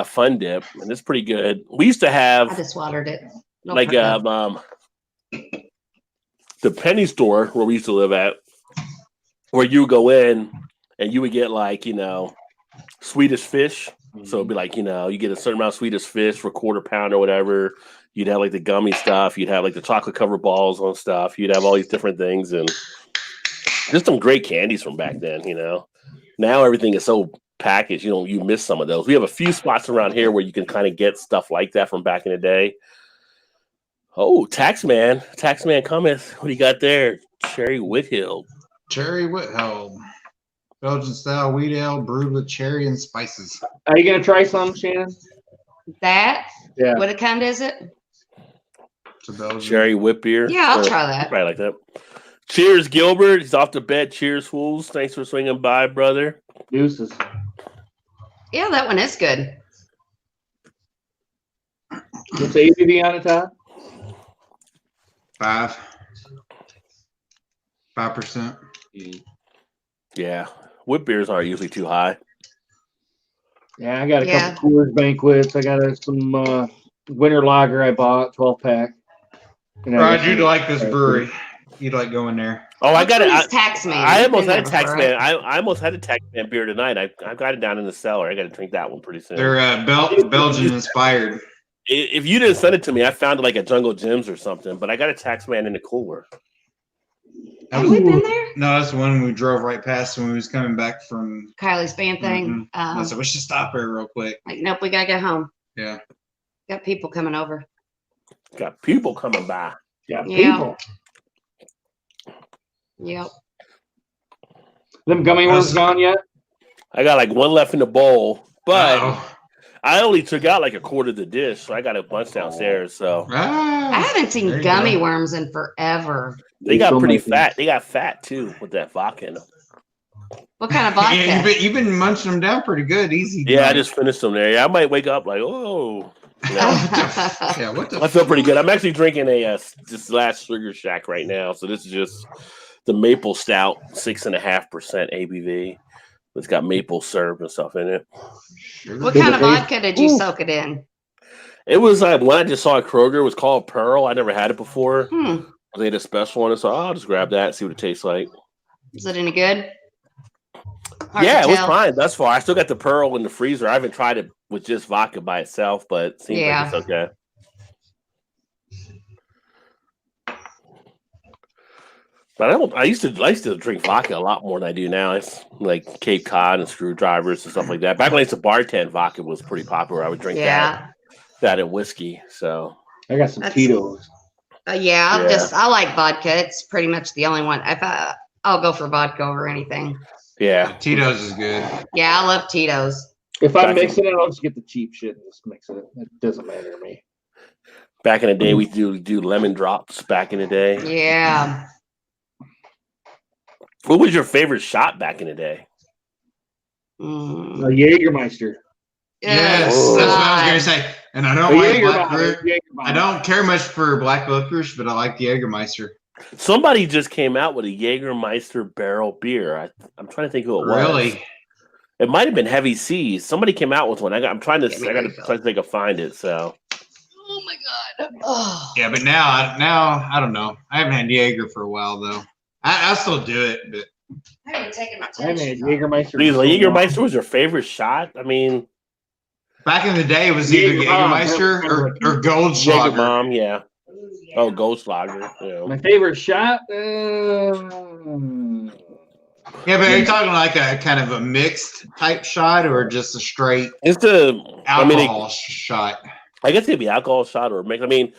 S1: Fun Dip, and it's pretty good. We used to have
S5: I just watered it.
S1: The penny store where we used to live at, where you would go in and you would get Swedish fish. So it'd be like, you get a certain amount of Swedish fish for £quarter pound or whatever. You'd have the gummy stuff. You'd have the chocolate covered balls on stuff. You'd have all these different things, and just some great candies from back then. Now everything is so package, you miss some of those. We have a few spots around here where you can kind of get stuff like that from back in the day. Oh, Taxman comments. What do you got there? Cherry Whithill.
S3: Cherry Whithill. Belgian style wheat ale brewed with cherry and spices.
S2: Are you gonna try some, Shannon?
S5: That?
S2: Yeah.
S5: What kind is it?
S3: It's a Belgian.
S1: Cherry whip beer.
S5: Yeah, I'll try that.
S1: Probably like that. Cheers, Gilbert. He's off the bed. Cheers, fools. Thanks for swinging by, brother.
S2: Deuces.
S5: Yeah, that one is good.
S2: What's the ABV on it, Todd?
S3: 5%.
S1: Yeah. Whip beers aren't usually too high.
S2: Yeah, I got a couple Coors banquets. I got some winter lager I bought, 12-pack.
S3: Rod, you'd like this brewery. You'd like going there.
S1: Oh, I got it.
S5: Taxman.
S1: I almost had a Taxman. I almost had a Taxman beer tonight. I got it down in the cellar. I got to drink that one pretty soon.
S3: They're Belgian inspired.
S1: If you didn't send it to me, I found it like at Jungle Gyms or something. But I got a Taxman in the cooler.
S5: Have we been there?
S3: No, that's the one we drove right past when we was coming back from
S5: Kylie's band thing.
S3: I said we should stop here real quick.
S5: Like, nope, we gotta go home.
S3: Yeah.
S5: Got people coming over.
S1: Got people coming by.
S2: Yeah,
S5: Yeah.
S2: people.
S5: Yep.
S2: Them gummy worms gone yet?
S1: I got like one left in the bowl, but
S3: Uh-oh.
S1: I only took out like a quarter of the dish, so I got a bunch downstairs. So
S5: I haven't seen gummy worms in forever.
S1: they got pretty fat. They got fat too with that vodka in them.
S5: What kind of vodka?
S3: Yeah, you've been munching them down pretty good, easy.
S1: Yeah, I just finished them there. Yeah, I might wake up like, oh. You know,
S3: Yeah, what the?
S1: I feel pretty good. I'm actually drinking a this last Sugar Shack right now, so this is just the maple stout, 6.5% ABV. It's got maple syrup and stuff in it.
S5: What kind of vodka did you soak it in?
S1: It was like one I just saw at Kroger. It was called Pearl. I never had it before. They had a special one, so I'll just grab that and see what it tastes like.
S5: Is it any good? Hard
S1: Yeah,
S5: to
S1: it was
S5: tell.
S1: fine thus far. I still got the Pearl in the freezer. I haven't tried it with just vodka by itself, but it seems like it's okay. But I used to drink vodka a lot more than I do now. It's like Cape Cod and screwdrivers and stuff like that. Back when I used to bartend, vodka was pretty popular. I would drink that and whiskey. So
S2: I got some Tito's.
S5: I like vodka. It's pretty much the only one. I'll go for vodka over anything.
S1: Yeah,
S3: Tito's is good.
S5: Yeah, I love Tito's.
S2: If I'm mixing it, I'll just get the cheap shit and just mix it. It doesn't matter to me.
S1: Back in the day, we do lemon drops. Back in the day,
S5: Yeah.
S1: What was your favorite shot back in the day?
S2: A Jägermeister.
S3: Yes, that's what I was gonna say. And I don't like black
S2: Jägermeister.
S3: I don't care much for black licorice, but I like the Jägermeister.
S1: Somebody just came out with a Jägermeister barrel beer. I'm trying to think who it was.
S3: Really?
S1: It might have been Heavy Seas. Somebody came out with one. I'm trying to think I can find it. So.
S5: Oh my god. Oh.
S3: Yeah, but now I don't know. I haven't had Jaeger for a while though. I still do it, but
S5: I haven't taken my
S2: I
S5: time.
S2: made Jägermeister.
S1: Jägermeister was your favorite shot? I mean,
S3: back in the day, it was either Jägermeister or Goldschlager.
S1: Jäger Bomb, yeah. Oh, Goldschlager. Yeah.
S2: My favorite shot.
S3: Yeah, but are you talking like a kind of a mixed type shot or just a straight
S1: It's
S3: alcohol shot?
S1: I guess it'd be alcohol shot or mix. I mean,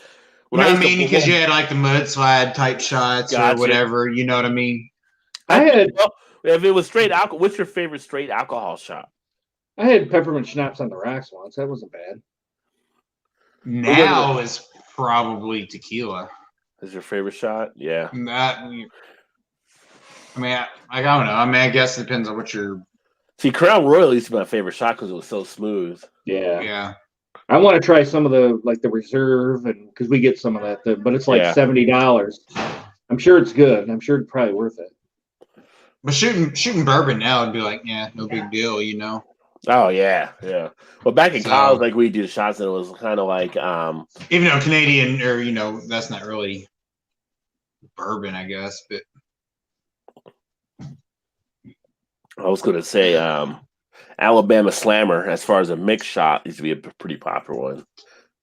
S3: Because you had like the mudslide type shots or whatever. You know what I mean?
S1: If it was straight alcohol, what's your favorite straight alcohol shot?
S2: I had peppermint schnapps on the rocks once. That wasn't bad.
S3: Now is probably tequila.
S1: Is your favorite shot? Yeah.
S3: I mean, I don't know. I mean, I guess it depends on what you're.
S1: See, Crown Royal used to be my favorite shot because it was so smooth.
S2: Yeah.
S3: Yeah.
S2: I want to try some of the reserve, and because we get some of that, but it's like $70. I'm sure it's good. I'm sure it's probably worth it.
S3: But shooting bourbon now would be like, no big deal, you know.
S1: Oh yeah. But back in college, like we did shots, and it was kind of like
S3: even though Canadian or that's not really bourbon, I guess. But
S1: I was going to say Alabama Slammer, as far as a mixed shot, used to be a pretty popular one.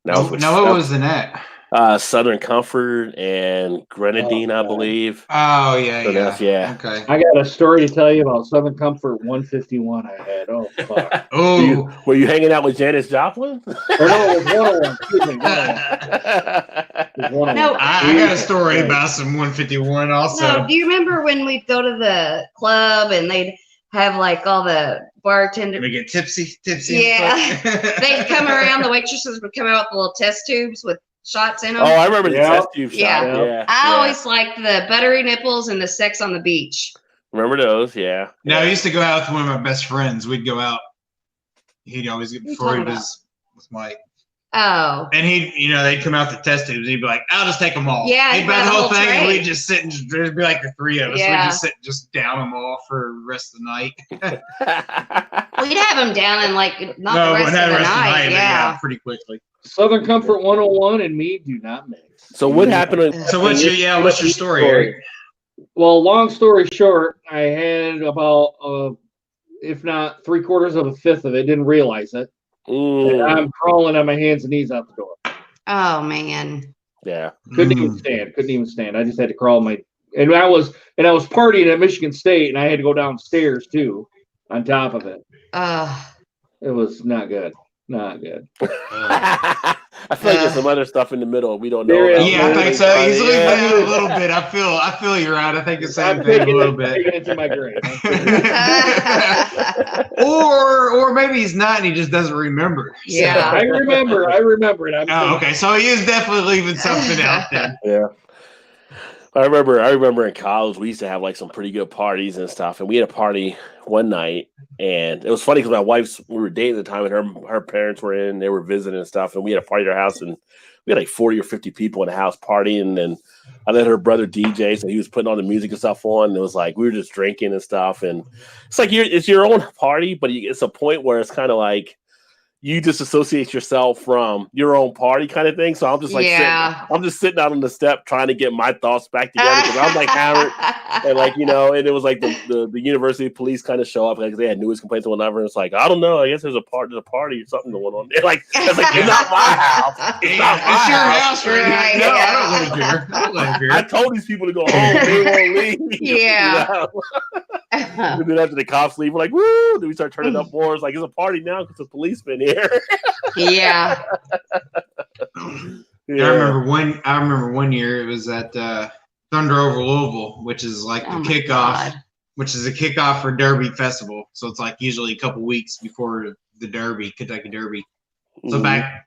S3: now what was in that?
S1: Southern Comfort and Grenadine, I believe.
S3: Oh yeah,
S1: So yeah.
S3: Okay.
S2: I got a story to tell you about Southern Comfort 151 I had. Oh, fuck.
S3: Oh,
S1: Were you hanging out with Janis Joplin?
S2: Or no, it was 101. Excuse me, 101.
S5: No,
S3: I got a story about some 151 also.
S5: No, do you remember when we'd go to the club and they'd have like all the bartenders?
S3: We get tipsy.
S5: Yeah. They'd come around, the waitresses would come out with little test tubes with shots in them.
S1: Oh, I remember the test tube
S5: Yeah.
S1: shot. Yeah.
S5: I always liked the buttery nipples and the sex on the beach.
S1: Remember those? Yeah.
S3: No, I used to go out with one of my best friends. We'd go out. He'd always get before he was with Mike.
S5: Oh.
S3: And they'd come out the test tubes. He'd be like, "I'll just take them all."
S5: Yeah,
S3: he'd buy the whole thing,
S5: tray.
S3: and we'd just sit and there'd be like the three of us.
S5: Yeah.
S3: We'd just sit and just down them all for the rest of the night.
S5: We'd have them down in like the rest of the night.
S3: Yeah, pretty quickly.
S2: Southern Comfort 101 and me do not mix.
S1: So what happened?
S3: So what's your story, Eric?
S2: Well, long story short, I had about if not 3/4 of a fifth of it, didn't realize it. And I'm crawling on my hands and knees out the door.
S5: Oh man.
S1: Yeah.
S2: Couldn't even stand. I just had to crawl and I was partying at Michigan State and I had to go downstairs too on top of it. It was not good. Not good.
S1: I feel like there's some other stuff in the middle we don't know about.
S3: Yeah, I think so. He's a little bit. I feel you're right. I think the same thing a little bit.
S2: Taking it to my grave.
S3: or maybe he's not and he just doesn't remember.
S5: Yeah.
S2: I remember it.
S3: Okay. So he is definitely leaving something out there.
S1: Yeah. I remember in college we used to have like some pretty good parties and stuff, and we had a party one night, and it was funny because we were dating at the time, and her parents were in, they were visiting and stuff, and we had a party at our house, and we had like 40 or 50 people in the house partying, and I let her brother DJ, so he was putting all the music and stuff on, and it was like we were just drinking and stuff, and it's like it's your own party, but it's a point where it's kind of like you disassociate yourself from your own party kind of thing. So I'm just like, sitting out on the step trying to get my thoughts back together because I'm like hammered and like, and it was like the university police kind of show up because they had noise complaints or whatever. And it's like, I don't know. I guess there's a party or something going on. They're like, it's not my house. It's
S3: your house right
S5: Right,
S3: now.
S5: yeah.
S3: I don't live here.
S1: I told these people to go home. They won't leave.
S5: Yeah.
S1: And then after the cops leave, we're like, woo! Then we start turning up more. It's like it's a party now because the policeman here.
S5: Yeah.
S3: I remember one year it was at Thunder over Louisville, which is like the kickoff, which is a kickoff for Derby Festival. So it's like usually a couple weeks before the Derby, Kentucky Derby. So back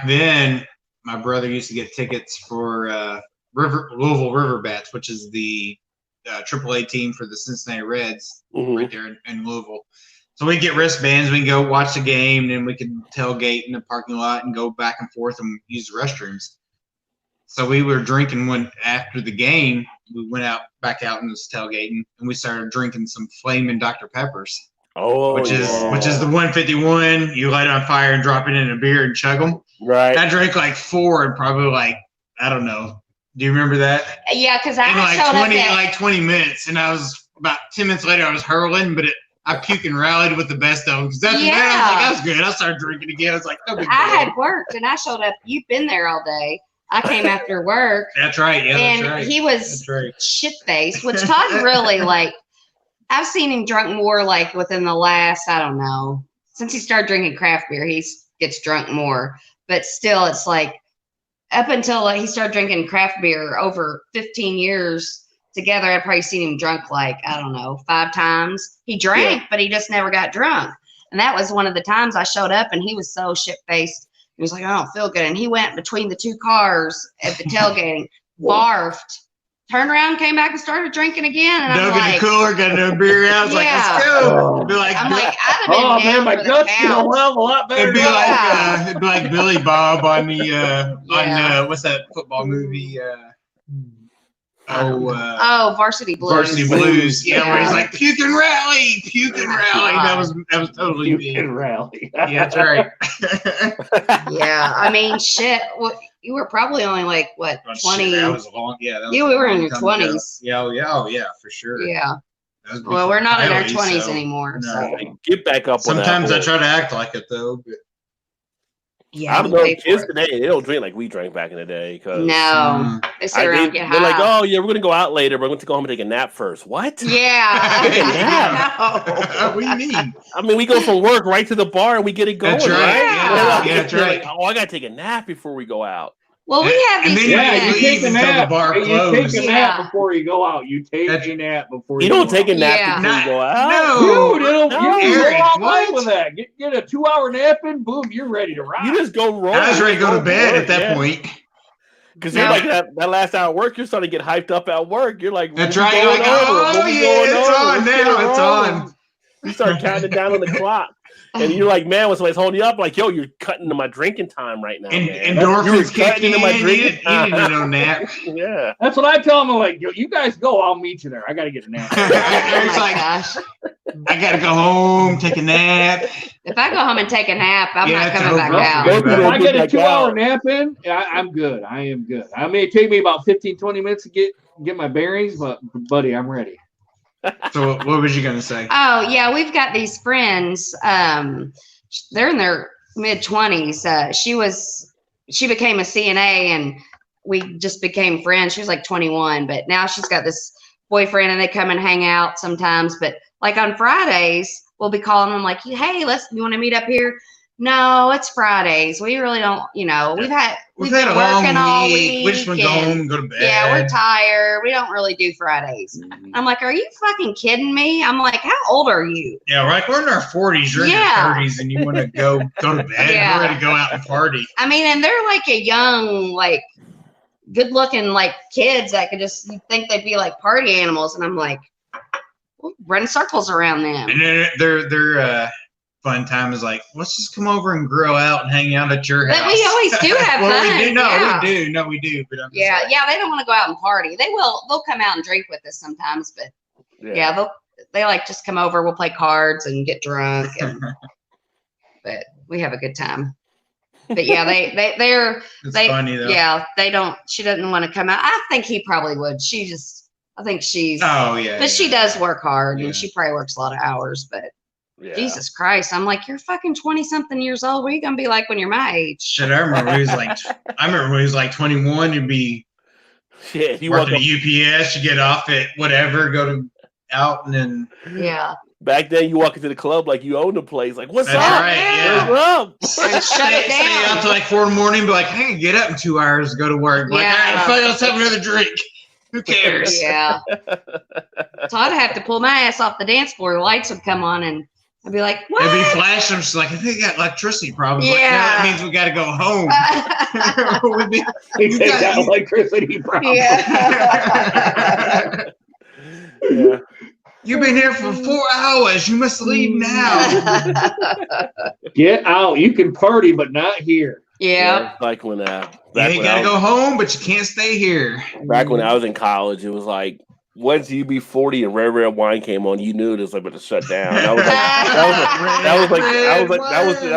S3: then, my brother used to get tickets for Louisville Riverbats, which is the AAA team for the Cincinnati Reds right there in Louisville. So we get wristbands, we can go watch the game, and then we can tailgate in the parking lot and go back and forth and use the restrooms. So we were drinking after the game. We went back out and was tailgating, and we started drinking some Flamin' Dr. Peppers. Which is the 151. You light it on fire and drop it in a beer and chug them.
S1: Right.
S3: I drank like 4 and probably like, I don't know. Do you remember that?
S5: Yeah, because I
S3: in like
S5: showed
S3: 20
S5: up
S3: like 20 minutes, and I was about 10 minutes later. I was hurling, but I puked and rallied with the best of them. Because after that, I was like, that's good. I started drinking again. I was like, no big deal.
S5: I had worked, and I showed up. You've been there all day. I came after work.
S3: That's right. Yeah,
S5: and
S3: that's right.
S5: he was shit-faced, which Todd really like. I've seen him drunk more like within the last, I don't know, since he started drinking craft beer, he gets drunk more. But still, it's like up until he started drinking craft beer over 15 years together, I've probably seen him drunk like, I don't know, 5 times. He drank, but he just never got drunk. And that was one of the times I showed up and he was so shit-faced. He was like, I don't feel good. And he went between the 2 cars at the tailgating, barfed, turned around, came back and started drinking again. And I'm like,
S3: the cooler, got no beer out. I was like, let's go.
S5: I'm like, I'd have been down
S2: my
S5: for
S2: guts
S5: the
S2: feel
S5: count.
S2: a lot better.
S3: It'd be like Billy Bob on the on what's that football movie?
S5: Varsity Blues.
S3: Varsity Blues. Yeah, where he's like puke and rally. That was totally
S2: puke and rally.
S3: Yeah, that's right.
S5: Yeah, I mean, shit. Well, you were probably only like what 20?
S3: That was long. Yeah, that was
S5: we were in your 20s.
S3: Yeah, for sure.
S5: Yeah. Well, we're not in our 20s
S3: so,
S5: anymore.
S3: No.
S5: So.
S1: Get back up.
S3: Sometimes I try to act like it though. But.
S5: Yeah,
S1: I don't know. Kids today, they don't drink like we drank back in the day.
S5: No, they sit around and get high.
S1: They're like, oh yeah, we're gonna go out later, but we're gonna go home and take a nap first. What?
S5: Yeah.
S3: What do you mean?
S1: I mean, we go from work right to the bar and we get it going.
S3: That's right.
S5: Yeah.
S3: Yeah, that's right.
S1: Like, oh, I gotta take a nap before we go out.
S5: Well, we have these.
S2: Yeah, you take a nap.
S3: The bar
S2: You take a nap
S5: Yeah.
S2: before you go out. You take a nap before
S1: You
S2: go
S1: don't take a
S2: out.
S1: nap
S5: Yeah.
S1: before you go out.
S3: No.
S2: Dude, you
S3: Eric,
S2: roll out
S3: what?
S2: light with that. Get a 2-hour nap in, boom, you're ready to rock.
S1: You just go roll.
S3: I was ready to go to bed at that point.
S1: Because you're like that last hour of work, you're starting to get hyped up at work. You're like,
S3: That's right. You're like, oh yeah, it's on now. It's on.
S1: You start counting down on the clock. And you're like, man, when somebody's holding you up, like, yo, you're cutting into my drinking time right now.
S3: And
S1: man.
S3: endorphins
S1: cutting
S3: kicking in.
S1: into my
S3: You
S1: drinking
S3: didn't need no nap.
S1: Yeah.
S2: That's what I tell them. I'm like, yo, you guys go. I'll meet you there. I got to get a nap.
S3: Eric's like,
S5: Gosh.
S3: I gotta go home, take a nap.
S5: If I go home and take a nap, I'm
S3: Yeah,
S5: not
S3: it's
S5: coming back
S3: over.
S5: out.
S3: Yeah.
S2: If I get a
S1: Back
S2: 2-hour
S1: out.
S2: nap in, I'm good. I am good. I may take me about 15, 20 minutes to get my bearings, but buddy, I'm ready.
S3: So what was you gonna say?
S5: Oh yeah, we've got these friends. They're in their mid-20s. She became a CNA, and we just became friends. She was like 21, but now she's got this boyfriend, and they come and hang out sometimes. But like on Fridays, we'll be calling them like, "Hey, you want to meet up here?" No, it's Fridays. We really don't. We've been
S3: had
S5: working all
S3: week. We just want to go
S5: and-
S3: home and go to bed.
S5: Yeah, we're tired. We don't really do Fridays.
S3: Mm-hmm.
S5: I'm like, are you fucking kidding me? I'm like, how old are you?
S3: Yeah, right. We're in our 40s, you're
S5: Yeah.
S3: in your 30s, and you want to go to bed.
S5: Yeah.
S3: We're ready to go out and party.
S5: I mean, and they're like a young, like, good-looking, like, kids that could just you think they'd be like party animals, and I'm like, we'll run circles around them.
S3: And then their fun time is like, let's just come over and grill out and hang out at your house.
S5: But we always do have
S3: well,
S5: fun.
S3: we do. No,
S5: yeah.
S3: we do. No, we do. But I'm just
S5: Yeah,
S3: like,
S5: yeah, they don't want to go out and party. They'll come out and drink with us sometimes, but yeah, they like just come over. We'll play cards and get drunk, but we have a good time. But yeah, they're
S3: it's funny though.
S5: yeah, they don't. She doesn't want to come out. I think he probably would. I think she's.
S3: Oh yeah.
S5: But she does work hard,
S3: Yeah.
S5: and she probably works a lot of hours. But
S1: Yeah.
S5: Jesus Christ, I'm like, you're fucking 20-something years old. What are you gonna be like when you're my age?
S3: Shit, I remember when he was like 21. You'd be
S1: Shit, you walk
S3: working
S1: up,
S3: at UPS. You get off at whatever, go out, and then
S5: Yeah,
S1: back then you walk into the club like you own the place. Like, what's
S3: that's
S1: up?
S3: right. Yeah.
S1: What's up?
S5: and shut it
S3: Stay
S5: down.
S3: out till like 4 a.m. Be like, hey, get up in 2 hours to go to work. Like,
S5: Yeah.
S3: all right, fine, let's have another drink. Who cares?
S5: Yeah. So I'd have to pull my ass off the dance floor. The lights would come on, and I'd be like, what?
S3: It'd be flashing. She's like, I think I got electricity problems. Like, no,
S5: Yeah.
S3: that means we got to go home. We'd be-
S2: He takes that electricity problem.
S5: Yeah.
S1: Yeah.
S3: You've been here for 4 hours. You must leave now.
S2: Get out. You can party, but not here.
S5: Yeah.
S1: It's like when
S3: You
S1: back
S3: ain't
S1: when
S3: got
S1: I
S3: to
S1: was-
S3: go home, but you can't stay here.
S1: back when I was in college, it was like once you be 40 and Red Red Wine came on, you knew it was about to shut down. That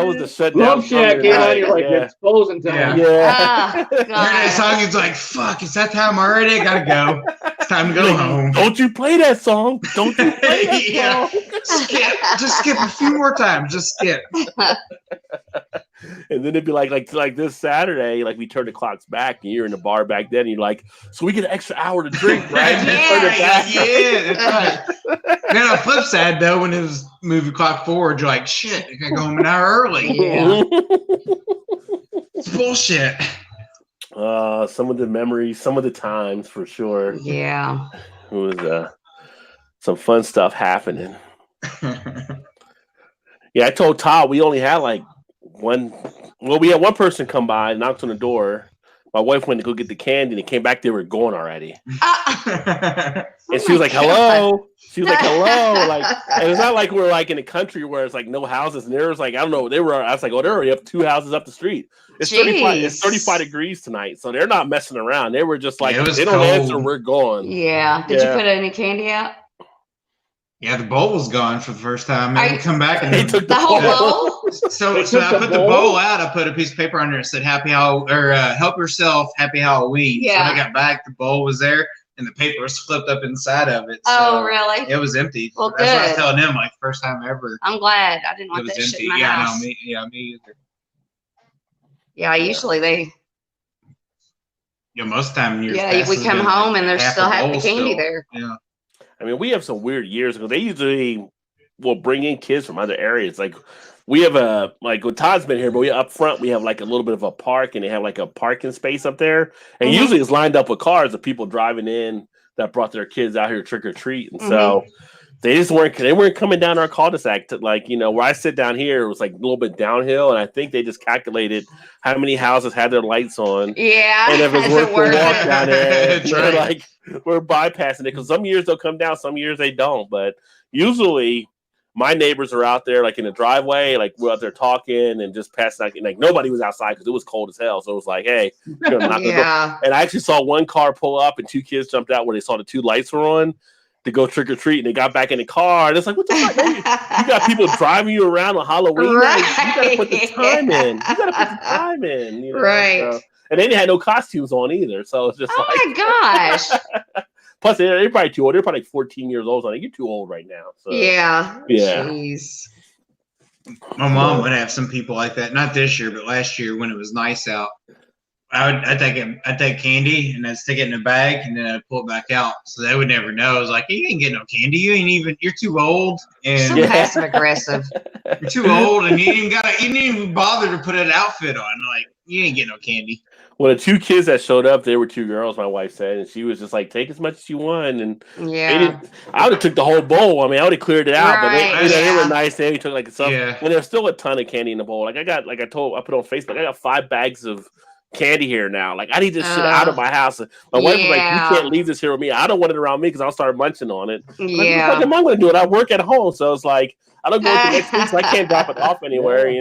S1: was the shutdown.
S2: Love Shack came on, you're like,
S1: yeah.
S2: exposing time.
S1: Yeah.
S5: Ah,
S3: Heard that
S5: God.
S3: song, it's like, fuck, it's that time already? I got to go. It's time to go home.
S1: Don't you play that song? Don't you play that
S3: Yeah.
S1: song?
S3: Skip. Just skip a few more times. Just skip.
S1: And then it'd be like this Saturday, like we turn the clocks back, and you're in the bar back then. And you're like, so we get an extra hour to drink, right?
S3: That's
S1: You
S5: Yeah.
S1: turn it back.
S3: Yeah, that's right. Then on the flip side, though, when it was moving clock forward, you're like, shit, I gotta go home an hour early.
S5: Yeah.
S3: It's bullshit.
S1: Some of the memories, some of the times for sure.
S5: Yeah.
S1: It was some fun stuff happening. Yeah, I told Todd we only had like one. Well, we had one person come by, knocked on the door. My wife went to go get the candy, and it came back. They were gone already, and she was like, "Hello." She was like, "Hello," like, and it's not like we're like in a country where it's like no houses, and there was like I don't know. I was like, "Oh, they're already up 2 houses up the street." It's 35. It's 35 degrees tonight, so they're not messing around. They were just like,
S3: Yeah, it was
S1: they don't
S3: cold.
S1: answer, we're going.
S5: Yeah. Did
S1: Yeah.
S5: you put any candy out?
S3: Yeah, the bowl was gone for the first time.
S5: Are
S3: And
S5: you-
S3: we come back and
S1: They took
S5: The whole bowl?
S3: So
S2: They
S3: I
S2: took the
S3: put the
S2: bowl?
S3: bowl out. I put a piece of paper on there that said help yourself, happy Halloween.
S5: Yeah.
S3: So when I got back, the bowl was there and the paper was flipped up inside of it.
S5: Oh,
S3: So
S5: really?
S3: it was empty.
S5: Well,
S3: That's what I was
S5: good.
S3: telling him, like first time ever.
S5: I'm glad. I didn't
S3: It
S5: want
S3: was
S5: that shit
S3: empty.
S5: in my
S3: Yeah,
S5: house.
S3: no, me either.
S5: Yeah, usually they.
S3: Yeah, most time years.
S5: Yeah, we come home and there's still half the candy there.
S3: Yeah.
S1: I mean, we have some weird years because they usually will bring in kids from other areas. Like we have when Todd's been here, but we up front we have like a little bit of a park, and they have like a parking space up there, and usually it's lined up with cars of people driving in that brought their kids out here trick or treat, and so they weren't coming down our cul-de-sac to, like, where I sit down here, it was like a little bit downhill, and I think they just calculated how many houses had their lights on.
S5: Yeah,
S1: and if it's worth to walk down there,
S3: right.
S1: like we're bypassing it because some years they'll come down, some years they don't. But usually, my neighbors are out there, like in the driveway, like we're out there talking and just passing out. Like nobody was outside because it was cold as hell. So it was like, hey, knock the door. And I actually saw one car pull up and two kids jumped out where they saw the two lights were on to go trick or treat, and they got back in the car. And it's like, what the fuck? You got people driving you around on Halloween.
S5: Right.
S1: Like, you gotta put the time in. You gotta put the time in.
S5: Right.
S1: So, and they had no costumes on either. So it's just
S5: my gosh.
S1: Plus, they're probably too old. They're probably like 14 years old. So you're too old right now. So.
S5: Yeah.
S1: Jeez.
S3: My mom would have some people like that. Not this year, but last year when it was nice out. I'd take candy and I'd stick it in a bag and then I'd pull it back out. So they would never know. I was like, you ain't getting no candy. You're too old. And
S5: so passive aggressive.
S3: You're too old and you didn't even bother to put an outfit on. Like, you ain't getting no candy.
S1: Well, the two kids that showed up, they were two girls, my wife said, and she was just like, take as much as you want. And I would have took the whole bowl. I mean, I would have cleared it out, but they were nice. They only took like some, and there's still a ton of candy in the bowl. Like I put on Facebook, I got 5 bags of candy here now. Like I need this shit out of my house. My wife was like, you can't leave this here with me. I don't want it around me because I'll start munching on it. Like, what am I going to do it? I work at home, so it's like I don't go to next week, so I can't drop it off anywhere.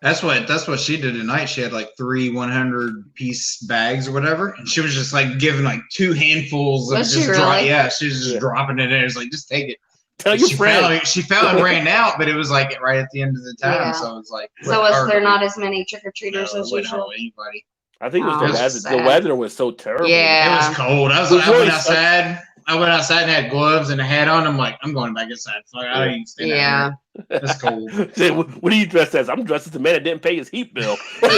S1: That's
S3: what she did tonight. She had like 3 100-piece bags or whatever, and she was just like giving like 2 handfuls of
S5: she was
S3: just dropping it in. It's like, just take it.
S1: Tell your friend.
S3: She fell and ran out, but it was like right at the end of the time, so it was like.
S5: So was there not as many trick or treaters as usual?
S3: Anybody.
S1: I think it was the weather was so terrible.
S5: Yeah,
S3: it was cold. I went outside. I went outside and had gloves and a hat on. I'm like, I'm going back inside. Fuck, I don't even stand out here. That's cold.
S1: What are you dressed as? I'm dressed as the man that didn't pay his heat bill.
S2: There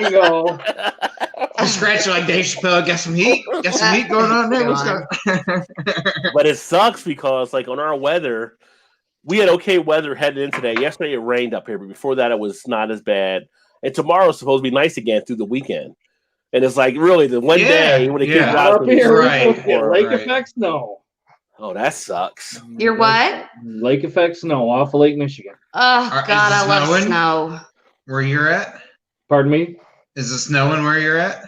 S2: you go.
S3: I'm scratching like Dave Chappelle. Got some heat. Got some heat going on there. What's going on?
S1: But it sucks because, like, on our weather, we had okay weather headed in today. Yesterday it rained up here, but before that it was not as bad. And tomorrow's supposed to be nice again through the weekend. And it's like really the one day when the kids
S2: out here, lake effect snow.
S1: Oh, that sucks.
S5: You're what?
S2: Lake effect snow off of Lake Michigan.
S5: Oh God, I love snow.
S3: Where you're at?
S2: Pardon me?
S3: Is it snowing where you're at?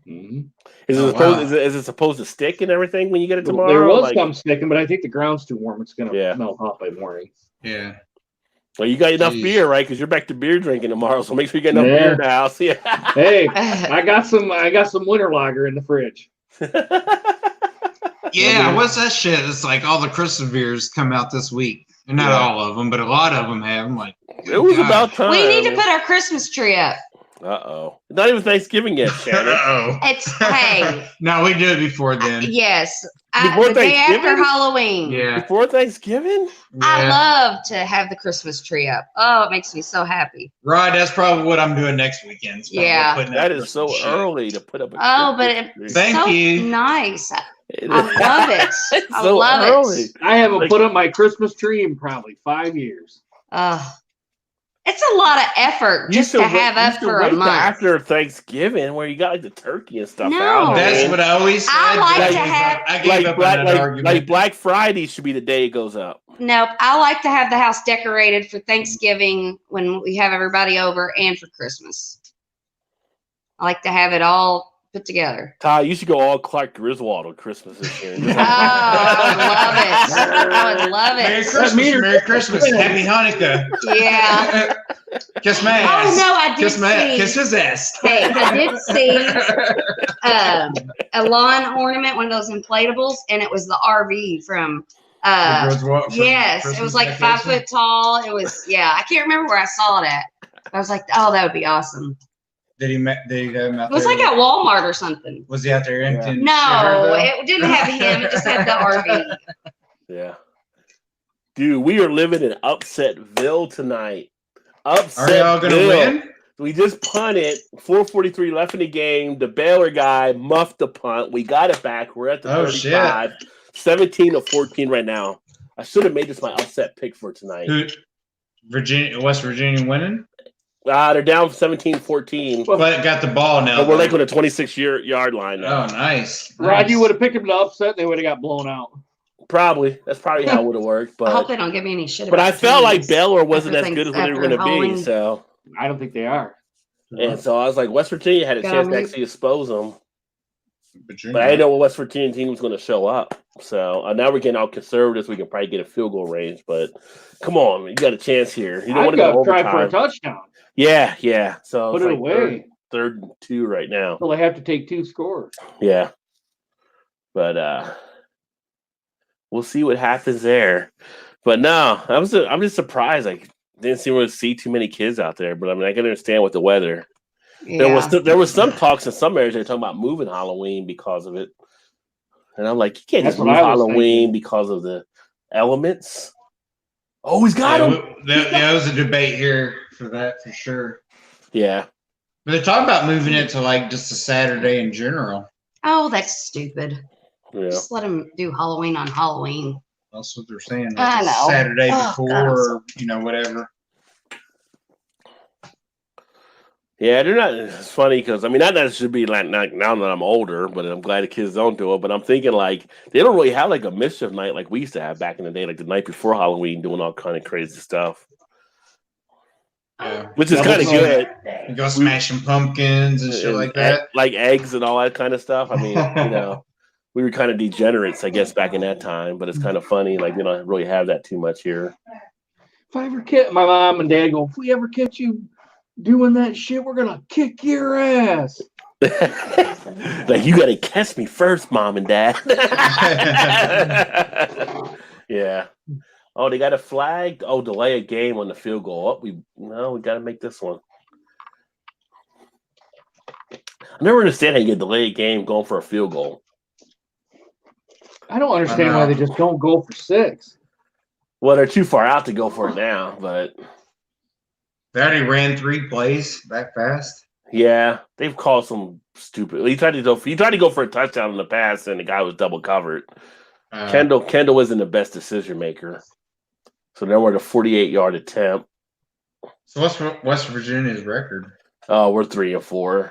S2: Mm-hmm.
S1: Is it supposed to stick and everything when you get it tomorrow?
S2: There was some sticking, but I think the ground's too warm. It's gonna melt off by morning.
S3: Yeah.
S1: Well, you got enough beer, right? Because you're back to beer drinking tomorrow, so make sure you get enough beer in the house. Yeah.
S2: Hey, I got some winter lager in the fridge.
S3: Yeah, what's that shit? It's like all the Christmas beers come out this week. And not all of them, but a lot of them have. I'm like,
S1: it was about time.
S5: We need to put our Christmas tree up.
S1: Uh-oh. Not even Thanksgiving yet, Shannon.
S3: Uh-oh.
S5: It's, hey.
S3: No, we do it before then.
S5: Yes.
S1: Before
S5: the day after Halloween.
S3: Yeah.
S1: Before Thanksgiving?
S3: Yeah.
S5: I love to have the Christmas tree up. Oh, it makes me so happy.
S3: Right, that's probably what I'm doing next weekend.
S5: Yeah.
S1: That is so early to put up a
S5: Christmas tree. Thank you. Nice. I love it. I
S1: so
S5: love it.
S2: I haven't put up my Christmas tree in probably 5 years.
S5: It's a lot of effort just to have up for a month.
S1: After Thanksgiving, where you got like the turkey and stuff
S5: No.
S1: out.
S3: That's what I always said.
S5: I like to have.
S3: I gave up on that argument.
S1: Like Black Friday should be the day it goes up.
S5: Nope. I like to have the house decorated for Thanksgiving when we have everybody over and for Christmas. I like to have it all put together.
S1: Ty, you should go all Clark Griswold on Christmas this year.
S5: Oh, I would love it.
S3: Merry Christmas, Merry Christmas, Happy Hanukkah.
S5: Yeah.
S3: Kiss my ass.
S5: Oh no, I did see.
S3: Kiss his ass.
S5: Hey, I did see a lawn ornament, one of those inflatables, and it was the RV from. Yes, it was like 5 foot tall. It was I can't remember where I saw it at. I was like, oh, that would be awesome.
S3: Did he have him out there?
S5: It was like at Walmart or something.
S3: Was he out there emptying?
S5: No, it didn't have him. It just had the RV.
S1: Yeah. Dude, we are living in Upsetville tonight. Upset.
S3: Are y'all gonna win?
S1: We just punted. 4:43 left in the game. The Baylor guy muffed the punt. We got it back. We're at the 35.
S3: Shit.
S1: 17-14 right now. I should have made this my upset pick for tonight.
S3: West Virginia winning?
S1: They're down 17-14.
S3: But got the ball now.
S1: But we're like on the 26-yard line now.
S3: Oh, nice.
S2: Rod, you would have picked him to upset. They would have got blown out.
S1: Probably. That's probably how it would have worked. But
S5: I hope they don't give me any shit.
S1: But I felt like Baylor wasn't
S5: after
S1: as good as
S5: things-
S1: what they were going to
S5: Halloween.
S1: be. So,
S2: I don't think they are.
S1: and so I was like, West Virginia had a chance to actually expose them. But I didn't know what West Virginia team was going to show up. So now we're getting all conservatives. We can probably get a field goal range. But come on, you got a chance here. You don't want to go
S2: try
S1: overtime.
S2: for a touchdown.
S1: Yeah. So
S2: Put
S1: it's
S2: it
S1: like
S2: away.
S1: Third and 2 right now.
S2: Well, they have to take 2 scores.
S1: Yeah. But we'll see what happens there. But no, I'm just surprised. Like, didn't seem to see too many kids out there. But I mean, I can understand with the weather.
S5: Yeah.
S1: There was some talks in some areas they're talking about moving Halloween because of it. And I'm like, you can't just move Halloween because of the elements. Oh, he's got him.
S3: There was a debate here for that for sure.
S1: Yeah.
S3: But they're talking about moving it to like just a Saturday in general.
S5: Oh, that's stupid.
S1: Yeah.
S5: Just let them do Halloween on Halloween.
S3: That's what they're saying.
S5: I
S3: Like
S5: know.
S3: Saturday
S5: Oh,
S3: before,
S5: God,
S3: or whatever.
S1: Yeah, they're not. It's funny because I mean, not that it should be like now that I'm older, but I'm glad the kids don't do it. But I'm thinking like they don't really have like a mischief night like we used to have back in the day, like the night before Halloween, doing all kind of crazy stuff.
S3: Yeah.
S1: Which is kind of good.
S3: You go smashing pumpkins and shit like that.
S1: Like eggs and all that kind of stuff. I mean, we were kind of degenerates, I guess, back in that time. But it's kind of funny, like we don't really have that too much here.
S2: If I ever catch my mom and dad go, if we ever catch you doing that shit, we're gonna kick your ass.
S1: Like, you gotta catch me first, mom and dad. Yeah. Oh, they got a flag. Oh, delay a game on the field goal. Oh, we got to make this one. I never understand how you get delay a game going for a field goal.
S2: I don't understand why they just don't go for 6.
S1: Well, they're too far out to go for it now, but
S3: they already ran 3 plays that fast.
S1: Yeah, they've called some stupid. He tried to go for a touchdown in the past, and the guy was double covered. Kendall wasn't the best decision maker. So then we're at a 48-yard attempt.
S3: So what's West Virginia's record?
S1: Oh, we're 3-4.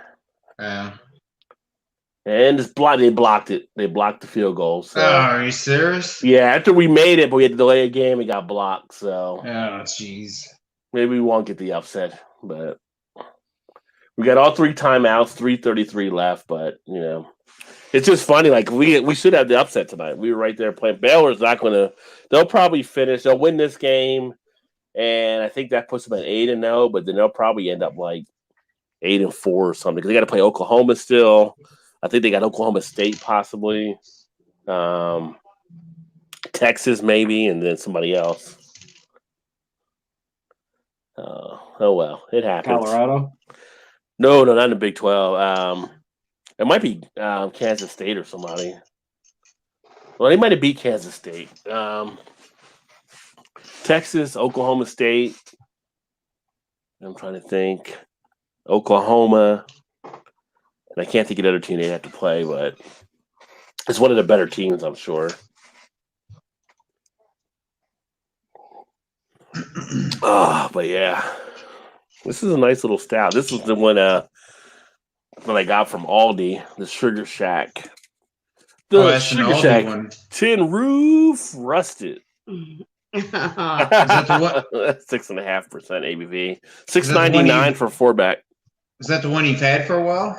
S3: Yeah.
S1: And they blocked it. They blocked the field goal. So.
S3: Oh, are you serious?
S1: Yeah, after we made it, but we had to delay a game. It got blocked. So.
S3: Oh, jeez.
S1: Maybe we won't get the upset, but we got all 3 timeouts, 3:33 left. But it's just funny. Like we should have the upset tonight. We were right there playing. Baylor's not going to. They'll probably finish. They'll win this game, and I think that puts them at 8-0. But then they'll probably end up like 8-4 or something because they got to play Oklahoma still. I think they got Oklahoma State possibly, Texas maybe, and then somebody else. Oh well, it happens.
S2: Colorado?
S1: No, not in the Big 12. It might be Kansas State or somebody. Well, they might have beat Kansas State. Texas, Oklahoma State. I'm trying to think. Oklahoma. And I can't think of the other team they have to play, but it's one of the better teams, I'm sure. But yeah. This is a nice little stout. This was the one that I got from Aldi, the Sugar Shack. The Sugar Shack one. Tin roof rusted.
S3: Is that the what?
S1: 6.5% ABV. $6.99 for 4-pack.
S3: Is that the one you've had for a while?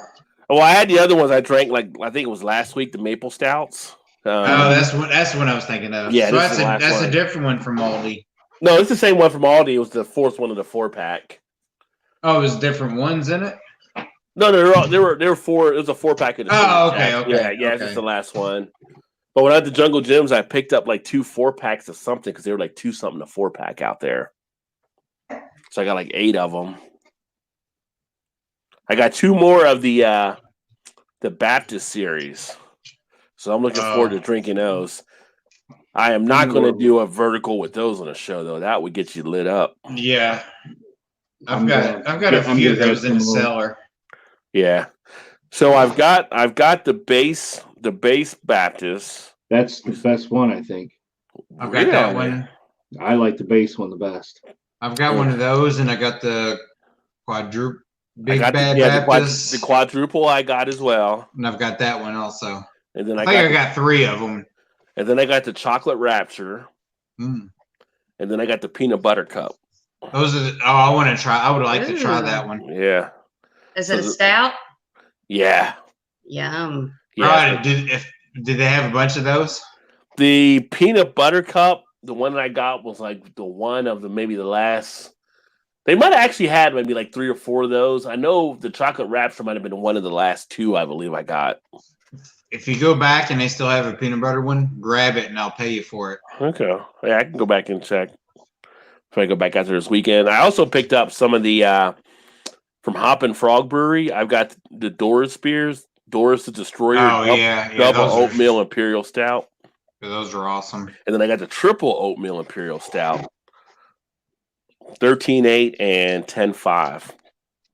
S1: Well, I had the other ones I drank I think it was last week, the maple stouts.
S3: That's the one I was thinking of.
S1: Yeah,
S3: so that's a different one from Aldi.
S1: No, it's the same one from Aldi. It was the 4th one of the 4-pack.
S3: Oh, it was different ones in it?
S1: No, they were 4. It was a 4-pack of the
S3: okay.
S1: Yeah, it's the last one. But when I had the Jungle Gyms, I picked up like 2 4-packs of something because they were like 2 something a 4-pack out there. So I got like 8 of them. I got 2 more of the Baptist series. So I'm looking forward to drinking those. I am not going to do a vertical with those on the show, though. That would get you lit up.
S3: Yeah. I've got a few of those in the cellar.
S1: Yeah. So I've got the base Baptist.
S2: That's the best one, I think.
S3: I've got that one.
S2: I like the base one the best.
S3: I've got one of those, and I got the quadruple
S1: Baptist. The quadruple I got as well.
S3: And I've got that one also.
S1: And then
S3: I think I got 3 of them.
S1: And then I got the chocolate Rapture.
S3: Mm.
S1: And then I got the peanut butter cup.
S3: Those are I want to try. I would like to try that one.
S1: Yeah.
S5: Is it a stout?
S1: Yeah.
S5: Yum.
S1: Yeah.
S3: Right. Did they have a bunch of those?
S1: The peanut butter cup, the one that I got was like the one of maybe the last. They might have actually had maybe like 3 or 4 of those. I know the chocolate Rapture might have been one of the last 2 I believe I got.
S3: If you go back and they still have a peanut butter one, grab it and I'll pay you for it.
S1: Okay. Yeah, I can go back and check if I go back after this weekend. I also picked up some of the from Hop and Frog Brewery. I've got the Doris beers, Doris the Destroyer. Double oatmeal Imperial Stout.
S3: Those are awesome.
S1: And then I got the triple oatmeal Imperial Stout. 13.8 and 10.5.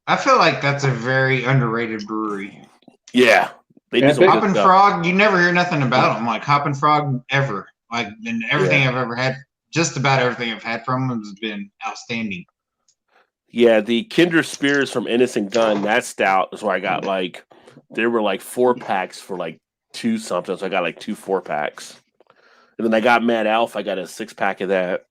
S3: I feel like that's a very underrated brewery.
S1: Yeah.
S3: Hop and Frog, you never hear nothing about them. Like Hop and Frog ever. Like and everything I've ever had, just about everything I've had from them has been outstanding.
S1: Yeah, the Kinder Spears from Innocent Gun, that stout is where I got like there were like 4-packs for like 2 something. So I got like 2 4-packs. And then I got Mad Elf, I got a 6-pack of that.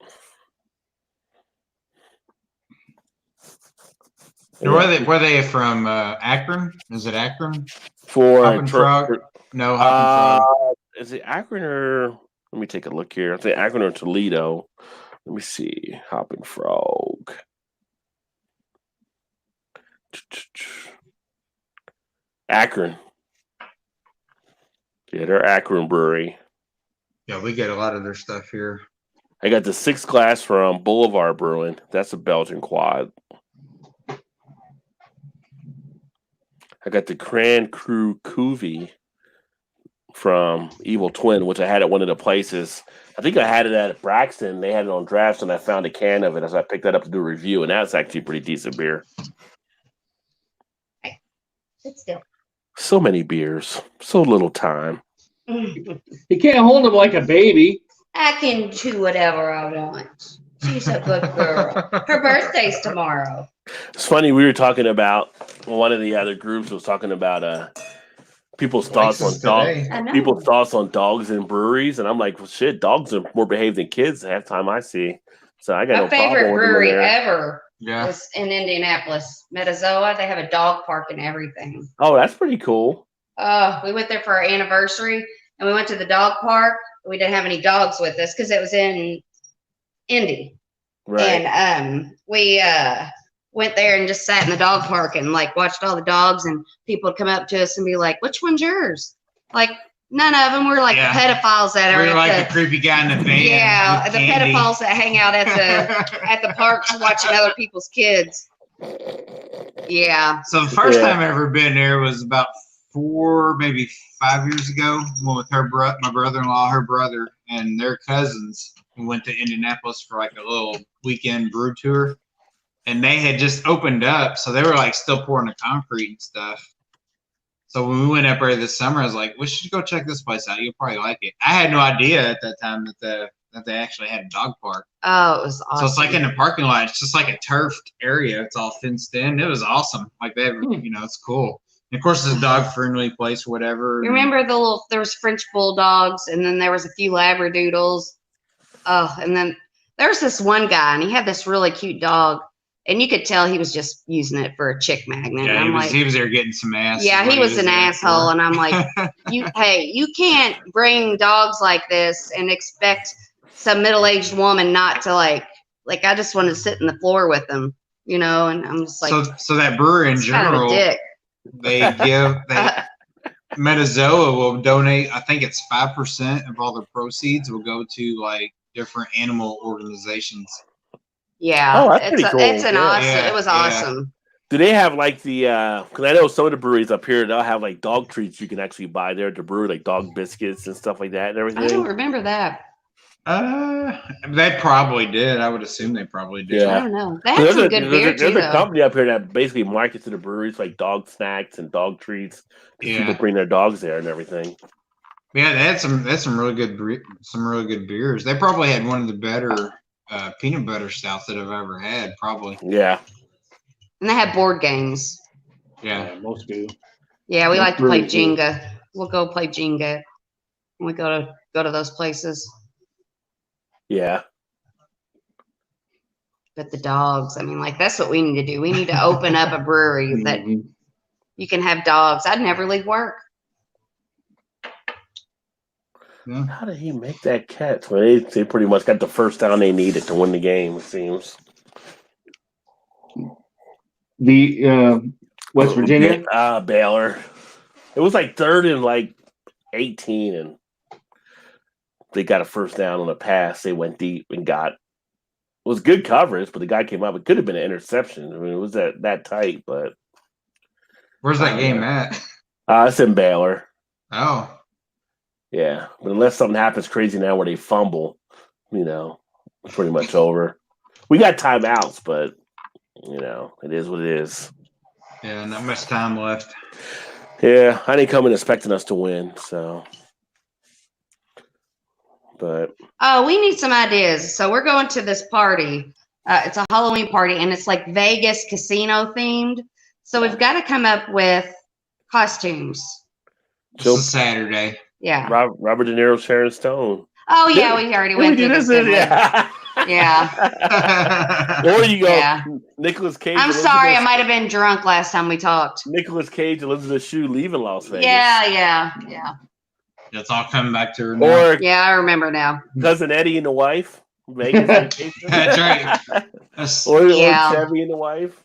S3: Were they from Akron? Is it Akron?
S1: For
S3: Hop and Frog? No, Hop and Frog.
S1: Is it Akron or let me take a look here. I think Akron or Toledo. Let me see. Hop and Frog. Akron. Yeah, they're Akron Brewery.
S3: Yeah, we get a lot of their stuff here.
S1: I got the 6 glass from Boulevard Brewing. That's a Belgian quad. I got the Grand Cru Cuvée from Evil Twin, which I had at one of the places. I think I had it at Braxton. They had it on drafts, and I found a can of it as I picked that up to do a review, and that's actually a pretty decent beer.
S5: Sit still.
S1: So many beers, so little time.
S2: You can't hold him like a baby.
S5: I can do whatever I want. She's a good girl. Her birthday's tomorrow.
S1: It's funny, we were talking about one of the other groups was talking about people's thoughts on dogs. People's thoughts on dogs in breweries, and I'm like, well, shit, dogs are more behaved than kids half time I see. So I got
S5: my favorite brewery ever
S3: Yeah.
S5: was in Indianapolis, Metazoa. They have a dog park and everything.
S1: Oh, that's pretty cool.
S5: We went there for our anniversary, and we went to the dog park. We didn't have any dogs with us because it was in Indy.
S1: Right.
S5: And we went there and just sat in the dog park and like watched all the dogs, and people would come up to us and be like, "Which one's yours?" Like none of them were like pedophiles that are.
S3: We're like the creepy guy in the van.
S5: Yeah, the pedophiles that hang out at the parks watching other people's kids. Yeah.
S3: So the first time I ever been there was about 4, maybe 5 years ago. Went with my brother-in-law, her brother, and their cousins. We went to Indianapolis for like a little weekend brew tour, and they had just opened up, so they were like still pouring the concrete and stuff. So when we went up there this summer, I was like, we should go check this place out. You'll probably like it. I had no idea at that time that they actually had a dog park.
S5: Oh, it was awesome.
S3: So it's like in the parking lot. It's just like a turfed area. It's all fenced in. It was awesome. Like they have, it's cool. And of course, it's a dog-friendly place or whatever.
S5: You remember there was French bulldogs, and then there was a few labradoodles. Oh, and then there was this one guy, and he had this really cute dog, and you could tell he was just using it for a chick magnet.
S3: Yeah,
S5: and
S3: he was there getting some ass.
S5: Yeah, he was an asshole, and I'm like, you can't bring dogs like this and expect some middle-aged woman not to like I just want to sit in the floor with them, and I'm just like,
S3: so that brewery in general,
S5: kind of a dick.
S3: They Metazoa will donate. I think it's 5% of all the proceeds will go to like different animal organizations.
S5: Yeah,
S1: oh, that's pretty cool.
S5: It's an awesome. It was awesome.
S1: Do they have like the? Because I know some of the breweries up here they'll have like dog treats you can actually buy there at the brewery, like dog biscuits and stuff like that and everything.
S5: I don't remember that.
S3: They probably did. I would assume they probably did.
S1: Yeah.
S5: I don't know. They had some good beer too,
S1: There's a
S5: though.
S1: company up here that basically markets to the breweries like dog snacks and dog treats. People bring their dogs there and everything.
S3: Yeah, they had some really good beers. They probably had one of the better peanut butter stouts that I've ever had. Probably.
S1: Yeah.
S5: And they had board games.
S3: Yeah,
S2: most do.
S5: Yeah, we
S2: Most
S5: like to play
S2: breweries do.
S5: Jenga. We'll go play Jenga when we go to those places.
S1: Yeah.
S5: But the dogs, I mean, like that's what we need to do. We need to open up a brewery that you can have dogs. I'd never leave work.
S1: How did he make that catch? Well, they pretty much got the first down they needed to win the game, it seems.
S2: The West Virginia?
S1: Baylor. It was like 3rd and like 18, and they got a first down on a pass. They went deep and got it was good coverage, but the guy came up. It could have been an interception. I mean, it was that tight, but
S3: where's that game at?
S1: It's in Baylor.
S3: Oh.
S1: Yeah, but unless something happens crazy now where they fumble, it's pretty much over. We got timeouts, but it is what it is.
S3: Yeah, not much time left.
S1: Yeah, I didn't come in expecting us to win, so. But
S5: we need some ideas. So we're going to this party. It's a Halloween party, and it's like Vegas casino themed. So we've got to come up with costumes.
S3: It's a Saturday.
S5: Yeah.
S1: Robert De Niro, Sharon Stone.
S5: Oh yeah, we already went through this.
S1: Yeah.
S5: Yeah.
S1: Or you go,
S5: Yeah.
S1: Nicolas Cage.
S5: I'm sorry, I might have been drunk last time we talked.
S1: Nicolas Cage, Elizabeth Shue leaving Las Vegas.
S5: Yeah.
S3: It's all coming back to her now.
S1: Or
S5: Yeah, I remember now.
S1: Cousin Eddie and the wife. Vegas vacation.
S3: That's right.
S1: Or
S5: Yeah.
S1: Chevy and the wife.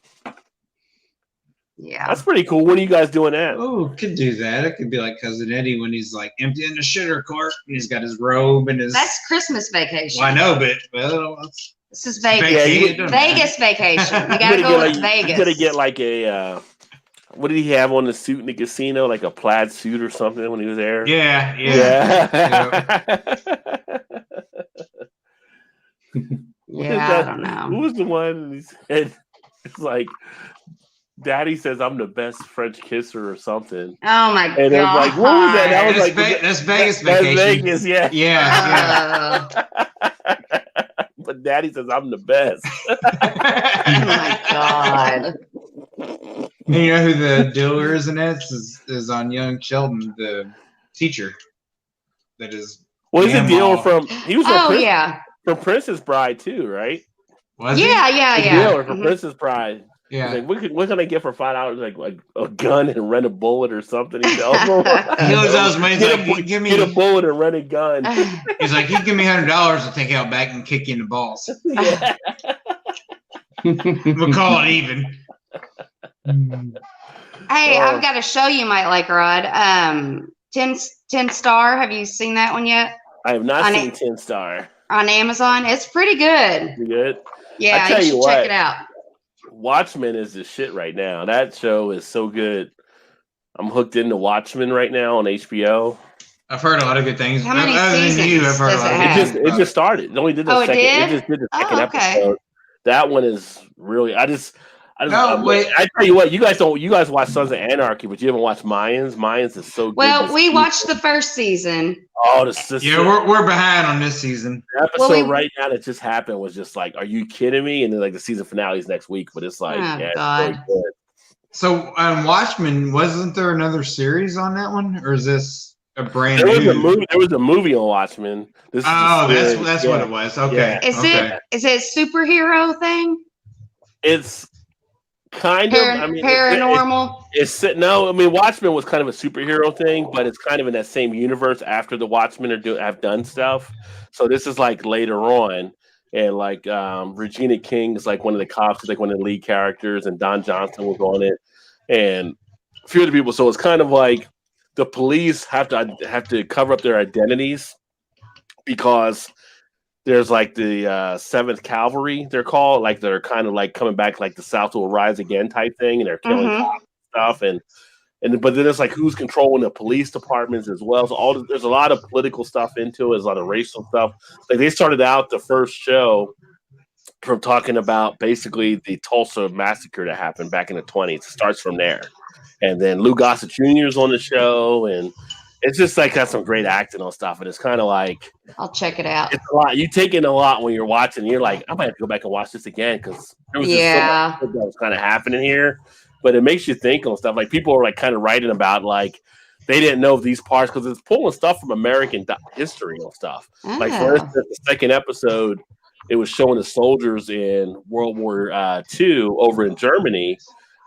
S5: Yeah.
S1: That's pretty cool. When are you guys doing that?
S3: Oh, could do that. It could be like Cousin Eddie when he's like emptying the shitter cart. He's got his robe and his.
S5: That's Christmas vacation.
S3: Well, I know, but
S5: This is Vegas.
S3: Vacation.
S5: Vegas vacation. You gotta go with Vegas.
S1: You gotta get like a. What did he have on the suit in the casino? Like a plaid suit or something when he was there?
S3: Yeah.
S5: Yeah, I don't know.
S1: Who was the one? He said, it's like, Daddy says I'm the best French kisser or something.
S5: Oh my god!
S1: And it was like, what was that? That was
S3: That's
S1: like
S3: that's Vegas
S1: that's
S3: vacation.
S1: Vegas, yeah.
S3: Yeah.
S1: But Daddy says I'm the best.
S5: Oh my god!
S3: And you know who the dealer is in that? Is on Young Sheldon, the teacher. That is.
S1: Well, he's a dealer from. He was from Princess Bride too, right?
S3: Was he?
S5: Yeah.
S1: Dealer from Princess Bride.
S3: Yeah.
S1: Like, what can I get for $5? Like a gun and rent a bullet or something? He tells me.
S3: He was those money. Like, give me
S1: get a bullet and rent a gun.
S3: He's like, you give me $100 to take out back and kick you in the balls.
S1: Yeah.
S3: We'll call it even.
S5: Hey, I've got to show you my like rod. 10 Star. Have you seen that one yet?
S1: I have not seen 10 Star
S5: on Amazon. It's pretty good.
S1: Pretty good.
S5: Yeah, you should check it out.
S1: Watchmen is the shit right now. That show is so good. I'm hooked into Watchmen right now on HBO.
S3: I've heard a lot of good things.
S5: How many
S3: seasons
S5: I've heard a lot of good
S1: things. It just started. It only did the second. It just did the second episode. That one is really. I tell you what. You guys watch Sons of Anarchy, but you haven't watched Mayans. Mayans is so good.
S5: Well, we watched the first season.
S1: Oh, the sister.
S3: Yeah, we're behind on this season.
S1: The episode right now that just happened was just like, are you kidding me? And then like the season finale is next week, but it's like, it's really good.
S3: So, Watchmen, wasn't there another series on that one, or is this a brand
S1: new?
S3: There
S1: was a movie on Watchmen.
S3: That's what it was. Okay.
S5: Yeah. Is it superhero thing?
S1: It's kind of. I mean,
S5: paranormal.
S1: Watchmen was kind of a superhero thing, but it's kind of in that same universe after the Watchmen have done stuff. So this is like later on, and like Regina King is like one of the cops, is like one of the lead characters, and Don Johnson was on it, and a few other people. So it's kind of like the police have to cover up their identities because there's like the 7th Cavalry, they're called, like they're kind of like coming back, like the South will rise again type thing, and they're killing cops and stuff. And but then it's like who's controlling the police departments as well. So there's a lot of political stuff into it. There's a lot of racial stuff. Like they started out the first show from talking about basically the Tulsa massacre that happened back in the 20s. It starts from there. And then Lou Gossett Jr. is on the show, and it's just like got some great acting on stuff. And it's kind of like
S5: I'll check it out.
S1: it's a lot. You take in a lot when you're watching. You're like, I might have to go back and watch this again because there was just so much that was kind of happening here. But it makes you think on stuff. Like people are like kind of writing about like they didn't know these parts because it's pulling stuff from American history and stuff.
S5: Oh.
S1: Like for instance, the second episode, it was showing the soldiers in World War II over in Germany.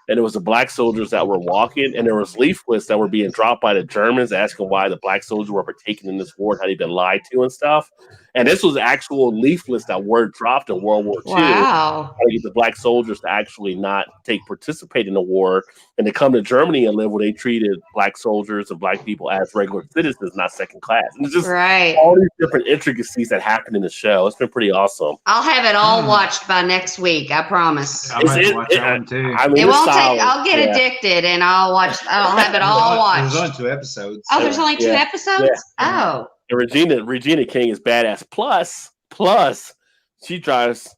S1: And it was the black soldiers that were walking, and there was leaflets that were being dropped by the Germans asking why the black soldiers were partaking in this war, how they'd been lied to and stuff. And this was actual leaflets that were dropped in World War II.
S5: Wow.
S1: How to get the black soldiers to actually not participate in the war and to come to Germany and live where they treated black soldiers and black people as regular citizens, not second class. And it's just all these different intricacies that happen in the show. It's been pretty awesome.
S5: I'll have it all watched by next week. I promise.
S3: I might watch that one too.
S1: I mean,
S5: it won't take. I'll get addicted and I'll have it all watched.
S3: There's only 2 episodes.
S5: Oh, there's only 2 episodes?
S1: Yeah.
S5: Oh.
S1: And Regina King is badass. Plus, she drives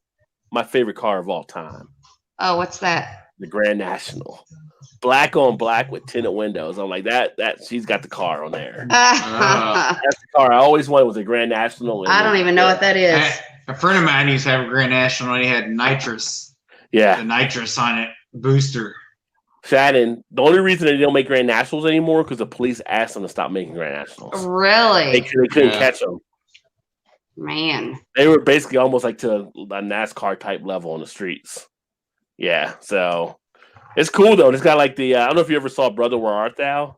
S1: my favorite car of all time.
S5: Oh, what's that?
S1: The Grand National. Black on black with tinted windows. I'm like, that she's got the car on there. That's the car I always wanted was a Grand National.
S5: I don't even know what that is.
S3: A friend of mine used to have a Grand National and he had nitrous.
S1: Yeah.
S3: The nitrous on it. Booster.
S1: Shannon, the only reason they don't make Grand Nationals anymore because the police asked them to stop making Grand Nationals.
S5: Really?
S1: They couldn't catch them.
S5: Man.
S1: They were basically almost like to a NASCAR type level on the streets. Yeah, so it's cool though. It's got like the I don't know if you ever saw Brother Where Art Thou?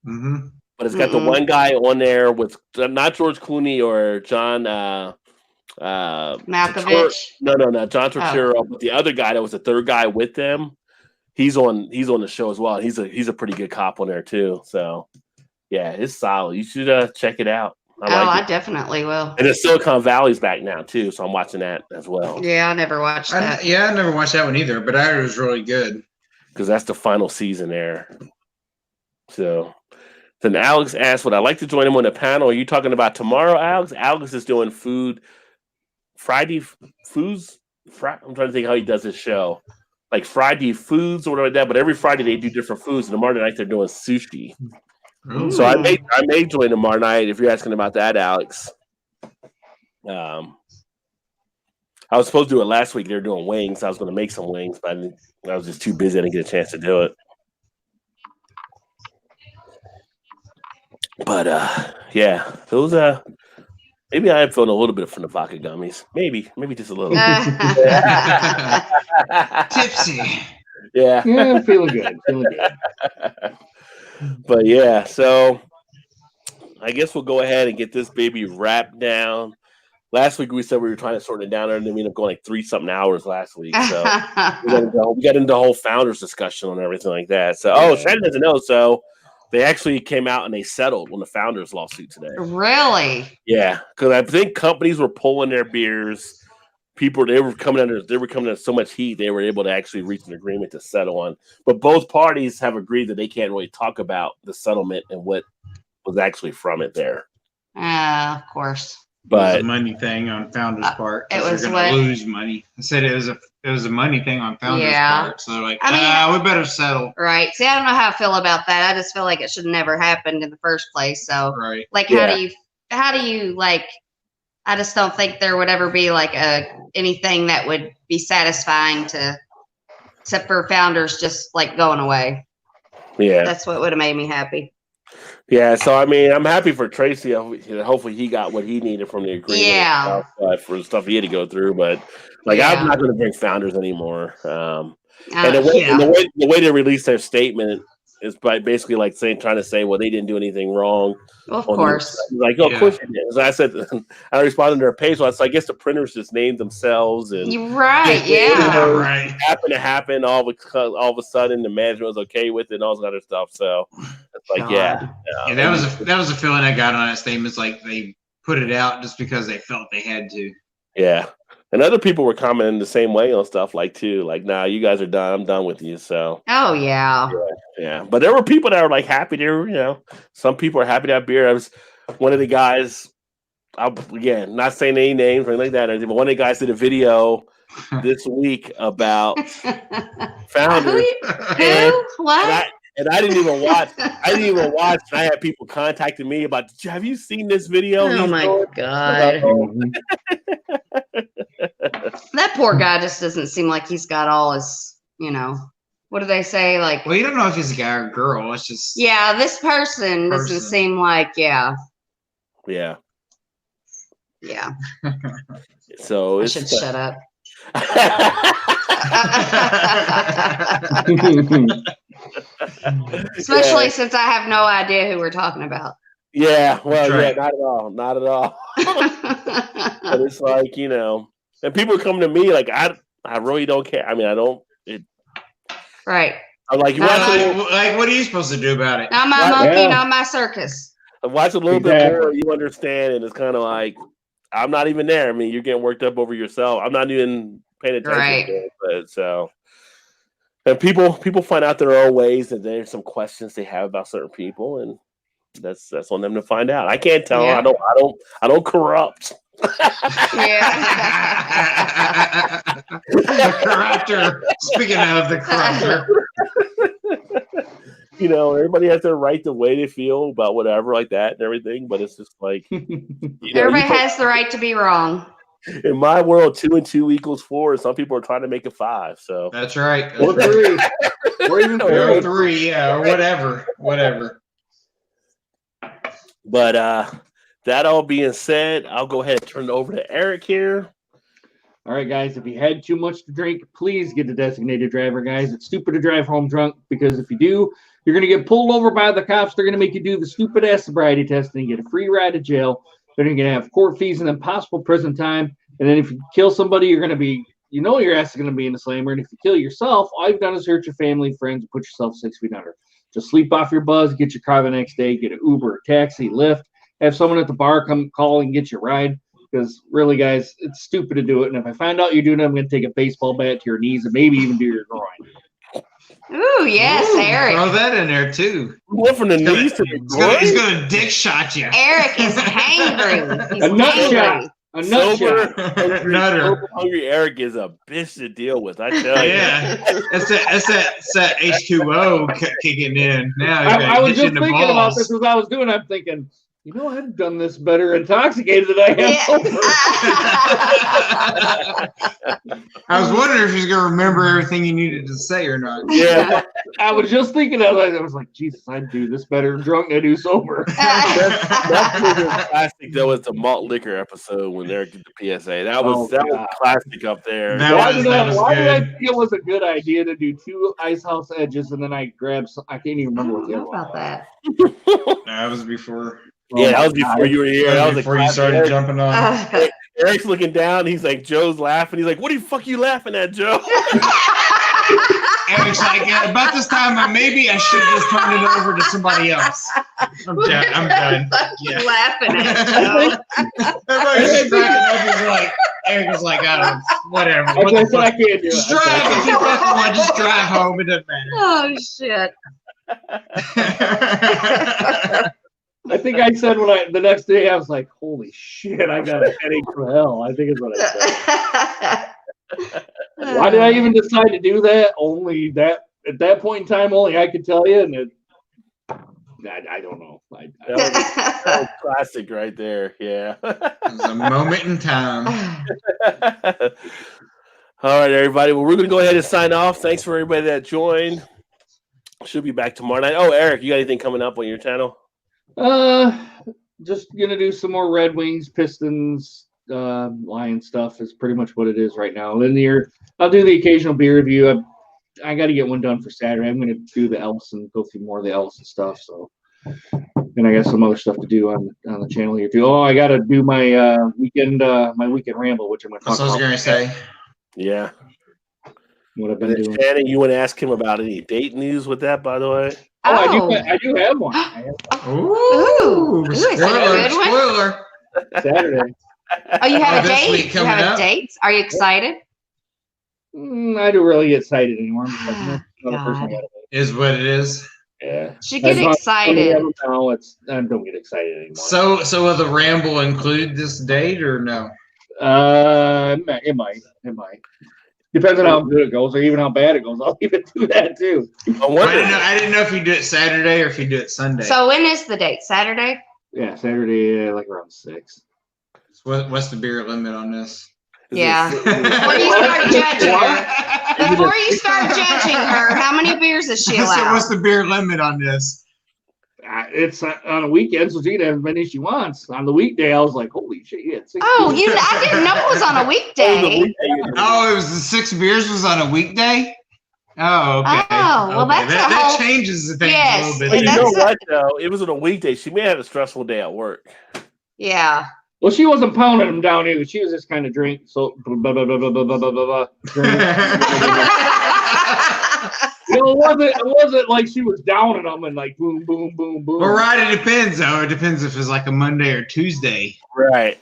S3: Mm-hmm.
S1: But it's got the one guy on there with not George Clooney or John
S5: Malkovich.
S1: No, John Turturro, but the other guy that was the third guy with them. He's on the show as well. He's a pretty good cop on there too. So yeah, it's solid. You should check it out.
S5: I definitely will.
S1: And the Silicon Valley's back now too, so I'm watching that as well.
S5: Yeah, I never watched that.
S3: I never watched that one either, but I heard it was really good.
S1: Because that's the final season there. So then Alex asked, would I like to join him on the panel? Are you talking about tomorrow, Alex? Alex is doing Friday foods. I'm trying to think how he does his show. Like Friday foods or whatever like that, but every Friday they do different foods. And tomorrow night they're doing sushi. Ooh. So I may join tomorrow night if you're asking about that, Alex. I was supposed to do it last week. They were doing wings. I was going to make some wings, but I was just too busy. I didn't get a chance to do it. But yeah, those maybe I am feeling a little bit from the vodka gummies. Maybe just a little.
S3: Tipsy.
S1: Yeah.
S2: Yeah, I'm feeling good.
S1: But yeah, so I guess we'll go ahead and get this baby wrapped down. Last week we said we were trying to sort it down, and then we ended up going like 3-something hours last week. So we got into the whole founders discussion and everything like that. So Shannon doesn't know. So they actually came out and they settled on the founders lawsuit today.
S5: Really?
S1: Yeah, because I think companies were pulling their beers. They were coming under so much heat. They were able to actually reach an agreement to settle on. But both parties have agreed that they can't really talk about the settlement and what was actually from it there.
S5: Of course.
S3: But it was a money thing on Founders' part.
S5: It was
S3: going to lose money. I said it was a money thing on Founders' part. So they're like, we better settle.
S5: Right. See, I don't know how I feel about that. I just feel like it should have never happened in the first place. So, how do you like? I just don't think there would ever be like anything that would be satisfying except for Founders just like going away.
S1: Yeah,
S5: that's what would have made me happy.
S1: Yeah, so I mean, I'm happy for Tracy. Hopefully, he got what he needed from the agreement.
S5: Yeah,
S1: for the stuff he had to go through. But I'm not going to bring Founders anymore. And the way they released their statement is by basically like trying to say, well, they didn't do anything wrong.
S5: Of course.
S1: Of course you did. So I said, I responded to their page. So I guess the printers just named themselves and
S5: right,
S1: happened to happen all of a sudden. The management was okay with it and all this other stuff. So it's like,
S3: that was a feeling I got on that statement. It's like they put it out just because they felt they had to.
S1: Yeah. And other people were commenting the same way on stuff too. Nah, you guys are done. I'm done with you. So.
S5: Oh yeah.
S1: Yeah. But there were people that were happy to, some people are happy to have beer. I was one of the guys. Again, not saying any names or anything like that, but one of the guys did a video this week about founders.
S5: Who? What?
S1: And I didn't even watch. And I had people contacting me about, have you seen this video?
S5: Oh my God. That poor guy just doesn't seem like he's got all his, what do they say?
S3: Well, you don't know if he's a guy or a girl. It's just.
S5: Yeah, this person doesn't seem like,
S1: Yeah. So
S5: I should shut up. Especially since I have no idea who we're talking about.
S1: Yeah, well, right. Not at all. But it's and people are coming to me I really don't care. I mean, I don't.
S5: Right.
S1: I'm like,
S3: what are you supposed to do about it?
S5: Not my monkey, not my circus.
S1: I watch a little bit more, you understand, and it's kind of I'm not even there. I mean, you're getting worked up over yourself. I'm not even paying attention to it. But and people find out their own ways, and there's some questions they have about certain people, and that's on them to find out. I can't tell. Yeah. I don't corrupt.
S5: Yeah.
S3: The corrupter. Speaking of the corrupter.
S1: Everybody has their right the way they feel about whatever like that and everything, but it's just
S5: everybody has the right to be wrong.
S1: In my world, 2 and 2 equals 4. Some people are trying to make it 5. So
S3: that's right.
S2: Or 3. Or even
S3: 3, yeah, or whatever.
S1: But that all being said, I'll go ahead and turn it over to Eric here.
S2: All right, guys, if you had too much to drink, please get a designated driver, guys. It's stupid to drive home drunk, because if you do, you're going to get pulled over by the cops. They're going to make you do the stupid-ass sobriety test, and you get a free ride to jail. Then you're going to have court fees and then possible prison time. And then if you kill somebody, you're going to be, your ass is going to be in the slammer. And if you kill yourself, all you've done is hurt your family, friends, and put yourself 6 feet under. Just sleep off your buzz, get your car the next day, get an Uber, a taxi, Lyft, have someone at the bar come call and get you a ride. Because really, guys, it's stupid to do it. And if I find out you're doing it, I'm going to take a baseball bat to your knees and maybe even do your groin.
S5: Ooh, yes, Eric.
S3: Throw that in there, too.
S1: Went from the knees to the groin?
S3: He's going to dick shot you.
S5: Eric is hangry. He's
S2: a nut shot. A nut shot.
S1: Sober, hungry Eric is a bitch to deal with, I tell you.
S3: Yeah. That's that H2O kicking in. Now
S2: I was just thinking about this as I was doing. I'm thinking, I've done this better intoxicated than I am sober.
S3: I was wondering if he's going to remember everything you needed to say or not.
S2: Yeah. I was just thinking that. I was like, Jesus, I do this better drunk than I do sober.
S1: That's classic, though, was the malt liquor episode when Eric did the PSA. That was classic up there.
S2: Why did I feel it was a good idea to do 2 ice house edges and then I grabbed some, I can't even remember what the other one was.
S5: That.
S3: That was before.
S1: Yeah, that was before you were here. That was
S3: before you started jumping on.
S1: Eric's looking down. He's like, Joe's laughing. He's like, what the fuck you laughing at, Joe?
S3: Eric's like, about this time, maybe I should just turn it over to somebody else. I'm done.
S5: Yeah. Laughing at Joe.
S3: Everybody's cracking up. He's like, Eric was like, whatever.
S2: I can't do it.
S3: Just drive. If you fucking want, just drive home. It doesn't matter.
S5: Oh, shit.
S2: I think I said the next day I was like, holy shit, I got a headache from hell. I think is what I said. Why did I even decide to do that? Only that at that point in time, only I could tell you, and I don't know.
S1: That was classic right there. Yeah.
S3: It was a moment in time.
S1: All right, everybody. Well, we're going to go ahead and sign off. Thanks for everybody that joined. Should be back tomorrow night. Oh, Eric, you got anything coming up on your channel?
S2: Just gonna do some more Red Wings, Pistons, Lion stuff is pretty much what it is right now. Then I'll do the occasional beer review. I got to get one done for Saturday. I'm gonna do the Ellison, go through more of the Ellison stuff. So, and I got some other stuff to do on the channel here too. Oh, I got to do my weekend ramble, which I'm gonna talk about.
S3: I was gonna say.
S1: Yeah.
S2: What I've been doing.
S1: Shannon, you want to ask him about any date news with that, by the way?
S2: Oh, I do have one.
S3: Ooh,
S5: is that a good one?
S3: Spoiler.
S2: Saturday.
S5: Oh, you have a
S6: this
S5: date?
S6: week
S5: You
S6: coming
S5: have a
S6: up?
S5: date? Are you excited?
S2: I don't really get excited anymore. Because another person
S5: God.
S2: got it.
S6: Is what it is.
S2: Yeah.
S5: Should get
S2: As long as
S5: excited.
S2: Now I don't get excited anymore.
S6: So will the ramble include this date or no?
S2: It might. Depends on how good it goes, or even how bad it goes. I'll even do that too.
S6: I didn't know if you do it Saturday or if you do it Sunday.
S5: So when is the date? Saturday?
S2: Yeah, Saturday, like around 6.
S6: What's the beer limit on this?
S5: Yeah. Before you start judging her, before you start judging her, how many beers is she
S6: So
S5: allowed?
S6: what's the beer limit on this?
S2: It's on a weekend, so she can have as many as she wants. On the weekday, I was like, holy shit, yeah.
S5: Oh, I didn't know it was on a weekday.
S6: Oh, it was the 6 beers was on a weekday? Oh, okay.
S5: Oh, well,
S6: Okay.
S5: that's
S6: that changes the thing a little bit.
S1: But you know what, though? It was on a weekday. She may have had a stressful day at work.
S5: Yeah.
S2: Well, she wasn't pounding them down either. She was just kind of drink. So, blah, blah, blah, blah, blah, blah, blah, blah, drink. It wasn't like she was downing them and like boom, boom, boom, boom.
S6: Well, right, it depends, though. It depends if it's like a Monday or Tuesday.
S1: Right.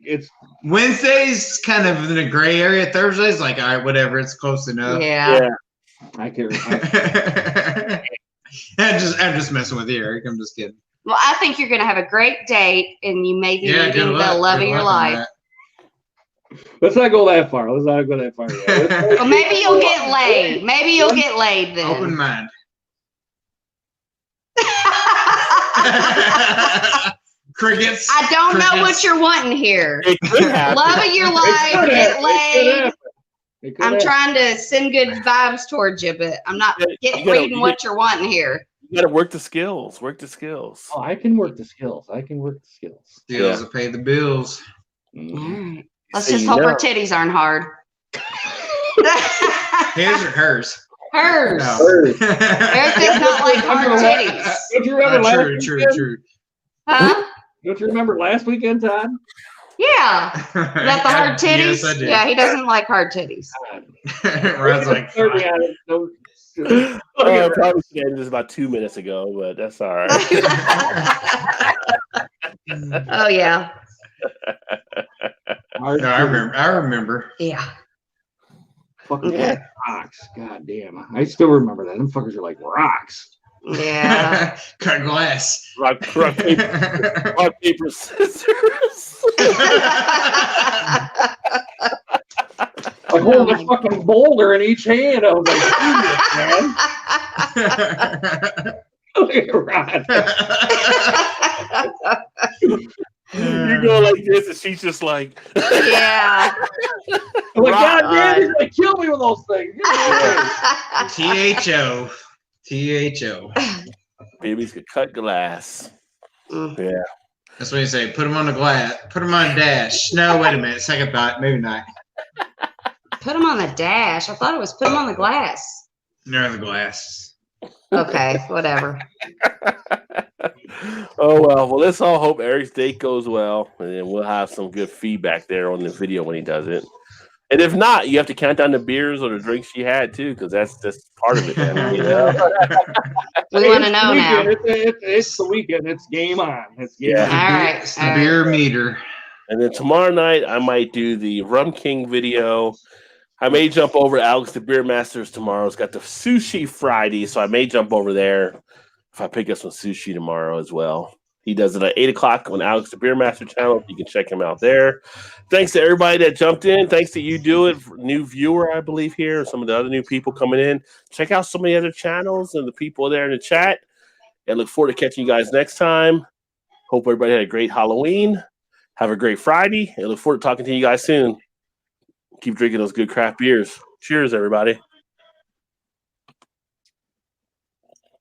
S2: It's
S6: Wednesday's kind of in a gray area. Thursday's like, all right, whatever, it's close enough.
S5: Yeah.
S2: I can't.
S6: I'm just messing with you, Eric. I'm just kidding.
S5: Well, I think you're going to have a great date, and you may be meeting
S6: good
S5: the
S6: luck.
S5: love
S6: Good
S5: of your
S6: luck on
S5: life.
S2: Let's not go that far. Let's not go that far yet.
S5: Well, maybe you'll get laid. Maybe you'll get laid then.
S6: Open mind. Crickets.
S5: I don't know what you're wanting here.
S1: It could happen.
S5: Love of your life, get laid. I'm
S2: happen.
S5: trying to send good vibes towards you, but I'm not reading what you're wanting here.
S1: You got to work the skills. Work the skills.
S2: Oh, I can work the skills.
S6: Deals to pay the bills.
S5: Right. Let's just hope her titties aren't hard.
S6: His or hers?
S5: Hers.
S6: No.
S5: Hers is not like hard titties.
S2: Don't you remember last weekend?
S6: True.
S5: Huh?
S2: Don't you remember last weekend, Todd?
S5: Yeah. Is that the hard titties?
S6: Yes, I do.
S5: Yeah, he doesn't like hard titties.
S6: Rod's like,
S1: I probably should have ended this about 2 minutes ago, but that's all right.
S5: Oh, yeah.
S6: no, I remember.
S5: Yeah.
S2: Fucking rocks. God damn. I still remember that. Them fuckers are like rocks.
S5: Yeah.
S6: Cut glass.
S1: Rock, paper, scissors.
S2: Like holding a fucking boulder in each hand. I was like, man. Look at Rod.
S1: You go like this, and she's just like,
S5: Yeah.
S2: I'm like, God damn, he's gonna kill me with those things.
S6: THO.
S1: Babies could cut glass. Yeah.
S6: That's what you say. Put them on the glass. Put them on a dash. No, wait a minute. Second thought. Maybe not.
S5: Put them on the dash. I thought it was put them on the glass.
S6: They're on the glass.
S5: Okay, whatever.
S1: Well, let's all hope Eric's date goes well, and then we'll have some good feedback there on the video when he does it. And if not, you have to count down the beers or the drinks she had too, because that's part of it. Man, you know?
S5: We want to know now.
S2: It's the weekend. It's game on. It's game on.
S5: All right.
S6: It's the beer meter.
S1: And then tomorrow night, I might do the Rum King video. I may jump over to Alex the Beer Masters tomorrow. It's got the Sushi Friday, so I may jump over there if I pick up some sushi tomorrow as well. He does it at 8 o'clock on Alex the Beer Master channel. You can check him out there. Thanks to everybody that jumped in. Thanks to you, Do It, new viewer, I believe, here, and some of the other new people coming in. Check out some of the other channels and the people there in the chat. And look forward to catching you guys next time. Hope everybody had a great Halloween. Have a great Friday. And look forward to talking to you guys soon. Keep drinking those good craft beers. Cheers, everybody.